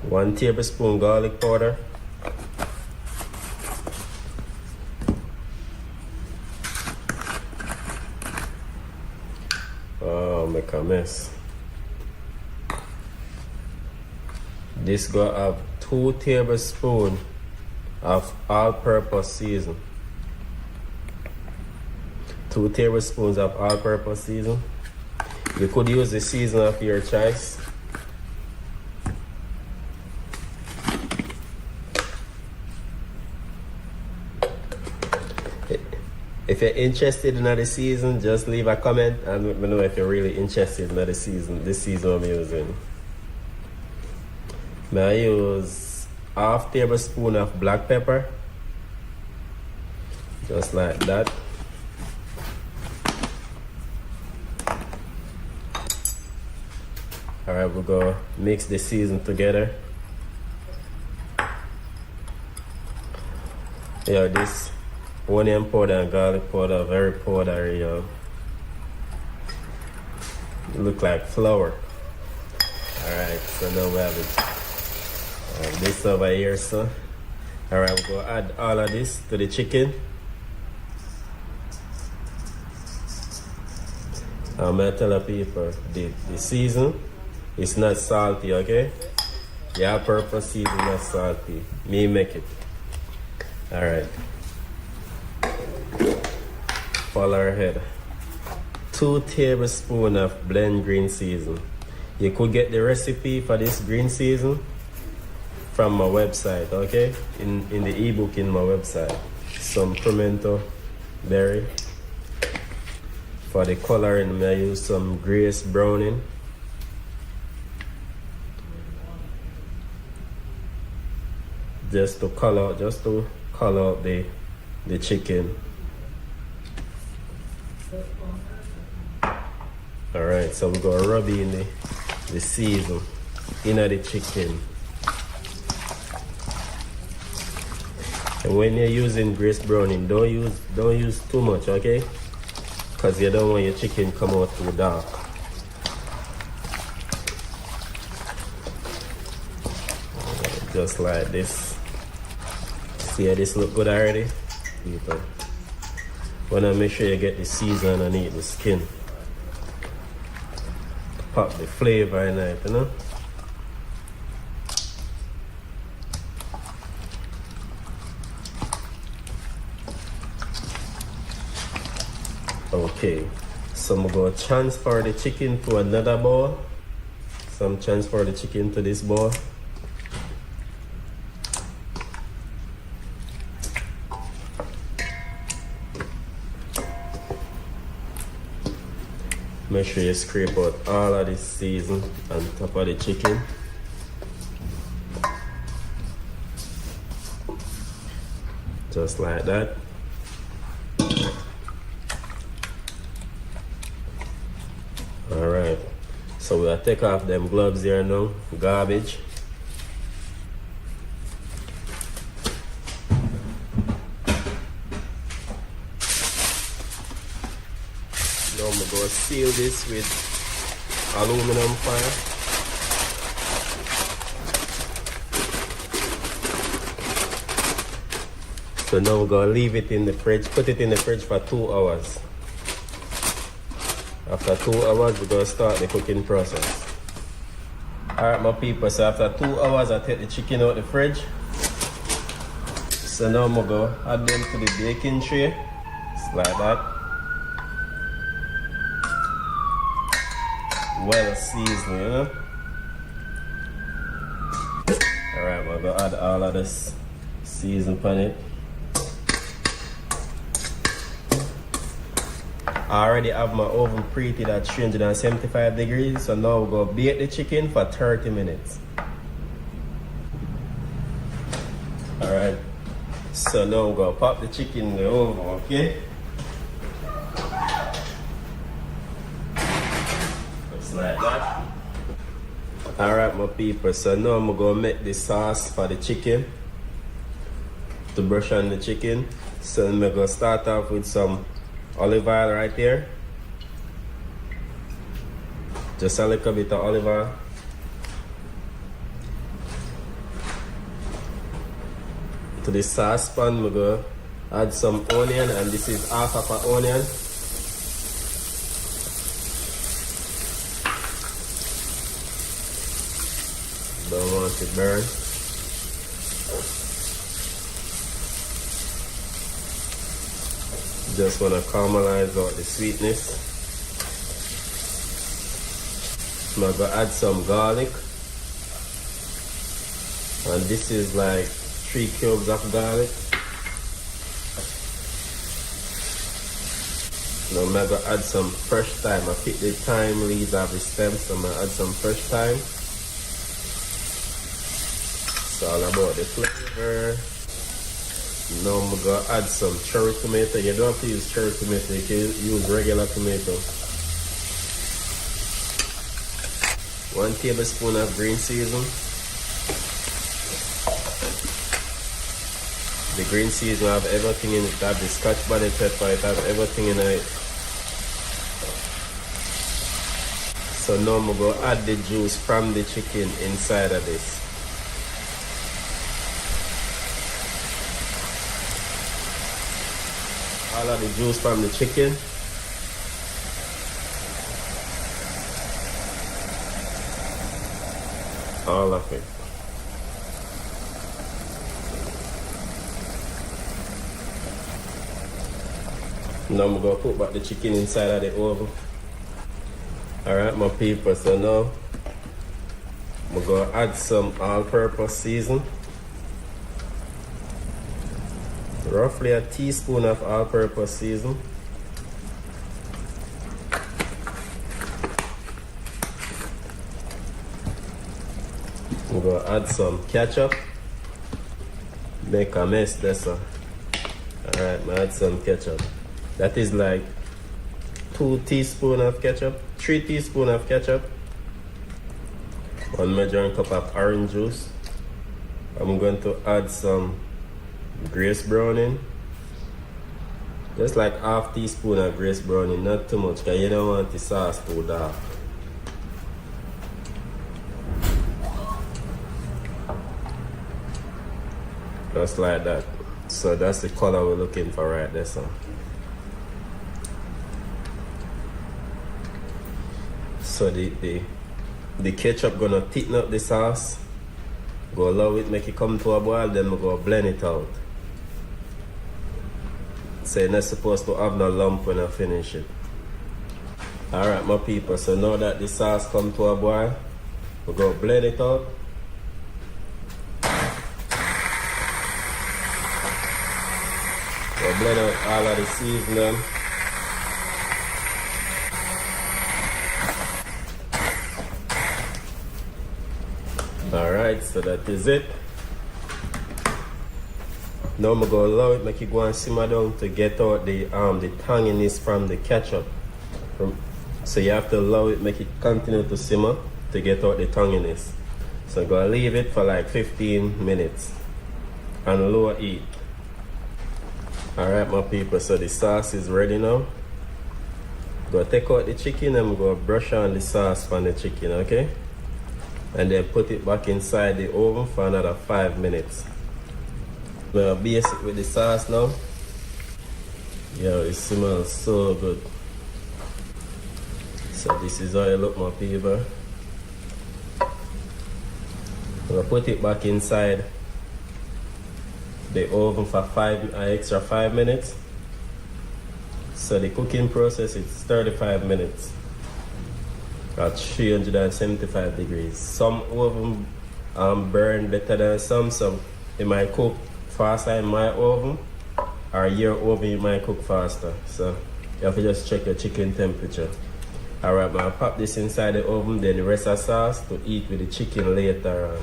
1 tablespoon garlic powder, make a mess. This go have 2 tablespoons of all-purpose season. 2 tablespoons of all-purpose season. You could use the season of your choice. If you're interested in the season, just leave a comment and let me know if you're really interested in the season. This season I'm using. I use ½ tablespoon of black pepper. Just like that. Alright, we're gonna mix the season together. Yeah, this onion powder and garlic powder, very powdery, it look like flour. Alright, so now we have it. This over here, so. Alright, we're gonna add all of this to the chicken. I'm gonna tell the people the season is not salty, okay? The all-purpose season not salty. Me make it. Alright. Follow ahead. 2 tablespoons of blend green season. You could get the recipe for this green season from my website, okay? In the ebook in my website. Some pimento berry. For the coloring, I use some Grace Browning. Just to color out the chicken. Alright, so we're gonna rub in the season in the chicken. And when you're using Grace Browning, don't use too much, okay? Because you don't want your chicken come out too dark. Just like this. See how this look good already? People. Wanna make sure you get the season underneath the skin. Pop the flavor in it, you know? Okay, so I'm going to transfer the chicken to another bowl. So I'm transfer the chicken to this bowl. Make sure you scrape out all of this season on top of the chicken. Just like that. Alright, so we'll take off them gloves here now, garbage. Now I'm going to seal this with aluminum foil. So now we're going to leave it in the fridge, put it in the fridge for 2 hours. After 2 hours, we're going to start the cooking process. Alright my people, so after 2 hours I take the chicken out the fridge. So now I'm gonna go add them to the baking tray. Just like that. Well seasoned, you know. Alright, we're gonna add all of this season on it. I already have my oven preheated at 375 degrees, so now we're gonna bake the chicken for 30 minutes. Alright, so now we're gonna pop the chicken in the oven, okay? Just like that. Alright, my people, so now I'm gonna make the sauce for the chicken to brush on the chicken. So I'm gonna start off with some olive oil right there. Just a little bit of olive oil. To the saucepan, we're going to add some onion, and this is half of an onion. Don't want it burn. Just want to caramelize out the sweetness. I'm going to add some garlic. And this is like 3 cubes of garlic. Now I'm going to add some fresh thyme. I picked the thyme leaves off the stems, so I'm going to add some fresh thyme. It's all about the flavor. Now I'm going to add some cherry tomato. You don't have to use cherry tomato, you can use regular tomato. 1 tablespoon of green season. The green season have everything in it. It have the scotch bonnet pepper, it have everything in it. So now I'm going to add the juice from the chicken inside of this. All of the juice from the chicken. All of it. Now I'm going to put back the chicken inside of the oven. Alright, my people, so now I'm going to add some all-purpose season. Roughly a teaspoon of all-purpose season. I'm going to add some ketchup. Make a mess, that's all. Alright, I'm add some ketchup. That is like 2 teaspoons of ketchup, 3 teaspoons of ketchup, 1 measuring cup of orange juice. I'm going to add some Grace browning. Just like half teaspoon of Grace browning, not too much, because you don't want the sauce too dark. Just like that. So that's the color we're looking for right there. So the ketchup gonna thicken up the sauce. Go allow it, make it come to a boil, then we're gonna blend it out. So you're not supposed to have no lump when I finish it. Alright, my people, so now that the sauce come to a boil, we're gonna blend it out. We'll blend out all of the seasoning. Alright, so that is it. Now I'm gonna allow it, make it go and simmer down to get out the tanginess from the ketchup. So you have to allow it, make it continue to simmer to get out the tanginess. So I'm gonna leave it for like 15 minutes on low heat. Alright, my people, so the sauce is ready now. I'm gonna take out the chicken and I'm gonna brush on the sauce from the chicken, okay? And then put it back inside the oven for another 5 minutes. We'll base it with the sauce now. Yeah, it smells so good. So this is how it look, my people. We'll put it back inside the oven for extra 5 minutes. So the cooking process is 35 minutes at 375 degrees. Some oven burn better than some, so it might cook faster in my oven, or your oven you might cook faster. So you have to just check your chicken temperature. Alright, I'll pop this inside the oven, then the rest of sauce to eat with the chicken later on.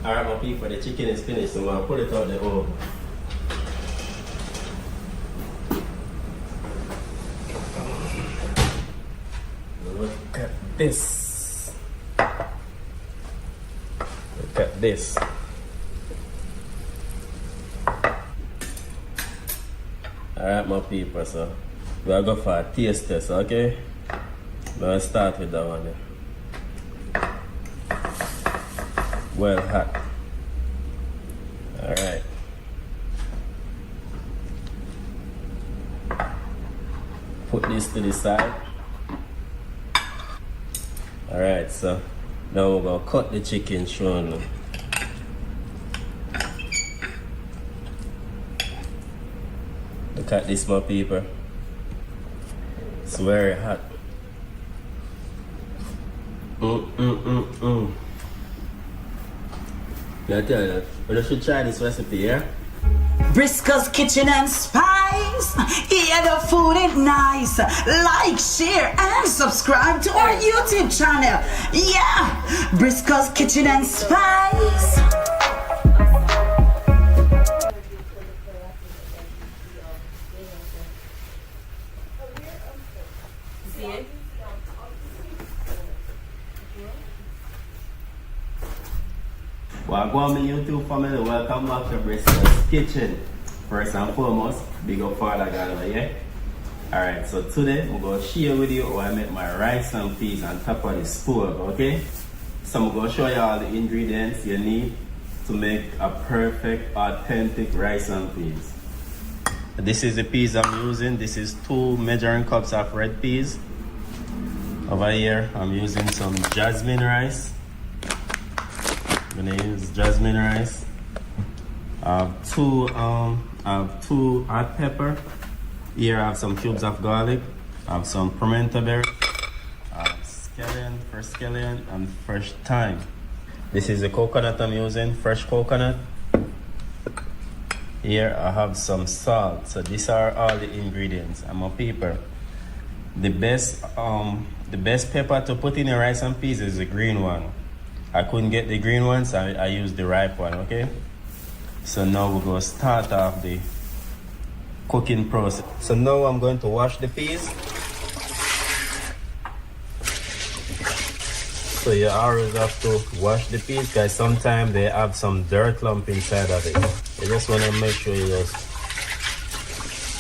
Alright, my people, the chicken is finished, so I'll pull it out the oven. Look at this. Look at this. Alright, my people, so we'll go for a taste test, okay? We'll start with that one there. Well hot. Alright. Put this to the side. Alright, so now we're gonna cut the chicken short. Look at this, my people. It's very hot. I tell you, you should try this recipe, yeah? Briscoe's Kitchen and Spice. Yeah, the food is nice. Like, share, and subscribe to our YouTube channel. Yeah, Briscoe's Kitchen and Spice. Welcome my YouTube family, welcome back to Briscoe's Kitchen. First and foremost, big up Father God, yeah? Alright, so today I'm going to share with you how I make my rice and peas on top of the stove, okay? So I'm going to show you all the ingredients you need to make a perfect, authentic rice and peas. This is the peas I'm using. This is 2 measuring cups of red peas. Over here, I'm using some jasmine rice. I'm gonna use jasmine rice. I have two hot pepper. Here I have some cubes of garlic. I have some pimento berry. I have fresh scallion, and fresh thyme. This is the coconut I'm using, fresh coconut. Here I have some salt. So these are all the ingredients. And my pepper. The best pepper to put in your rice and peas is the green one. I couldn't get the green one, so I used the ripe one, okay? So now we're going to start off the cooking process. So now I'm going to wash the peas. So you always have to wash the peas because sometimes they have some dirt lump inside of it. You just want to make sure you just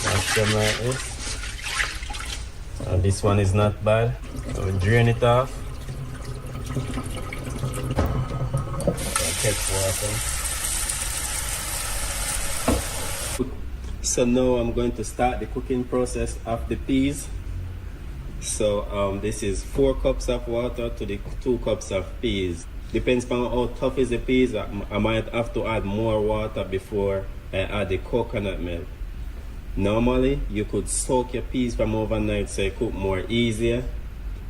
wash them like this. And this one is not bad. So we drain it off. So now I'm going to start the cooking process of the peas. So this is 4 cups of water to the 2 cups of peas. Depends on how tough is the peas. I might have to add more water before I add the coconut milk. Normally you could soak your peas from overnight so it cook more easier.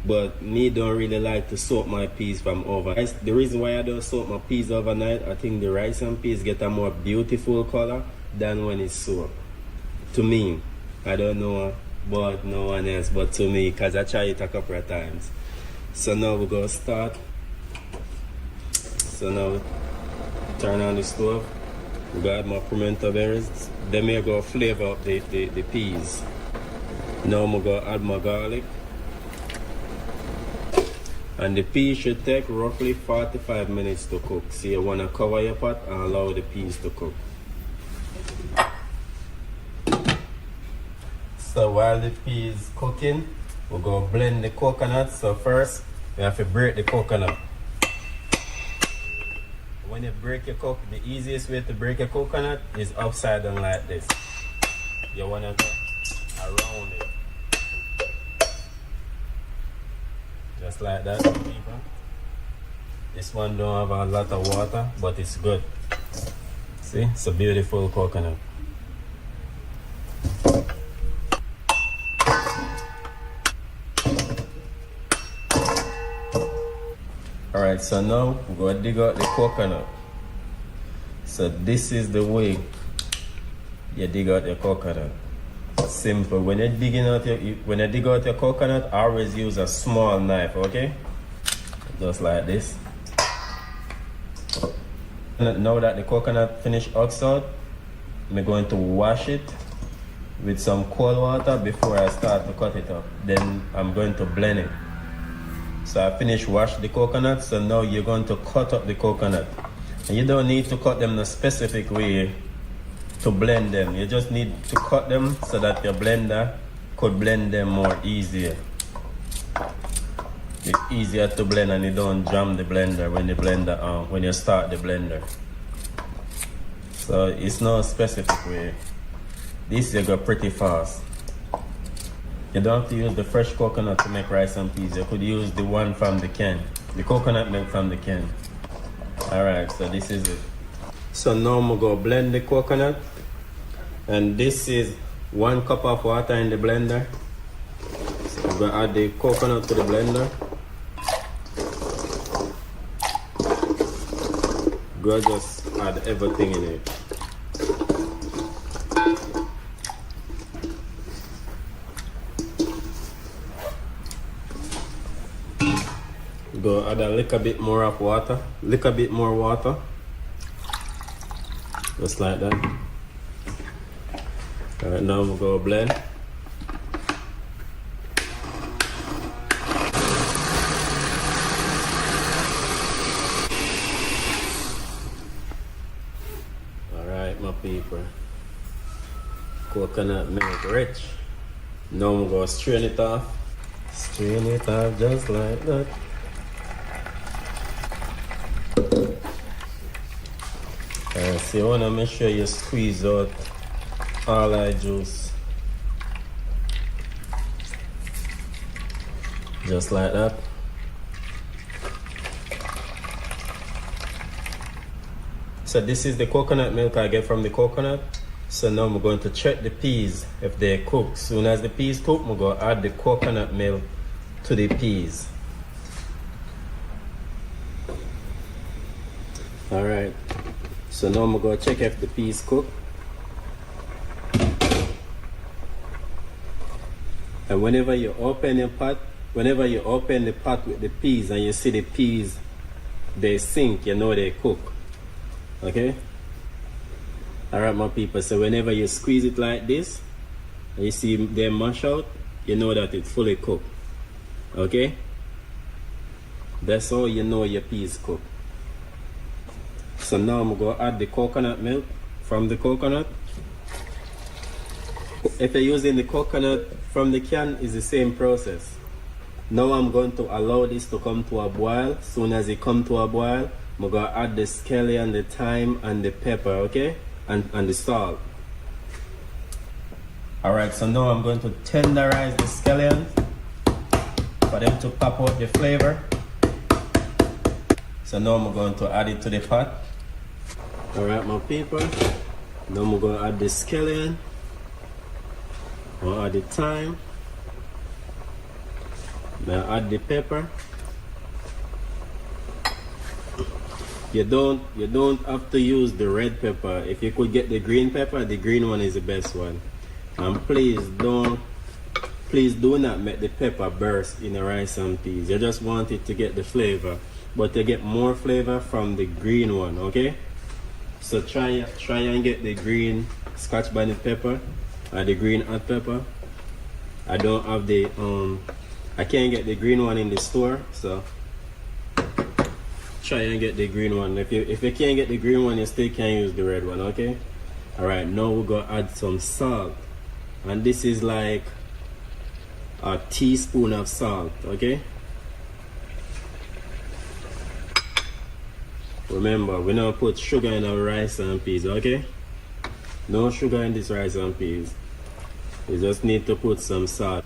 But me don't really like to soak my peas from overnight. The reason why I don't soak my peas overnight, I think the rice and peas get a more beautiful color than when it's soaked. To me, I don't know about no one else, but to me, because I tried it a couple of times. So now we're going to start. So now turn on the stove. We got my pimento berries. Then we're going to flavor up the peas. Now I'm going to add my garlic. And the peas should take roughly 45 minutes to cook. So you want to cover your pot and allow the peas to cook. So while the peas cooking, we're going to blend the coconut. So first, we have to break the coconut. When you break your coconut, the easiest way to break a coconut is upside down like this. You want to go around it. Just like that, people. This one don't have a lot of water, but it's good. See, it's a beautiful coconut. Alright, so now we're going to dig out the coconut. So this is the way you dig out your coconut. Simple. When you dig out your coconut, always use a small knife, okay? Just like this. Now that the coconut finished oxed out, I'm going to wash it with some cold water before I start to cut it up. Then I'm going to blend it. So I finished wash the coconut, so now you're going to cut up the coconut. And you don't need to cut them in a specific way to blend them. You just need to cut them so that your blender could blend them more easier. It's easier to blend and you don't jam the blender when you start the blender. So it's no specific way. This you go pretty fast. You don't have to use the fresh coconut to make rice and peas. You could use the one from the can, the coconut milk from the can. Alright, so this is it. So now I'm going to blend the coconut. And this is 1 cup of water in the blender. So I'm going to add the coconut to the blender. Go just add everything in it. Go add a little bit more of water, little bit more water, just like that. Alright, now I'm gonna blend. Alright, my people, coconut milk rich. Now I'm gonna strain it off just like that. So you want to make sure you squeeze out all that juice. Just like that. So this is the coconut milk I get from the coconut. So now I'm going to check the peas if they cook. Soon as the peas cook, I'm going to add the coconut milk to the peas. Alright. So now I'm going to check if the peas cook. And whenever you open the pot with the peas and you see the peas, they sink, you know they cook. Okay? Alright, my people, so whenever you squeeze it like this, and you see them mash out, you know that it's fully cooked. Okay? That's how you know your peas cook. So now I'm going to add the coconut milk from the coconut. If you're using the coconut from the can, it's the same process. Now I'm going to allow this to come to a boil. Soon as it comes to a boil, I'm going to add the scallion, the thyme, and the pepper, okay? And the salt. Alright, so now I'm going to tenderize the scallions for them to pop out the flavor. So now I'm going to add it to the pot. Alright, my people. Now I'm going to add the scallion. I'll add the thyme. Now add the pepper. You don't have to use the red pepper. If you could get the green pepper, the green one is the best one. And please do not make the pepper burst in the rice and peas. You just want it to get the flavor, but you get more flavor from the green one, okay? So try and get the green Scotch bonnet pepper or the green hot pepper. I don't have the I can't get the green one in the store, so try and get the green one. If you can't get the green one, you still can use the red one, okay? Alright, now we're gonna add some salt. And this is like a teaspoon of salt, okay? Remember, we don't put sugar in our rice and peas, okay? No sugar in this rice and peas. You just need to put some salt.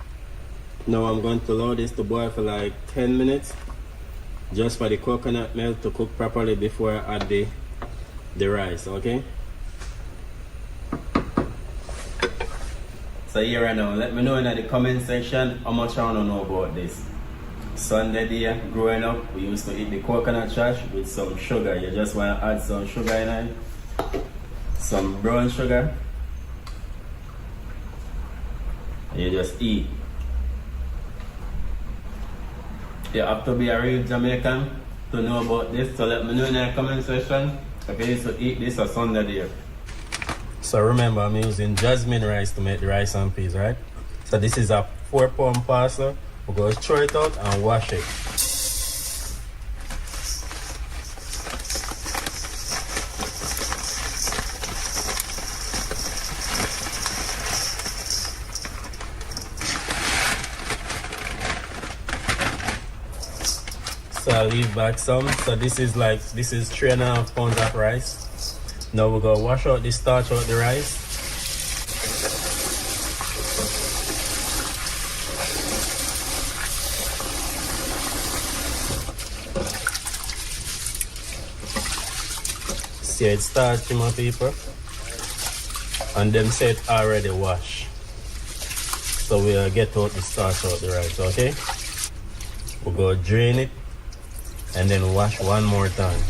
Now I'm going to allow this to boil for like 10 minutes. Just for the coconut milk to cook properly before I add the rice, okay? So here right now, let me know in the comment section how much I want to know about this. Sunday day, growing up, we used to eat the coconut trash with some sugar. You just want to add some sugar in it. Some brown sugar. And you just eat. You have to be a real Jamaican to know about this. So let me know in the comment section if you used to eat this on Sunday day. So remember, I'm using jasmine rice to make the rice and peas, right? So this is a 4-pound parcel. We're going to throw it out and wash it. So I'll leave back some. So this is 3.5 pounds of rice. Now we're going to wash out the starch out the rice. See it starchy, my people, and them say it already washed. So we'll get out the starch out the rice, okay? We'll go drain it and then wash one more time.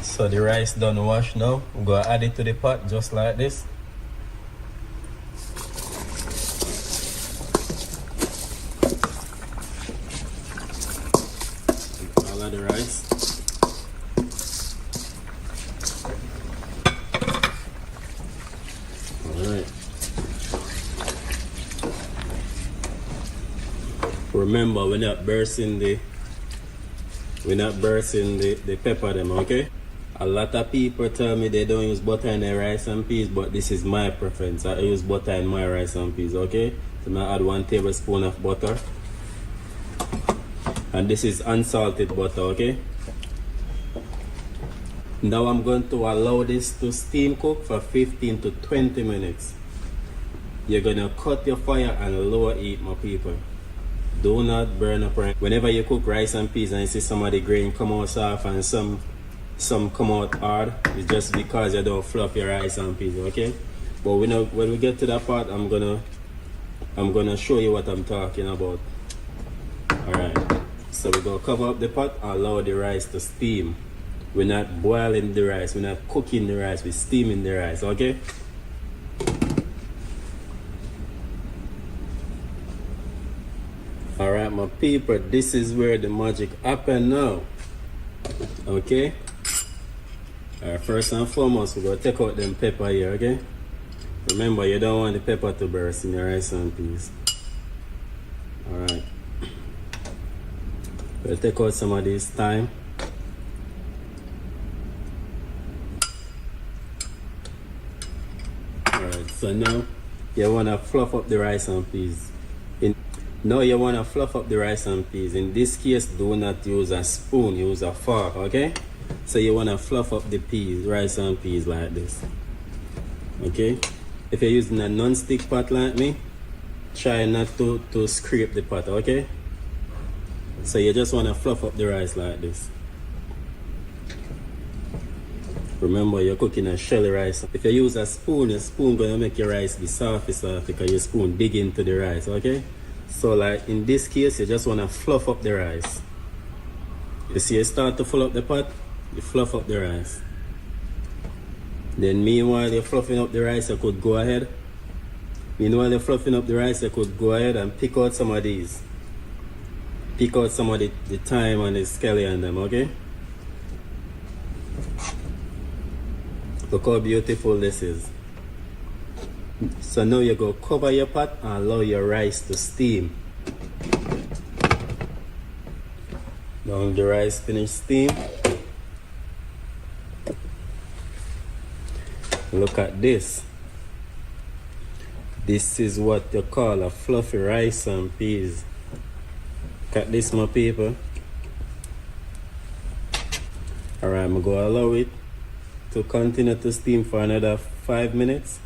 So the rice done wash now. We're going to add it to the pot just like this. All of the rice. Alright. Remember, we're not bursting the pepper them, okay? A lot of people tell me they don't use butter in their rice and peas, but this is my preference. I use butter in my rice and peas, okay? So I add 1 tablespoon of butter. And this is unsalted butter, okay? Now I'm going to allow this to steam cook for 15 to 20 minutes. You're going to cut your fire and lower heat, my people. Do not burn up rice. Whenever you cook rice and peas and you see some of the grain come out soft and some come out hard, it's just because you don't fluff your rice and peas, okay? But when we get to that part, I'm gonna show you what I'm talking about. Alright. So we're gonna cover up the pot and allow the rice to steam. We're not boiling the rice, we're not cooking the rice, we're steaming the rice, okay? Alright, my people, this is where the magic happens now. Okay? Alright, first and foremost, we're going to take out them pepper here, okay? Remember, you don't want the pepper to burst in your rice and peas. Alright. We'll take out some of this thyme. Alright, so now you want to fluff up the rice and peas. Now you want to fluff up the rice and peas. In this case, do not use a spoon, use a fork, okay? So you want to fluff up the peas, rice and peas like this. Okay? If you're using a non-stick pot like me, try not to scrape the pot, okay? So you just want to fluff up the rice like this. Remember, you're cooking a shelly rice. If you use a spoon gonna make your rice be soft because your spoon dig into the rice, okay? So like in this case, you just want to fluff up the rice. You see you start to fill up the pot, you fluff up the rice. Then meanwhile you're fluffing up the rice, you could go ahead. Meanwhile you're fluffing up the rice, you could go ahead and pick out some of these. Pick out some of the thyme and the scallion them, okay? Look how beautiful this is. So now you go cover your pot and allow your rice to steam. Now the rice finish steam. Look at this. This is what you call a fluffy rice and peas. Look at this, my people. Alright, I'm going to allow it to continue to steam for another 5 minutes.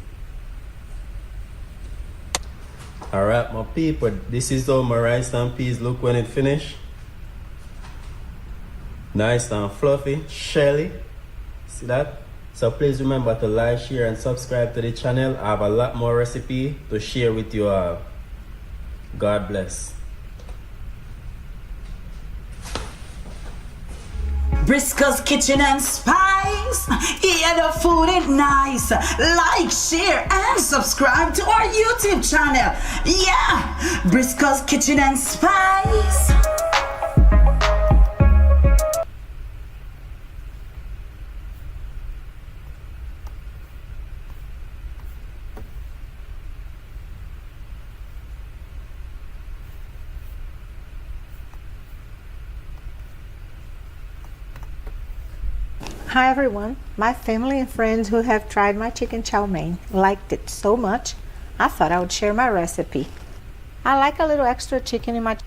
Alright, my people, this is how my rice and peas look when it finished. Nice and fluffy, shelly. See that? So please remember to like, share and subscribe to the channel. I have a lot more recipe to share with you all. God bless. Briscoe's Kitchen and Spice. Yeah, the food is nice. Like, share, and subscribe to our YouTube channel. Yeah, Briscoe's Kitchen and Spice. Hi everyone, my family and friends who have tried my chicken chow mein liked it so much, I thought I would share my recipe. I like a little extra chicken in my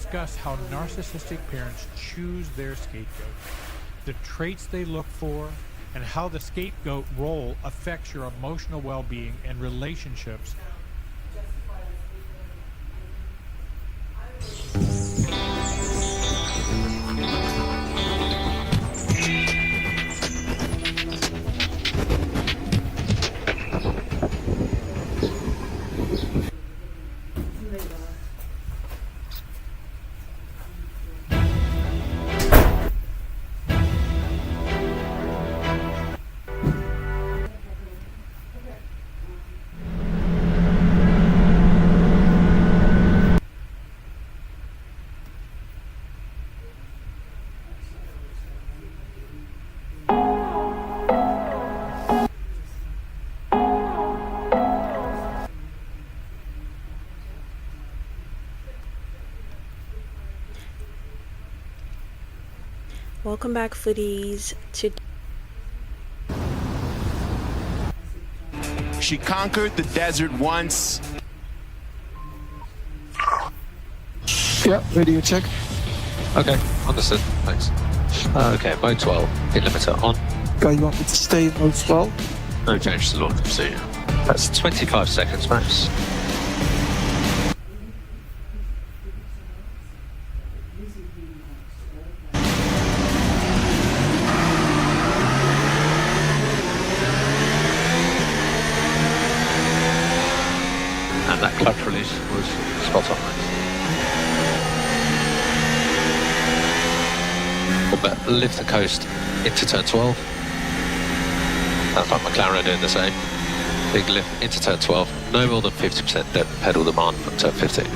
discuss how narcissistic parents choose their scapegoat, the traits they look for, and how the scapegoat role affects your emotional well-being and relationships. Welcome back, foodies. She conquered the desert once. Yep, radio check. Okay, understood. Thanks. Okay, mode 12. Hit limiter on. Guy, you want me to stay in mode 12? No change to launch procedure. That's 25 seconds max. And that clutch release was spot on. But lift the coast into turn 12. Sounds like McLaren are doing the same. Big lift into turn 12. No more than 50% depth pedal demand from turn 15.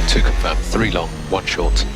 Two confirmed, 3 long, 1 short.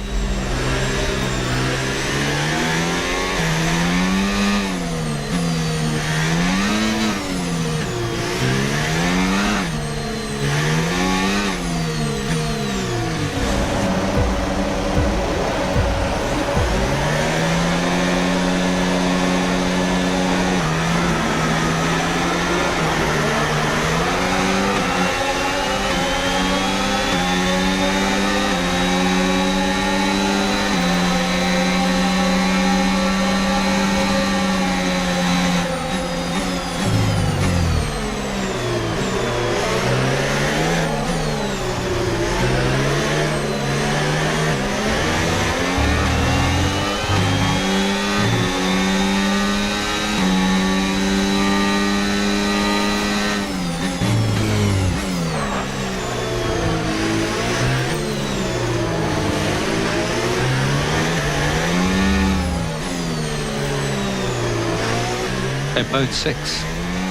Mode 6.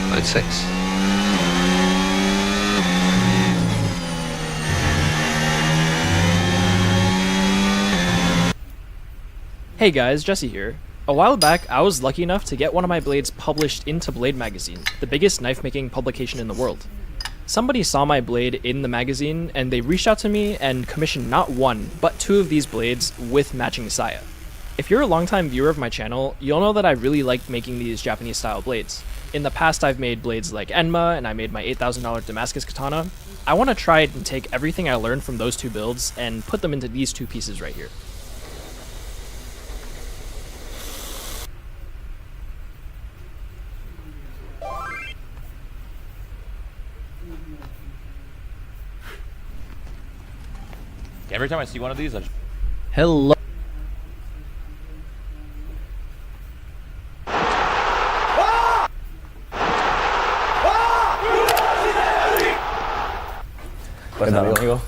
Mode 6. Hey guys, Jesse here. A while back, I was lucky enough to get one of my blades published into Blade Magazine, the biggest knife-making publication in the world. Somebody saw my blade in the magazine, and they reached out to me and commissioned not 1, but 2 of these blades with matching saya. If you're a longtime viewer of my channel, you'll know that I really like making these Japanese-style blades. In the past, I've made blades like Enma, and I made my $8,000 Damascus katana. I want to try and take everything I learned from those two builds and put them into these two pieces right here. Every time I see one of these, I just... Hello. Pues amigo,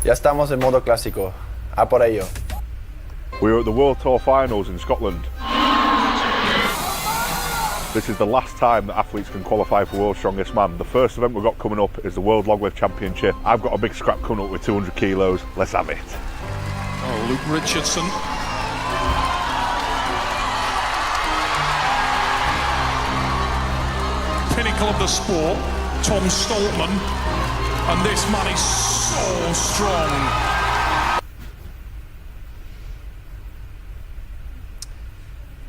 ya estamos en modo clásico. A por ello. We were at the World Tour Finals in Scotland. This is the last time that athletes can qualify for World's Strongest Man. The first event we've got coming up is the World Logwave Championship. I've got a big scrap coming up with 200 kilos. Let's have it. Oh, Luke Richardson. Pinnacle of the sport, Tom Stoltman. And this man is so strong.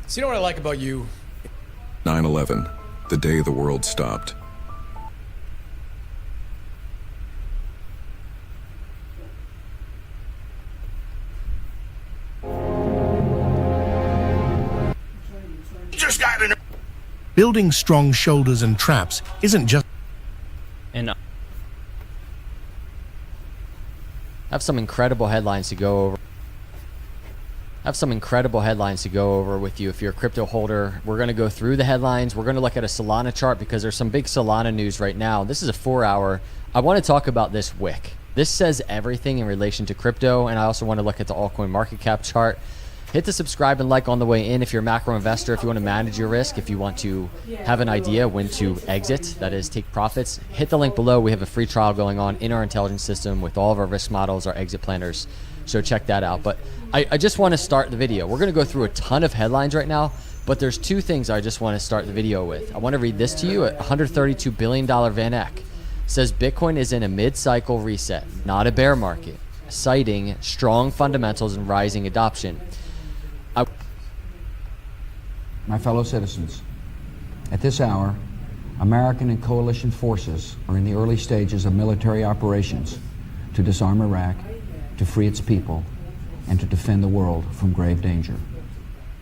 So you know what I like about you? 9/11, the day the world stopped. Just got an... Building strong shoulders and traps isn't just... And I have some incredible headlines to go over. With you if you're a crypto holder. We're going to go through the headlines. We're going to look at a Solana chart because there's some big Solana news right now. This is a 4-hour. I want to talk about this wick. This says everything in relation to crypto, and I also want to look at the altcoin market cap chart. Hit the subscribe and like on the way in if you're a macro investor, if you want to manage your risk, if you want to have an idea when to exit, that is take profits. Hit the link below. We have a free trial going on in our intelligence system with all of our risk models, our exit planners. So check that out. But I just want to start the video. We're going to go through a ton of headlines right now, but there's two things I just want to start the video with. I want to read this to you. At $132 billion Van Eck says Bitcoin is in a mid-cycle reset, not a bear market, citing strong fundamentals and rising adoption. My fellow citizens, at this hour, American and coalition forces are in the early stages of military operations to disarm Iraq, to free its people, and to defend the world from grave danger.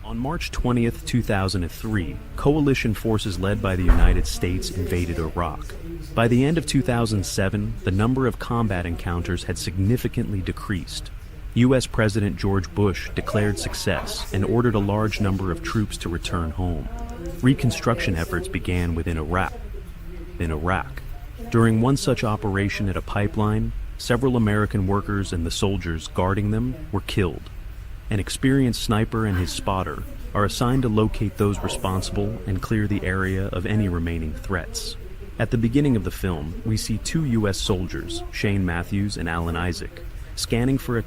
On March 20th, 2003, coalition forces led by the United States invaded Iraq. By the end of 2007, the number of combat encounters had significantly decreased. U.S. President George Bush declared success and ordered a large number of troops to return home. Reconstruction efforts began within Iraq. During one such operation at a pipeline, several American workers and the soldiers guarding them were killed. An experienced sniper and his spotter are assigned to locate those responsible and clear the area of any remaining threats. At the beginning of the film, we see two U.S. soldiers, Shane Matthews and Alan Isaac, scanning for a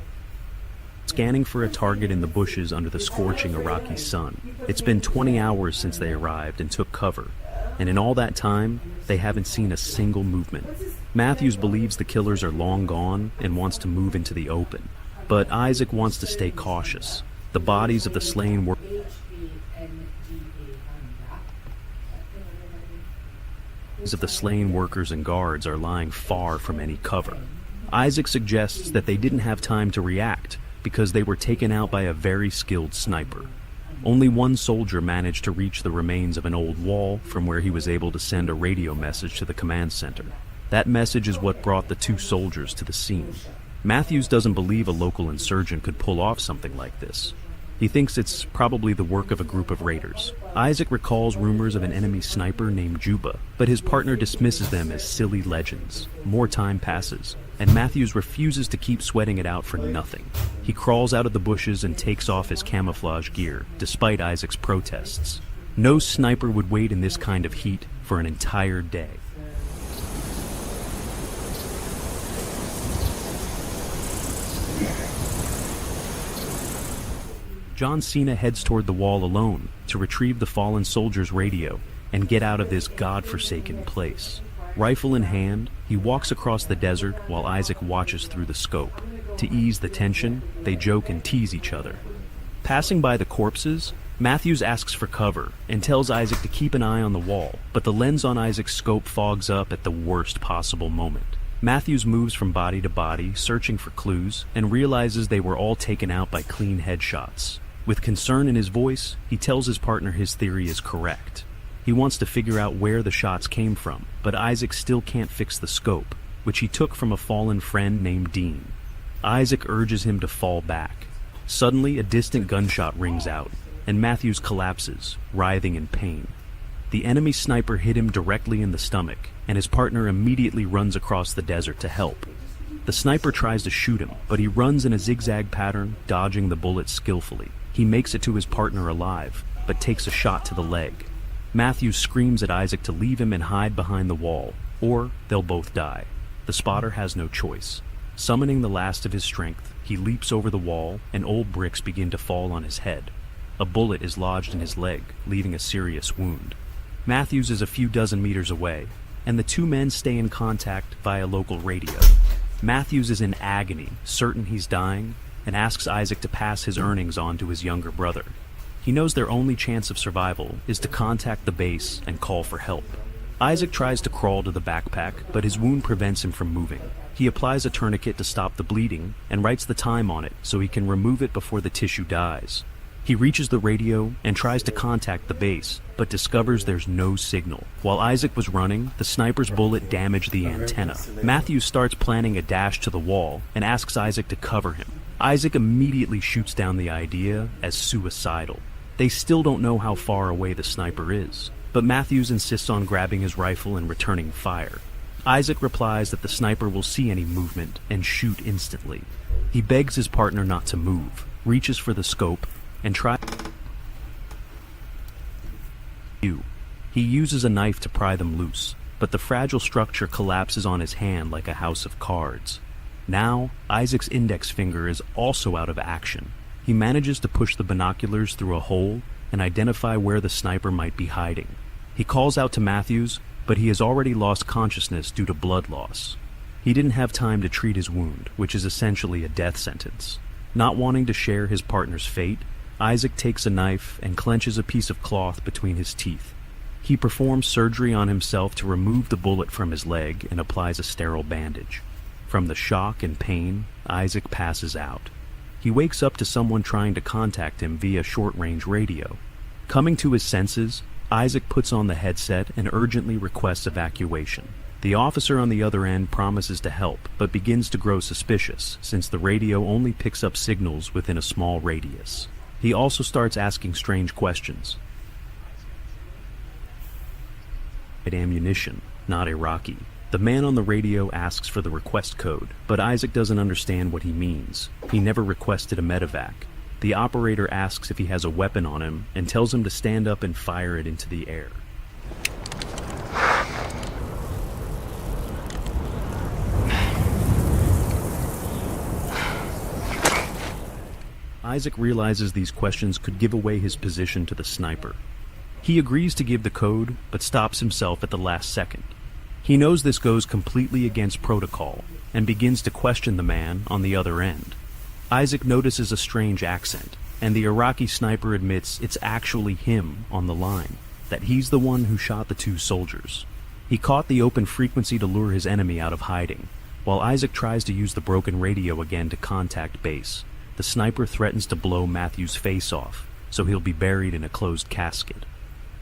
target in the bushes under the scorching Iraqi sun. It's been 20 hours since they arrived and took cover, and in all that time, they haven't seen a single movement. Matthews believes the killers are long gone and wants to move into the open, but Isaac wants to stay cautious. The bodies of the slain workers and guards are lying far from any cover. Isaac suggests that they didn't have time to react because they were taken out by a very skilled sniper. Only one soldier managed to reach the remains of an old wall from where he was able to send a radio message to the command center. That message is what brought the two soldiers to the scene. Matthews doesn't believe a local insurgent could pull off something like this. He thinks it's probably the work of a group of raiders. Isaac recalls rumors of an enemy sniper named Juba, but his partner dismisses them as silly legends. More time passes, and Matthews refuses to keep sweating it out for nothing. He crawls out of the bushes and takes off his camouflage gear, despite Isaac's protests. No sniper would wait in this kind of heat for an entire day. John Cena heads toward the wall alone to retrieve the fallen soldier's radio and get out of this godforsaken place. Rifle in hand, he walks across the desert while Isaac watches through the scope. To ease the tension, they joke and tease each other. Passing by the corpses, Matthews asks for cover and tells Isaac to keep an eye on the wall, but the lens on Isaac's scope fogs up at the worst possible moment. Matthews moves from body to body, searching for clues, and realizes they were all taken out by clean headshots. With concern in his voice, he tells his partner his theory is correct. He wants to figure out where the shots came from, but Isaac still can't fix the scope, which he took from a fallen friend named Dean. Isaac urges him to fall back. Suddenly, a distant gunshot rings out, and Matthews collapses, writhing in pain. The enemy sniper hit him directly in the stomach, and his partner immediately runs across the desert to help. The sniper tries to shoot him, but he runs in a zigzag pattern, dodging the bullets skillfully. He makes it to his partner alive, but takes a shot to the leg. Matthews screams at Isaac to leave him and hide behind the wall, or they'll both die. The spotter has no choice. Summoning the last of his strength, he leaps over the wall, and old bricks begin to fall on his head. A bullet is lodged in his leg, leaving a serious wound. Matthews is a few dozen meters away, and the two men stay in contact via local radio. Matthews is in agony, certain he's dying, and asks Isaac to pass his earnings on to his younger brother. He knows their only chance of survival is to contact the base and call for help. Isaac tries to crawl to the backpack, but his wound prevents him from moving. He applies a tourniquet to stop the bleeding and writes the time on it so he can remove it before the tissue dies. He reaches the radio and tries to contact the base, but discovers there's no signal. While Isaac was running, the sniper's bullet damaged the antenna. Matthews starts planning a dash to the wall and asks Isaac to cover him. Isaac immediately shoots down the idea as suicidal. They still don't know how far away the sniper is, but Matthews insists on grabbing his rifle and returning fire. Isaac replies that the sniper will see any movement and shoot instantly. He begs his partner not to move, reaches for the scope, and tries. He uses a knife to pry them loose, but the fragile structure collapses on his hand like a house of cards. Now, Isaac's index finger is also out of action. He manages to push the binoculars through a hole and identify where the sniper might be hiding. He calls out to Matthews, but he has already lost consciousness due to blood loss. He didn't have time to treat his wound, which is essentially a death sentence. Not wanting to share his partner's fate, Isaac takes a knife and clenches a piece of cloth between his teeth. He performs surgery on himself to remove the bullet from his leg and applies a sterile bandage. From the shock and pain, Isaac passes out. He wakes up to someone trying to contact him via short-range radio. Coming to his senses, Isaac puts on the headset and urgently requests evacuation. The officer on the other end promises to help, but begins to grow suspicious since the radio only picks up signals within a small radius. He also starts asking strange questions. Ammunition, not Iraqi. The man on the radio asks for the request code, but Isaac doesn't understand what he means. He never requested a medevac. The operator asks if he has a weapon on him and tells him to stand up and fire it into the air. Isaac realizes these questions could give away his position to the sniper. He agrees to give the code, but stops himself at the last second. He knows this goes completely against protocol, and begins to question the man on the other end. Isaac notices a strange accent, and the Iraqi sniper admits it's actually him on the line, that he's the one who shot the two soldiers. He caught the open frequency to lure his enemy out of hiding. While Isaac tries to use the broken radio again to contact base, the sniper threatens to blow Matthew's face off, so he'll be buried in a closed casket.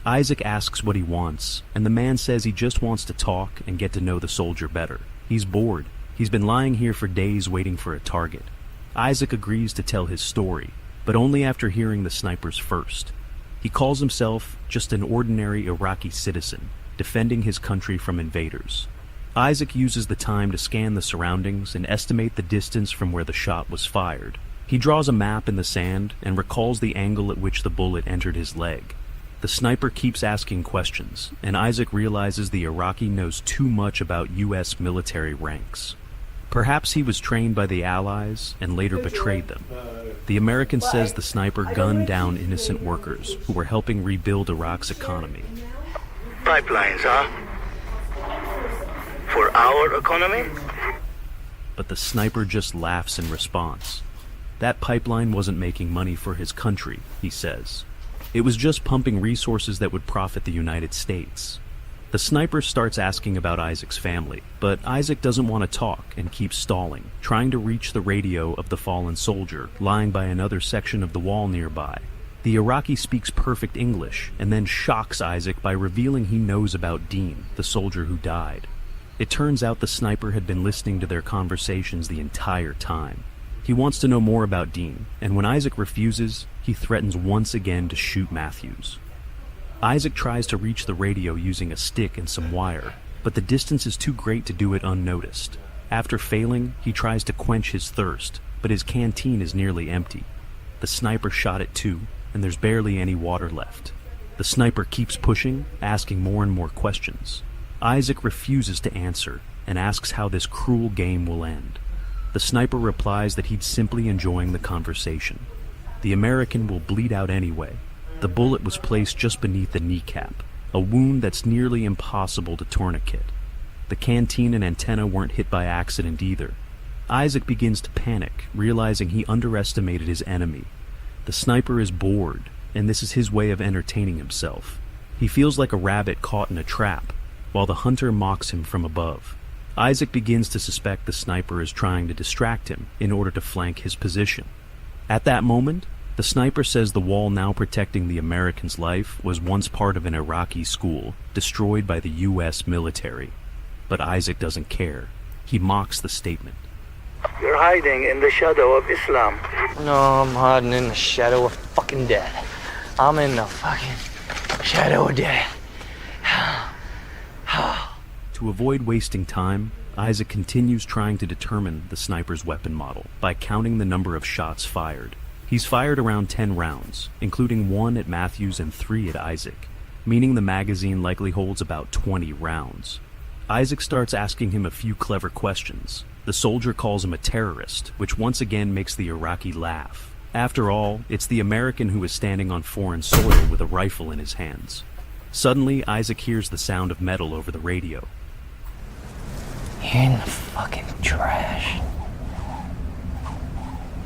Isaac asks what he wants, and the man says he just wants to talk and get to know the soldier better. He's bored. He's been lying here for days waiting for a target. Isaac agrees to tell his story, but only after hearing the snipers first. He calls himself just an ordinary Iraqi citizen, defending his country from invaders. Isaac uses the time to scan the surroundings and estimate the distance from where the shot was fired. He draws a map in the sand and recalls the angle at which the bullet entered his leg. The sniper keeps asking questions, and Isaac realizes the Iraqi knows too much about U.S. military ranks. Perhaps he was trained by the Allies and later betrayed them. The American says the sniper gunned down innocent workers who were helping rebuild Iraq's economy. Pipelines, huh? For our economy? But the sniper just laughs in response. That pipeline wasn't making money for his country, he says. It was just pumping resources that would profit the United States. The sniper starts asking about Isaac's family, but Isaac doesn't want to talk and keeps stalling, trying to reach the radio of the fallen soldier lying by another section of the wall nearby. The Iraqi speaks perfect English and then shocks Isaac by revealing he knows about Dean, the soldier who died. It turns out the sniper had been listening to their conversations the entire time. He wants to know more about Dean, and when Isaac refuses, he threatens once again to shoot Matthews. Isaac tries to reach the radio using a stick and some wire, but the distance is too great to do it unnoticed. After failing, he tries to quench his thirst, but his canteen is nearly empty. The sniper shot it too, and there's barely any water left. The sniper keeps pushing, asking more and more questions. Isaac refuses to answer and asks how this cruel game will end. The sniper replies that he's simply enjoying the conversation. The American will bleed out anyway. The bullet was placed just beneath the kneecap, a wound that's nearly impossible to tourniquet. The canteen and antenna weren't hit by accident either. Isaac begins to panic, realizing he underestimated his enemy. The sniper is bored, and this is his way of entertaining himself. He feels like a rabbit caught in a trap, while the hunter mocks him from above. Isaac begins to suspect the sniper is trying to distract him in order to flank his position. At that moment, the sniper says the wall now protecting the American's life was once part of an Iraqi school, destroyed by the U.S. military. But Isaac doesn't care. He mocks the statement. You're hiding in the shadow of Islam. No, I'm hiding in the shadow of fucking death. I'm in the fucking shadow of death. To avoid wasting time, Isaac continues trying to determine the sniper's weapon model by counting the number of shots fired. He's fired around 10 rounds, including 1 at Matthews and 3 at Isaac, meaning the magazine likely holds about 20 rounds. Isaac starts asking him a few clever questions. The soldier calls him a terrorist, which once again makes the Iraqi laugh. After all, it's the American who is standing on foreign soil with a rifle in his hands. Suddenly, Isaac hears the sound of metal over the radio. You're in the fucking trash.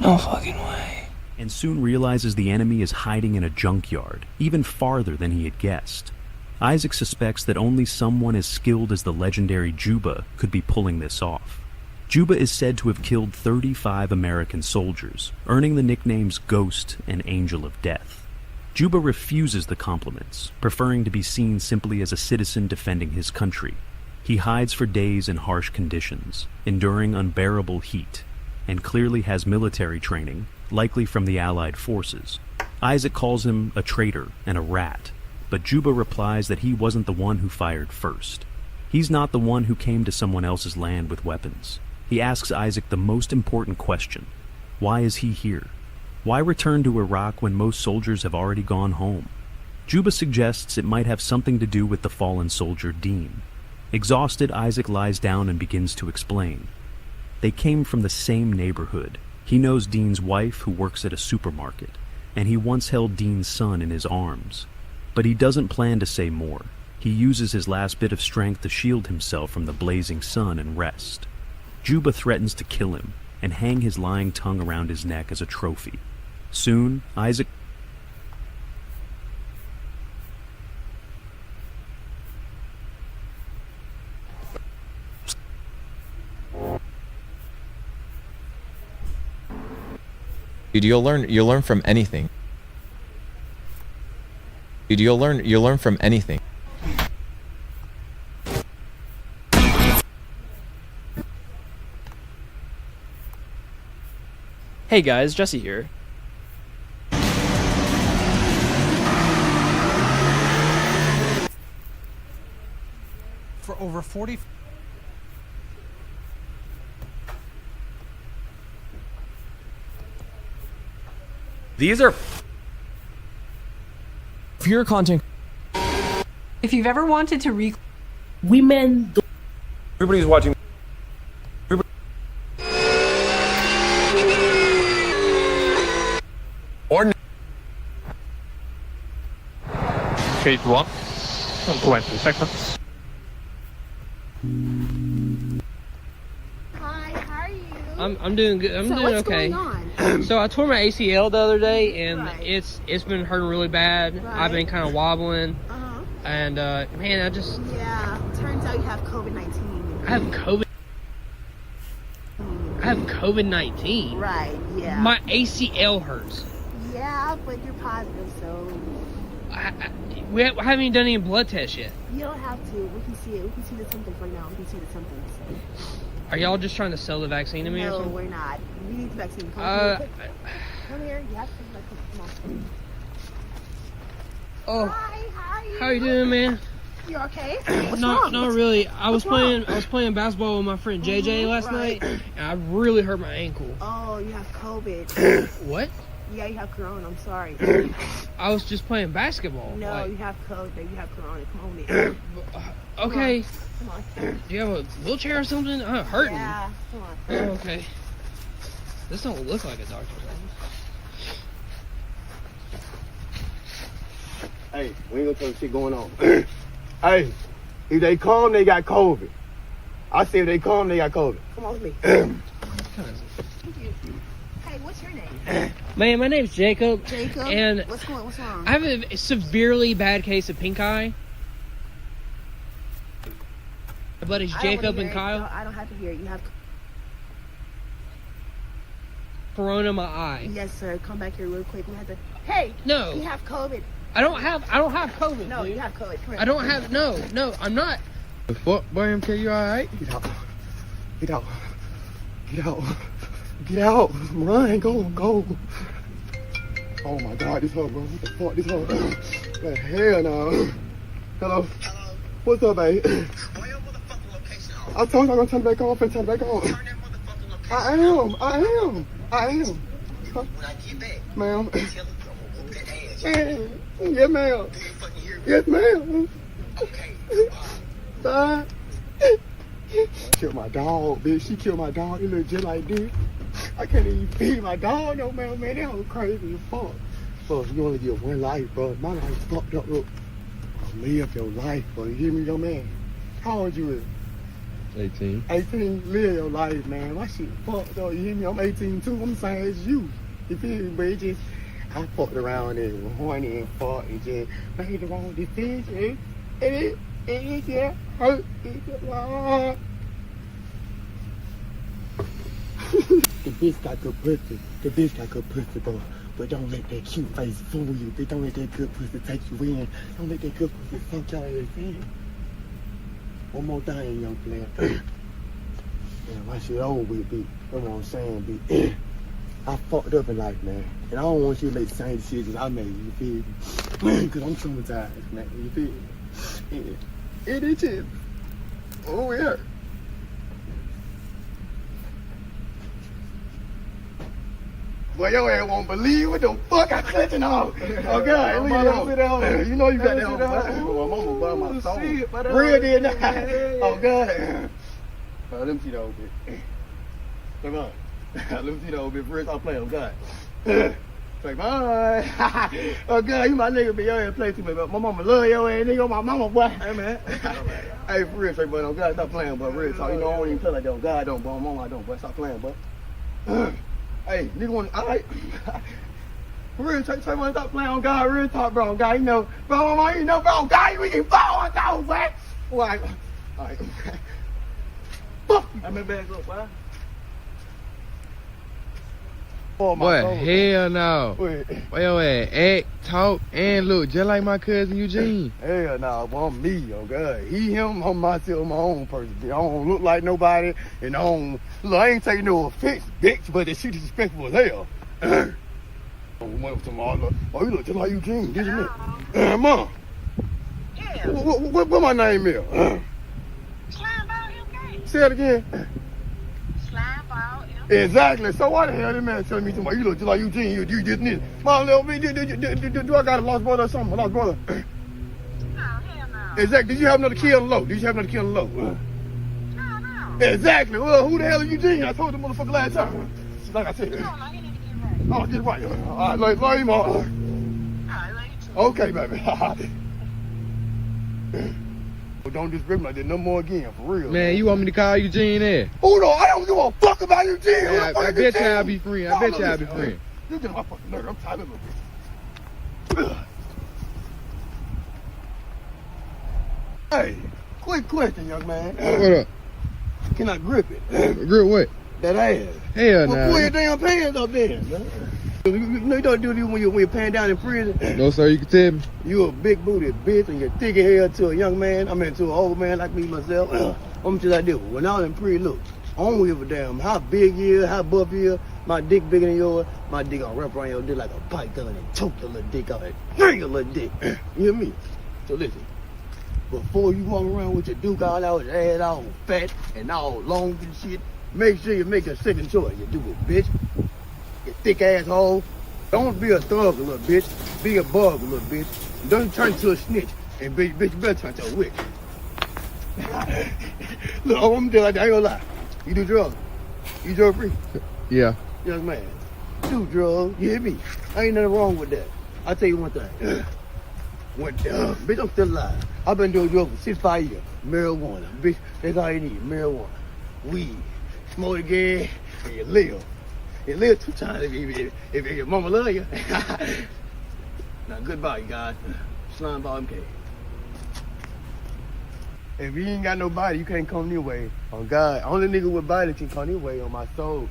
No fucking way. And soon realizes the enemy is hiding in a junkyard, even farther than he had guessed. Isaac suspects that only someone as skilled as the legendary Juba could be pulling this off. Juba is said to have killed 35 American soldiers, earning the nicknames Ghost and Angel of Death. Juba refuses the compliments, preferring to be seen simply as a citizen defending his country. He hides for days in harsh conditions, enduring unbearable heat, and clearly has military training, likely from the Allied forces. Isaac calls him a traitor and a rat, but Juba replies that he wasn't the one who fired first. He's not the one who came to someone else's land with weapons. He asks Isaac the most important question. Why is he here? Why return to Iraq when most soldiers have already gone home? Juba suggests it might have something to do with the fallen soldier Dean. Exhausted, Isaac lies down and begins to explain. They came from the same neighborhood. He knows Dean's wife, who works at a supermarket, and he once held Dean's son in his arms. But he doesn't plan to say more. He uses his last bit of strength to shield himself from the blazing sun and rest. Juba threatens to kill him and hang his lying tongue around his neck as a trophy. Soon, Isaac... Dude, you'll learn from anything. Dude, you'll learn from anything. Hey guys, Jesse here. For over 40... These are pure content. If you've ever wanted to women, everybody's watching. Or Phase 1, 20 seconds. I'm doing good. I'm doing okay. So I tore my ACL the other day, and it's been hurting really bad. I've been kind of wobbling, and man, have COVID-19. I have COVID. I have COVID-19. Right, yeah. My ACL hurts. Yeah, but you're positive, so... We haven't even done any blood tests yet. You don't have to. We can see it. We can see the symptoms right now. We can see the symptoms. Are y'all just trying to sell the vaccine to me or No, something? we're not. We need the vaccine. Come here. You have to. Come on. Oh. Hi, How you doing, man? You okay? What's Not wrong? really. I was what's wrong? playing basketball with my friend JJ last night, and I really hurt my ankle. Oh, you have COVID. What? Yeah, you have corona. I'm sorry. I was just playing basketball. No, like- you have COVID. You have corona. Come on in. Okay. Come on. Do you have a wheelchair or something? I'm hurting. Yeah, come on. Oh, okay. This don't look like a doctor's Hey, we ain't gonna tell you shit going on. Hey, if they come, they got COVID. I say if they come, they got COVID. Come on with me. office. Hey, what's your name? Man, my name's Jacob. Jacob. And What's wrong? I have a severely bad case of pink eye. My buddies I don't wanna Jacob hear and it. Kyle. No, I don't have to hear it. You have. Corona in my eye. Yes, sir. Come back here real quick. We have to. Hey. No. You have COVID. I don't have COVID. No, dude. you have COVID. Come here. I don't have no, I'm not. The fuck, boy, MK, you alright? Get out. Get out. Get out. Get out. Run. Go. Oh my god, this hoe, bro. What the fuck, this hoe? The hell no. Hello. What's up, babe? I told you I'm gonna turn it back off and turn it back on. I am. Huh? Ma'am. Yes, ma'am. Yes, ma'am. Bye. Killed my dog, bitch. She killed my dog. It look just like this. I can't even feed my dog no man. That was crazy as fuck. Bro, you only get one life, bro. My life's fucked up, look. Live your life, bro. You hear me, young man? How old you is? 18. 18, live your life, man. My shit fucked up. You hear me? I'm 18 too. I'm the same as you. You feel me? But it just, I fucked around and was horny and fought and just made the wrong decision. It just hurt. It just hurt. The bitch got good pussy. The bitch got good pussy, bro. But don't let that cute face fool you. Don't let that good pussy take you in. Don't let that good pussy fuck your ass in. One more thing, young player. Yeah, my shit over with, B. That's what I'm saying, B. I fucked up in life, man. And I don't want you to make the same decisions I made, you feel me? Because I'm traumatized, man. You feel me? Yeah. It is just. Oh, it hurt. Boy, your ass won't believe what the fuck I clutching on. Oh, God. Look at that. You know you got that on. I'm gonna buy my soul. Real did not. Oh, God. Let me see that old bit. Come on. Let me see that old bit first. I'll play. Oh, God. Say bye. Oh, God. You my nigga, but your ass play too much. My mama love your ass, nigga. My mama, boy. Hey, man. Hey, for real, straight, boy. Oh, God. Stop playing, boy. Real talk. You know, I don't even feel like that. Oh, God, don't, boy. Mama, I don't, boy. Stop playing, boy. Hey, nigga want alright. Real talk, wanna stop playing on God, real talk, bro. God, you know, bro, God, we can fall on those, boy. Alright. Fuck you. I'm in back up, boy. Oh, Boy, God. hell no. Wait. Boy, your ass act, talk, and look just like my cousin Eugene. Hell nah, boy, I'm me, oh God. He, him, I'm myself, my own person. I don't look like nobody, and I don't, look, I ain't taking no offense, bitch, but that shit is disrespectful as hell. Oh, you look just like Eugene, did you know? Mom. Yeah. What my name is? Slimeball MK. Say it again. Slimeball MK. Exactly. So why the hell this man telling me somebody you look just like Eugene? You just need. Mom, little me. Do I got a lost brother or something? A lost brother? No, hell no. Exactly. Did you have another kid on the low? Did you have another kid on the low? No. Exactly. Well, who the hell is Eugene? I told the motherfucker last time. Like I said. No, he need to get right. Oh, get right. All right, love you, Mom. All right, love you too. Okay, baby. Don't disrespect me like that no more again, for real. Man, you want me to call Eugene there? Hold on, I don't give a fuck about Eugene. Yeah, I bet y'all be friends. I bet y'all be friends. You get my fucking nerve. I'm tired of it. Hey, quick question, young man. What up? Can I grip it? Grip what? That ass. Hell Well, no. pull your damn pants up then, man. You know you don't do this when you're paying down in prison. No, sir, you can tell me. You a big booty bitch and you're thick as hell to a young man. I mean to an old man like me myself. I'm just like this. When I was in prison, look, I don't give a damn how big you is, how buff you is. My dick bigger than yours. My dick gonna wrap around your dick like a python and choke your little dick out and bring your little dick. You hear me? So listen. Before you walk around with your duke all out, your ass all fat and all long and shit, make sure you make a second choice. You do it, bitch. You thick asshole. Don't be a thug, little bitch. Be a bug, little bitch. Don't turn to a snitch. And bitch, you better turn to a witch. Look, I'm just like that. I ain't gonna lie. You do drugs. You drug free. Yeah. Young man. Do drugs. You hear me? Ain't nothing wrong with that. I'll tell you one thing. Bitch, I'm still alive. I've been doing drugs for 65 years. Marijuana. Bitch, that's all you need. Marijuana. Weed. Smoke again. And you live. You live 2 times if your mama love you. Now, goodbye, guys. Slime Ball MK. If you ain't got no body, you can't come near way. On God, only nigga with body can come near way on my soul.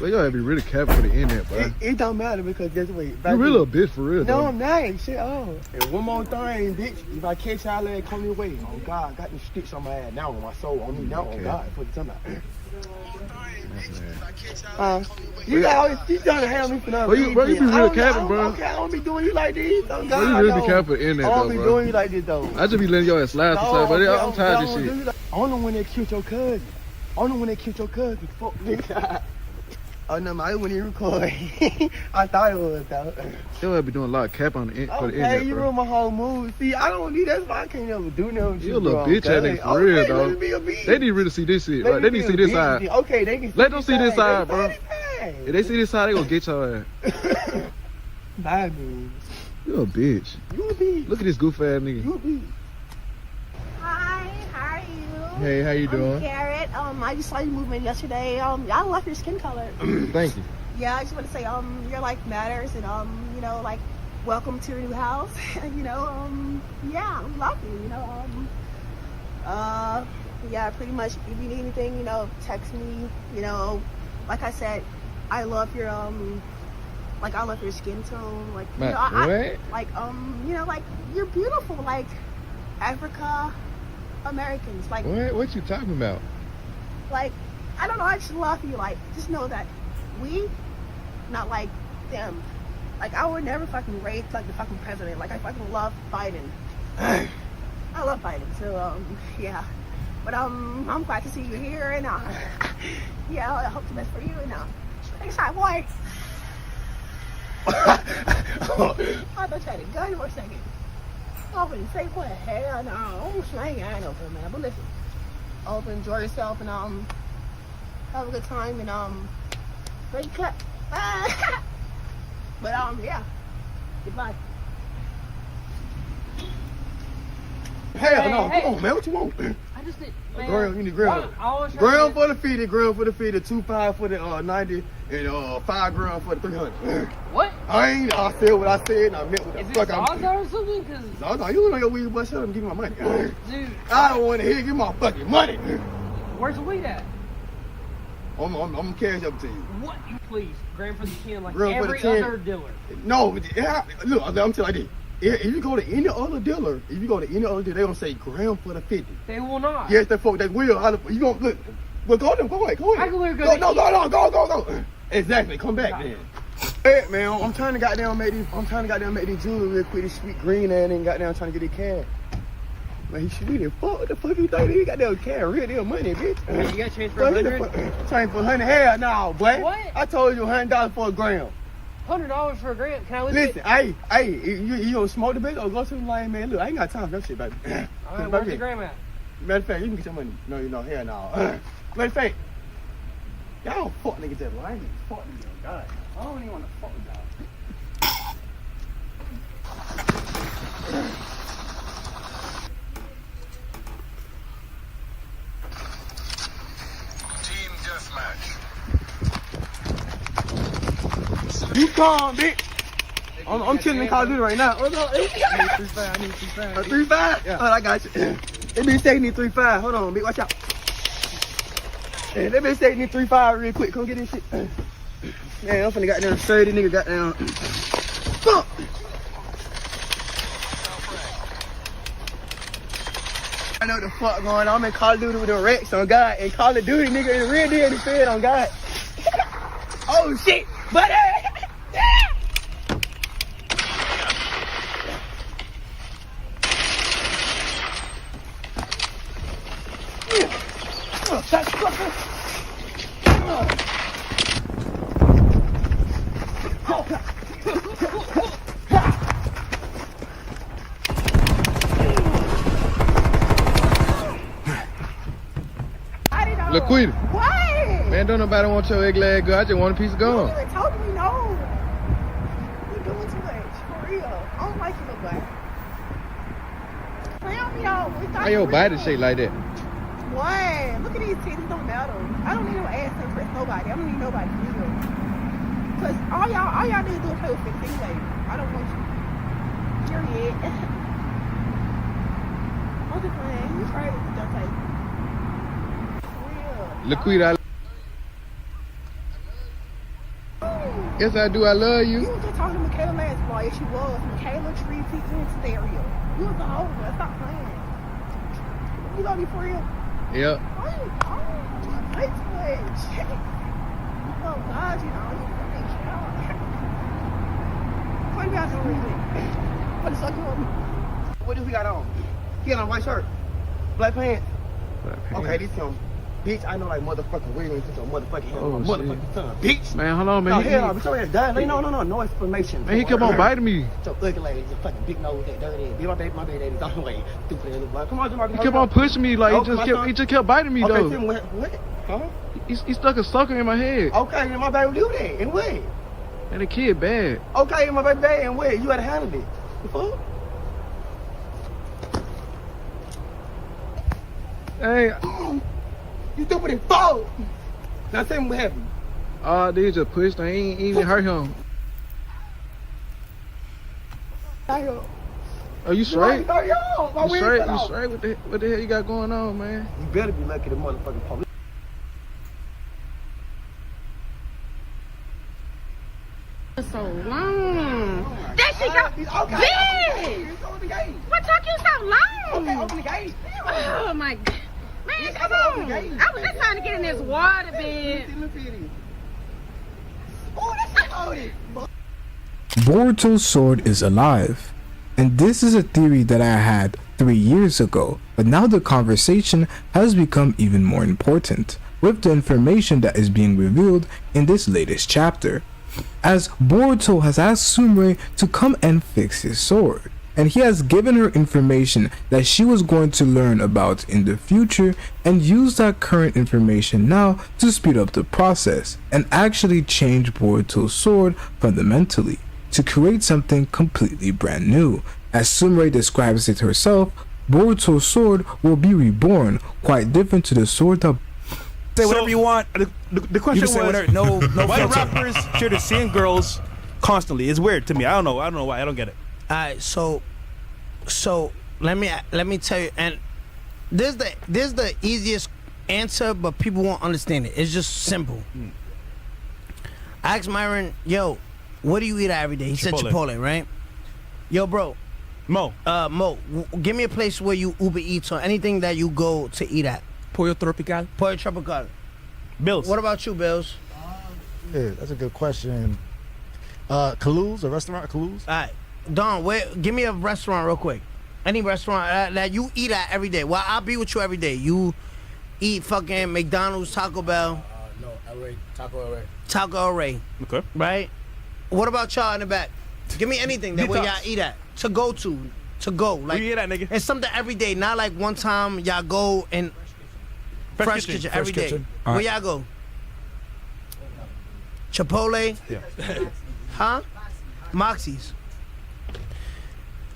Well, you gotta be really careful for the internet, bro. It don't matter because guess what? You really a bitch for real, No, though. I'm not. Shit, oh. And one more thing, bitch. If I catch y'all and come your way, on God, I got them sticks on my ass now on my soul. On me now, on God. For the time out. You trying to handle me for nothing. Bro, you be real careful, bro. Okay, I don't be doing you like this. Oh, Bro, you really be careful for the internet, I don't though, be bro. doing you like this, though. I just be letting your ass slide sometimes, but I'm tired of this shit. I don't know when they killed your cousin. I don't know when they killed your cousin. Fuck, nigga. Oh, no, I wouldn't even record. I thought it was, though. Your ass be doing a lot of cap on for the Okay, internet, you bro. ruined my whole mood. See, I don't need that's why I can't ever do nothing. You a little bitch ass nigga for real, though. They need to really see this shit, right? They need to see this side. Okay, they can Let them see this side, bro. If If they see this side, they gonna get your ass. Bye, dude. You a bitch. You a bitch. Look at this goof ass nigga. You a bitch. Hi, how are you? Hey, how you doing? I'm Garrett. I just saw you movement yesterday. I love your skin color. Thank you. Yeah, I just want to say, your life matters, and you know, like, welcome to your new house. You know, yeah, I love you. You know, yeah, pretty much. If you need anything, you know, text me. You know, like I said, I love your like I love your skin tone. Like, you know, you know, like you're beautiful, like Africa Americans. Like, What you talking about? like, I don't know, I just love you. Like, just know that we, not like them. Like, I would never fucking rape like the fucking president. Like, I fucking love Biden. I love Biden. So yeah. But I'm glad to see you here, and yeah, I hope the best for you. And thanks, hi boy. I thought you had a gun for a second. I was gonna say, what the hell? No, I ain't got no good, man. But listen, I hope you enjoy yourself and have a good time and ready to cut. But yeah, goodbye. Hell no, Hey. come on, man. What you want? I just did. Ground, you need ground. Ground for the 50, ground for the 50, 2.5 for the 90, and $5 grand for the 300. What? I said what I said, and I meant what the Is it fuck I Zaza or something? Cause Zaza, you know your weed, but shut up and give me my money. dude, I don't want to hear, give me my fucking money. where's the weed at? I'm gonna cash up to you. What? Please, gram for the 10 like Gram for the every 10. other dealer. No, yeah, look, I'm telling you like this. If you go to any other dealer, they gonna say gram for the 50. They will not. Yes, they will. You gonna look? Well, go ahead. I can literally Go. Go. Exactly. Come back then. Hey, man, I'm trying to goddamn make these jewelry real quick. This sweet green and goddamn trying to get it cash. Man, he should be there. Fuck, what the fuck you think? He got that cash, real deal money, bitch. You got change for 100? Change for 100? Hell no, boy. What? I told you $100 for a gram. $100 for a gram? Can I Listen, hey, you gonna smoke the bitch or go to the line, man? Look, I ain't got time for that shit, baby. Alright, where's the gram at? Matter of fact, you can get your money. No, hell no. Matter of fact, y'all fuck niggas that line. I ain't fuck niggas, God. I don't even want to fuck with y'all. Team deathmatch. You calm, bitch. I'm chilling in Call of Duty right now. What's up? I need 3.5. 3.5? Yeah. Oh, I got you. They be saying need 3.5. Hold on, big. Watch out. Hey, they be saying need 3.5 real quick. Come get this shit. Man, I'm finna goddamn show this nigga goddamn. Fuck. I know what the fuck going on. I'm in Call of Duty with the Rex on God. And Call of Duty nigga in the real deal, he said on God. Oh shit, buddy! Laquita. What? Man, don't nobody want your ugly ass girl. I just want a piece of gum. You told me no. You're doing too much. For real. I don't like you, look like. Play on me, y'all. Why your body shaped like that? What? Look at these titties. Don't matter. I don't need no ass to impress nobody. I don't need nobody for real. Cause all y'all need to do is play with fix anyway. I don't want you. Period. I'm just playing. You try to don't take. Laquita, yes, I do. I love you. You were just talking to Michaela last night. Yes, she was. Michaela, Tree, and Stereo. You was the whole one. Stop playing. You love me for real? Yep. Play too much. Oh, God, you know. You fucking child. What do you got on real quick? What the fuck you want me? What do we got on? He got on a white shirt. Black pants. Okay, this him. Bitch, I know like motherfucking weird when you put your motherfucking hand on my motherfucking son, bitch. Man, hold on, man. No, hell, bitch, your ass dying. No explanation. Man, he kept on biting me. So ugly lady, your fucking big nose, that dirty ass. My baby daddy's on the way. Stupid ass little. Come on, Jamal. He kept on pushing me like he just kept biting me though. Okay, tell me what? Huh? He stuck a sucker in my head. Okay, then my baby do that. And what? And the kid bad. Okay, and my baby bad, and what? You gotta handle it. The fuck? Hey. You stupid and fall. Now tell me what happened. They just pushed. I ain't even hurt him. Oh, you straight? You straight? You straight? What the hell you got going on, man? You better be lucky the motherfucking police. So long. There she go. Okay. Bitch! What took you so long? Okay, open the gate. Oh my God. Man, come on. I was just trying to get in this water bed. Oh, that's loaded. Boruto's sword is alive. And this is a theory that I had 3 years ago, but now the conversation has become even more important with the information that is being revealed in this latest chapter. As Boruto has asked Sumire to come and fix his sword, and he has given her information that she was going to learn about in the future and use that current information now to speed up the process and actually change Boruto's sword fundamentally to create something completely brand new. As Sumire describes it herself, Boruto's sword will be reborn, quite different to the sword that say whatever you want. The question was, no why rappers should have seen girls constantly? It's weird to me. I don't know why. I don't get it. All right, so let me tell you, and this is the easiest answer, but people won't understand it. It's just simple. I asked Myron, yo, what do you eat every day? He said Chipotle, right? Yo, bro. Mo, give me a place where you Uber Eats or anything that you go to eat at. Pollo Tropical. Pollo Tropical. Bills. What about you, Bills? Yeah, that's a good question. Kalou's, a restaurant, Kalou's? All right. Don, give me a restaurant real quick. Any restaurant that you eat at every day. Well, I'll be with you every day. You eat fucking McDonald's, Taco Bell. No, Taco El Rey. Taco El Rey. Okay. Right? What about y'all in the back? Give me anything that where y'all eat at. To go. Like, where you eat at, nigga? It's something every day, not like one time y'all go and Fresh Kitchen every day. Where y'all go? Chipotle? Yeah. Huh? Moxie's.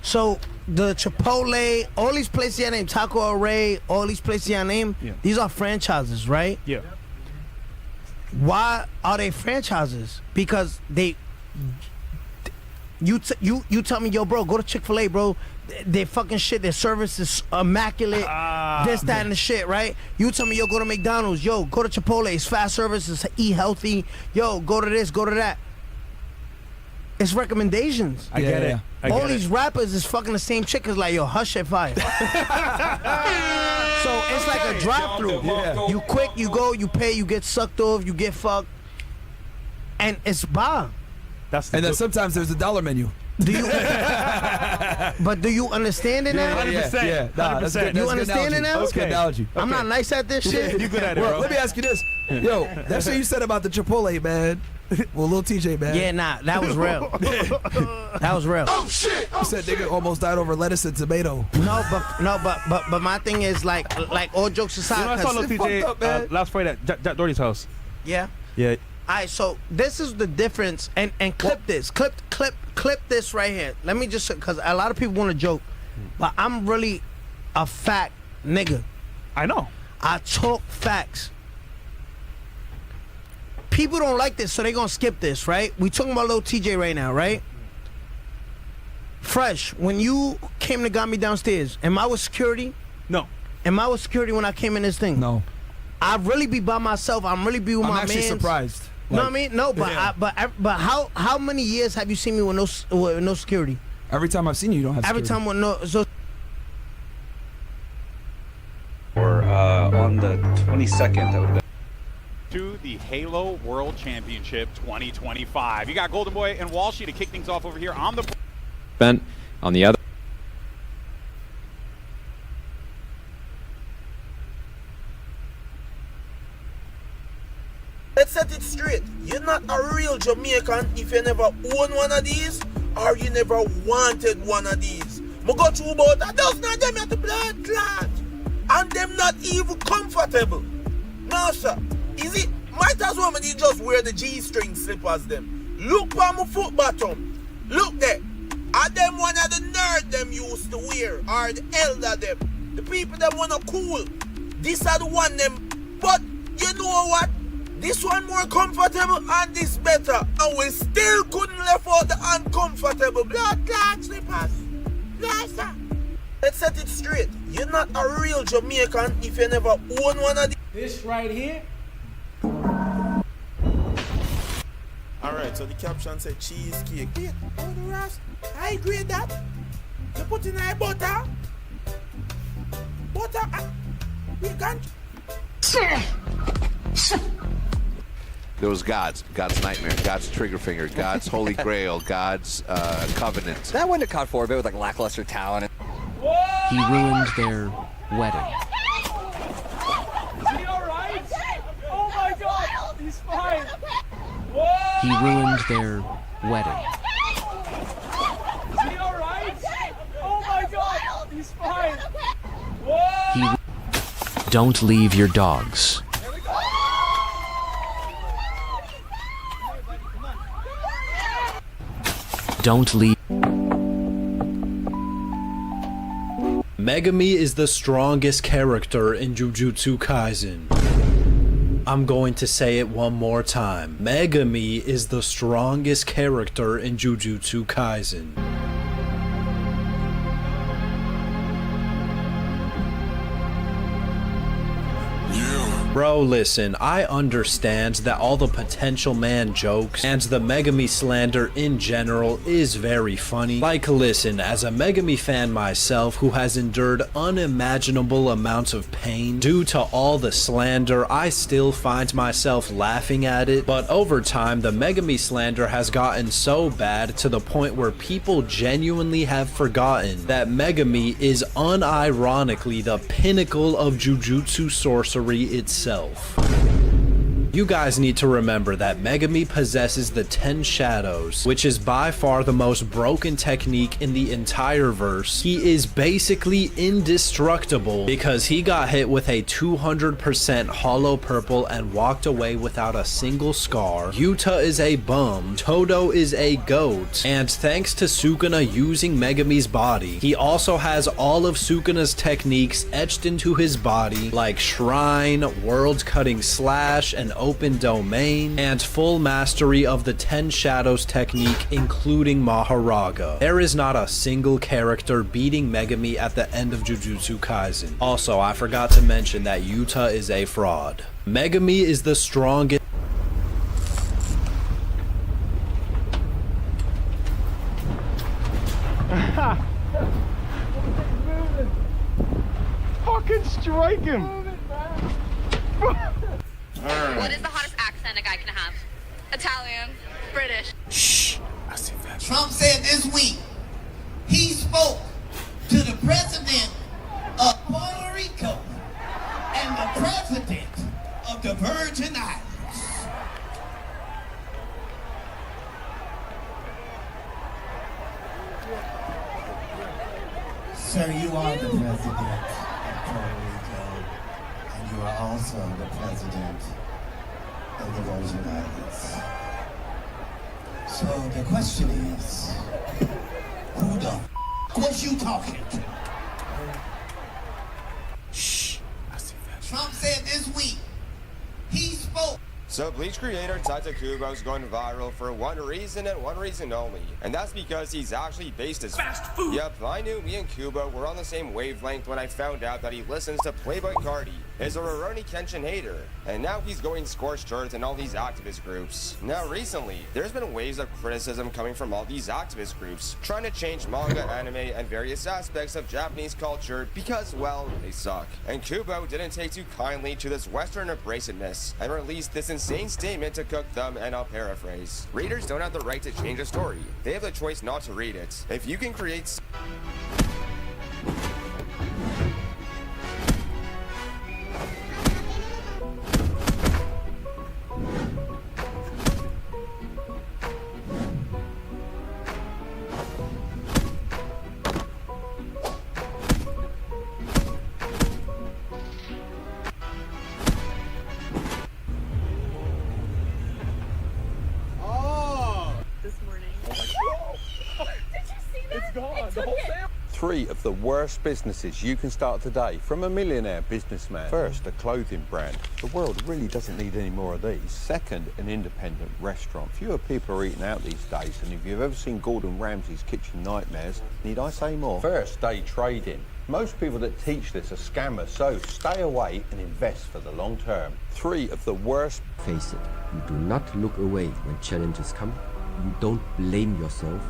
So the Chipotle, all these places y'all name, Taco El Rey, all these places y'all name, these are franchises, right? Yeah. Why are they franchises? Because You tell me, yo, bro, go to Chick-fil-A, bro. Their fucking shit, their service is immaculate. This, that, and the shit, right? You tell me, yo, go to McDonald's. Yo, go to Chipotle. It's fast service. It's eat healthy. Yo, go to this, go to that. It's recommendations. I get it. All these rappers is fucking the same chick. Is like, yo, hush at fire. So it's like a drive-through. Yeah. You quick, you go, you pay, you get sucked off, you get fucked, and it's bomb. And then sometimes there's a dollar menu. Do you? But do you understand it now? 100%. Yeah. Nah, that's good. You understand it now? That's a good analogy. I'm not nice at this shit. Yeah, you good at it, bro. Let me ask you this. Yo, that's what you said about the Chipotle, man. Well, Lil TJ, man. Yeah, nah, that was real. That was real. Oh shit! You said nigga almost died over lettuce and tomato. But my thing is like all jokes aside. You know, I saw Lil TJ last Friday at Jack Doherty's house. Yeah. Yeah. Alright, so this is the difference, and clip this, clip this right here. Let me just, cause a lot of people want to joke, but I'm really a fact nigga. I know. I talk facts. People don't like this, so they gonna skip this, right? We talking about Lil TJ right now, right? Fresh, when you came to got me downstairs, am I with security? No. Am I with security when I came in this thing? No. I really be by myself. I'm really be with my man. I'm actually surprised. Know what I mean? No, but yeah. but how many years have you seen me with no security? Every time I've seen you, you don't have Every security. time with no. So Or on the 22nd, that would have been. To the Halo World Championship 2025. You got Golden Boy and Walshy to kick things off over here on the. Bent on the other. Let's set it straight. You're not a real Jamaican if you never own one of these or you never wanted one of these. I go through about a dozen of them at the blood clot. And them not even comfortable. No, sir. Is it? Might as well me just wear the G-string slippers them. Look on my foot bottom. Look there. Are them one of the nerd them used to wear? Or the elder them? The people that wanna cool. These are the one them. But you know what? This one more comfortable and this better. And we still couldn't left out the uncomfortable blood clot slippers. Yes, sir. Let's set it straight. You're not a real Jamaican if you never own one of these. This right here. Alright, so the caption said cheesecake. Wait, oh the rest. I agree with that. You put in a butter. Butter. We can't. There was God's Nightmare, God's Trigger Finger, God's Holy Grail, God's Covenant. That went to COD 4 a bit with like lackluster talent. He ruined their wedding. Is he alright? Oh my god, he's fine. He ruined their wedding. Is he alright? Oh my god, he's fine. Don't leave your dogs. Don't leave. Megami is the strongest character in Jujutsu Kaisen. I'm going to say it one more time. Megami is the strongest character in Jujutsu Kaisen. Bro, listen, I understand that all the potential man jokes and the Megami slander in general is very funny. Like, listen, as a Megami fan myself who has endured unimaginable amounts of pain due to all the slander, I still find myself laughing at it. But over time, the Megami slander has gotten so bad to the point where people genuinely have forgotten that Megami is unironically the pinnacle of Jujutsu sorcery itself. You guys need to remember that Megami possesses the 10 Shadows, which is by far the most broken technique in the entire verse. He is basically indestructible because he got hit with a 200% hollow purple and walked away without a single scar. Yuta is a bum, Todo is a goat, and thanks to Sukuna using Megami's body, he also has all of Sukuna's techniques etched into his body, like Shrine, World Cutting Slash, and open domain, and full mastery of the 10 Shadows technique, including Maharaga. There is not a single character beating Megami at the end of Jujutsu Kaisen. Also, I forgot to mention that Yuta is a fraud. Megami is the strongest. Fucking strike him! What is the hottest accent a guy can have? Italian, British. Shh. I see that. Trump said this week he spoke to the president of Puerto Rico and the president of the Virgin Islands. Sir, you are the president of Puerto Rico, and you are also the president of the Virgin Islands. So the question is, who the f*** was you talking to? Shh. I see that. Trump said this week he spoke. So Bleach creator Tite Kubo is going viral for one reason and one reason only, and that's because he's actually based as fast food. Yep, I knew me and Kubo were on the same wavelength when I found out that he listens to Playboy Cardi, is a Rurouni Kenshin hater, and now he's going scorched earth in all these activist groups. Now recently, there's been waves of criticism coming from all these activist groups, trying to change manga, anime, and various aspects of Japanese culture because, well, they suck. And Kubo didn't take too kindly to this Western abrasiveness, and released this insane statement to cook them, and I'll paraphrase. Readers don't have the right to change a story. They have the choice not to read it. If you can create... Three of the worst businesses you can start today from a millionaire businessman. First, a clothing brand. The world really doesn't need any more of these. Second, an independent restaurant. Fewer people are eating out these days, and if you've ever seen Gordon Ramsay's Kitchen Nightmares, need I say more? First, day trading. Most people that teach this are scammers, so stay away and invest for the long term. Three of the worst... Face it, you do not look away when challenges come. You don't blame yourself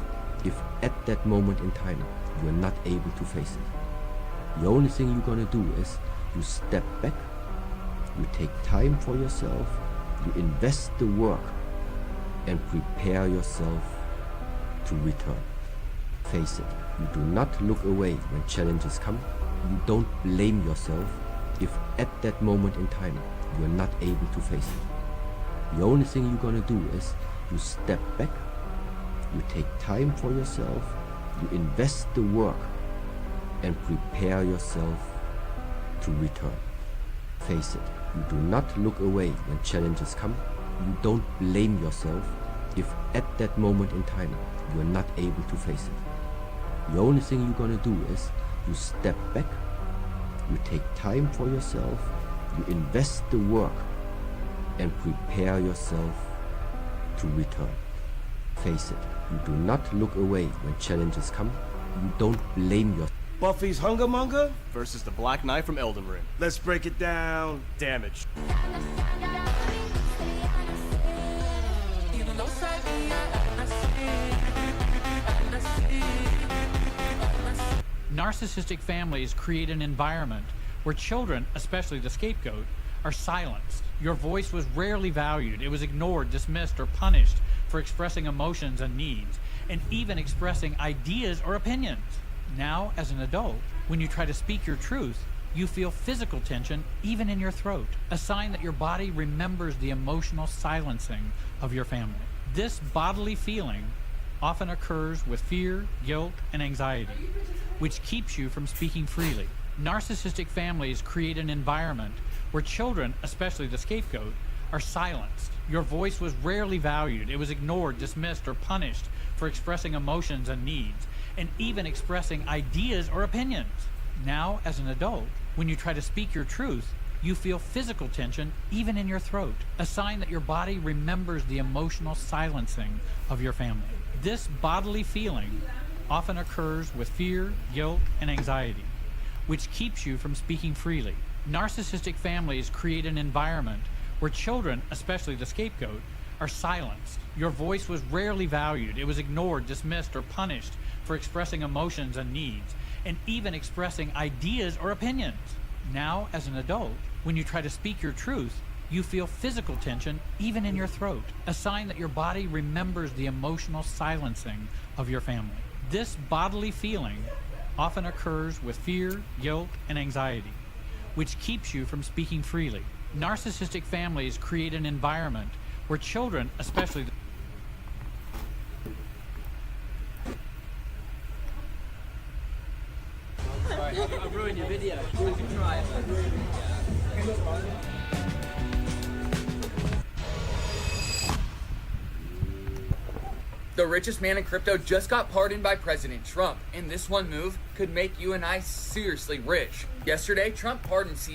if at that moment in time you are not able to face it. The only thing you're gonna do is you step back, you take time for yourself, you invest the work and prepare yourself to return. Face it, you do not look away when challenges come. You don't blame yourself if at that moment in time you are not able to face it. The only thing you're gonna do is you step back, you take time for yourself, you invest the work and prepare yourself to return. Face it, you do not look away when challenges come. You don't blame yourself if at that moment in time you are not able to face it. The only thing you're gonna do is you step back, you take time for yourself, you invest the work and prepare yourself to return. Face it, you do not look away when challenges come. You don't blame yourself. Buffy's Hungermonger versus the Black Knight from Elden Ring. Let's break it down. Damage. Narcissistic families create an environment where children, especially the scapegoat, are silenced. Your voice was rarely valued. It was ignored, dismissed, or punished for expressing emotions and needs, and even expressing ideas or opinions. Now, as an adult, when you try to speak your truth, you feel physical tension even in your throat, a sign that your body remembers the emotional silencing of your family. This bodily feeling often occurs with fear, guilt, and anxiety, which keeps you from speaking freely. Narcissistic families create an environment where children, especially the scapegoat, are silenced. Your voice was rarely valued. It was ignored, dismissed, or punished for expressing emotions and needs, and even expressing ideas or opinions. Now, as an adult, when you try to speak your truth, you feel physical tension even in your throat, a sign that your body remembers the emotional silencing of your family. This bodily feeling often occurs with fear, guilt, and anxiety, which keeps you from speaking freely. Narcissistic families create an environment where children, especially the scapegoat, are silenced. Your voice was rarely valued. It was ignored, dismissed, or punished for expressing emotions and needs, and even expressing ideas or opinions. Now, as an adult, when you try to speak your truth, you feel physical tension even in your throat, a sign that your body remembers the emotional silencing of your family. This bodily feeling often occurs with fear, guilt, and anxiety, which keeps you from speaking freely. Narcissistic families create an environment where children, especially I ruined your video. You can try it. The richest man in crypto just got pardoned by President Trump, and this one move could make you and I seriously rich. Yesterday, Trump pardoned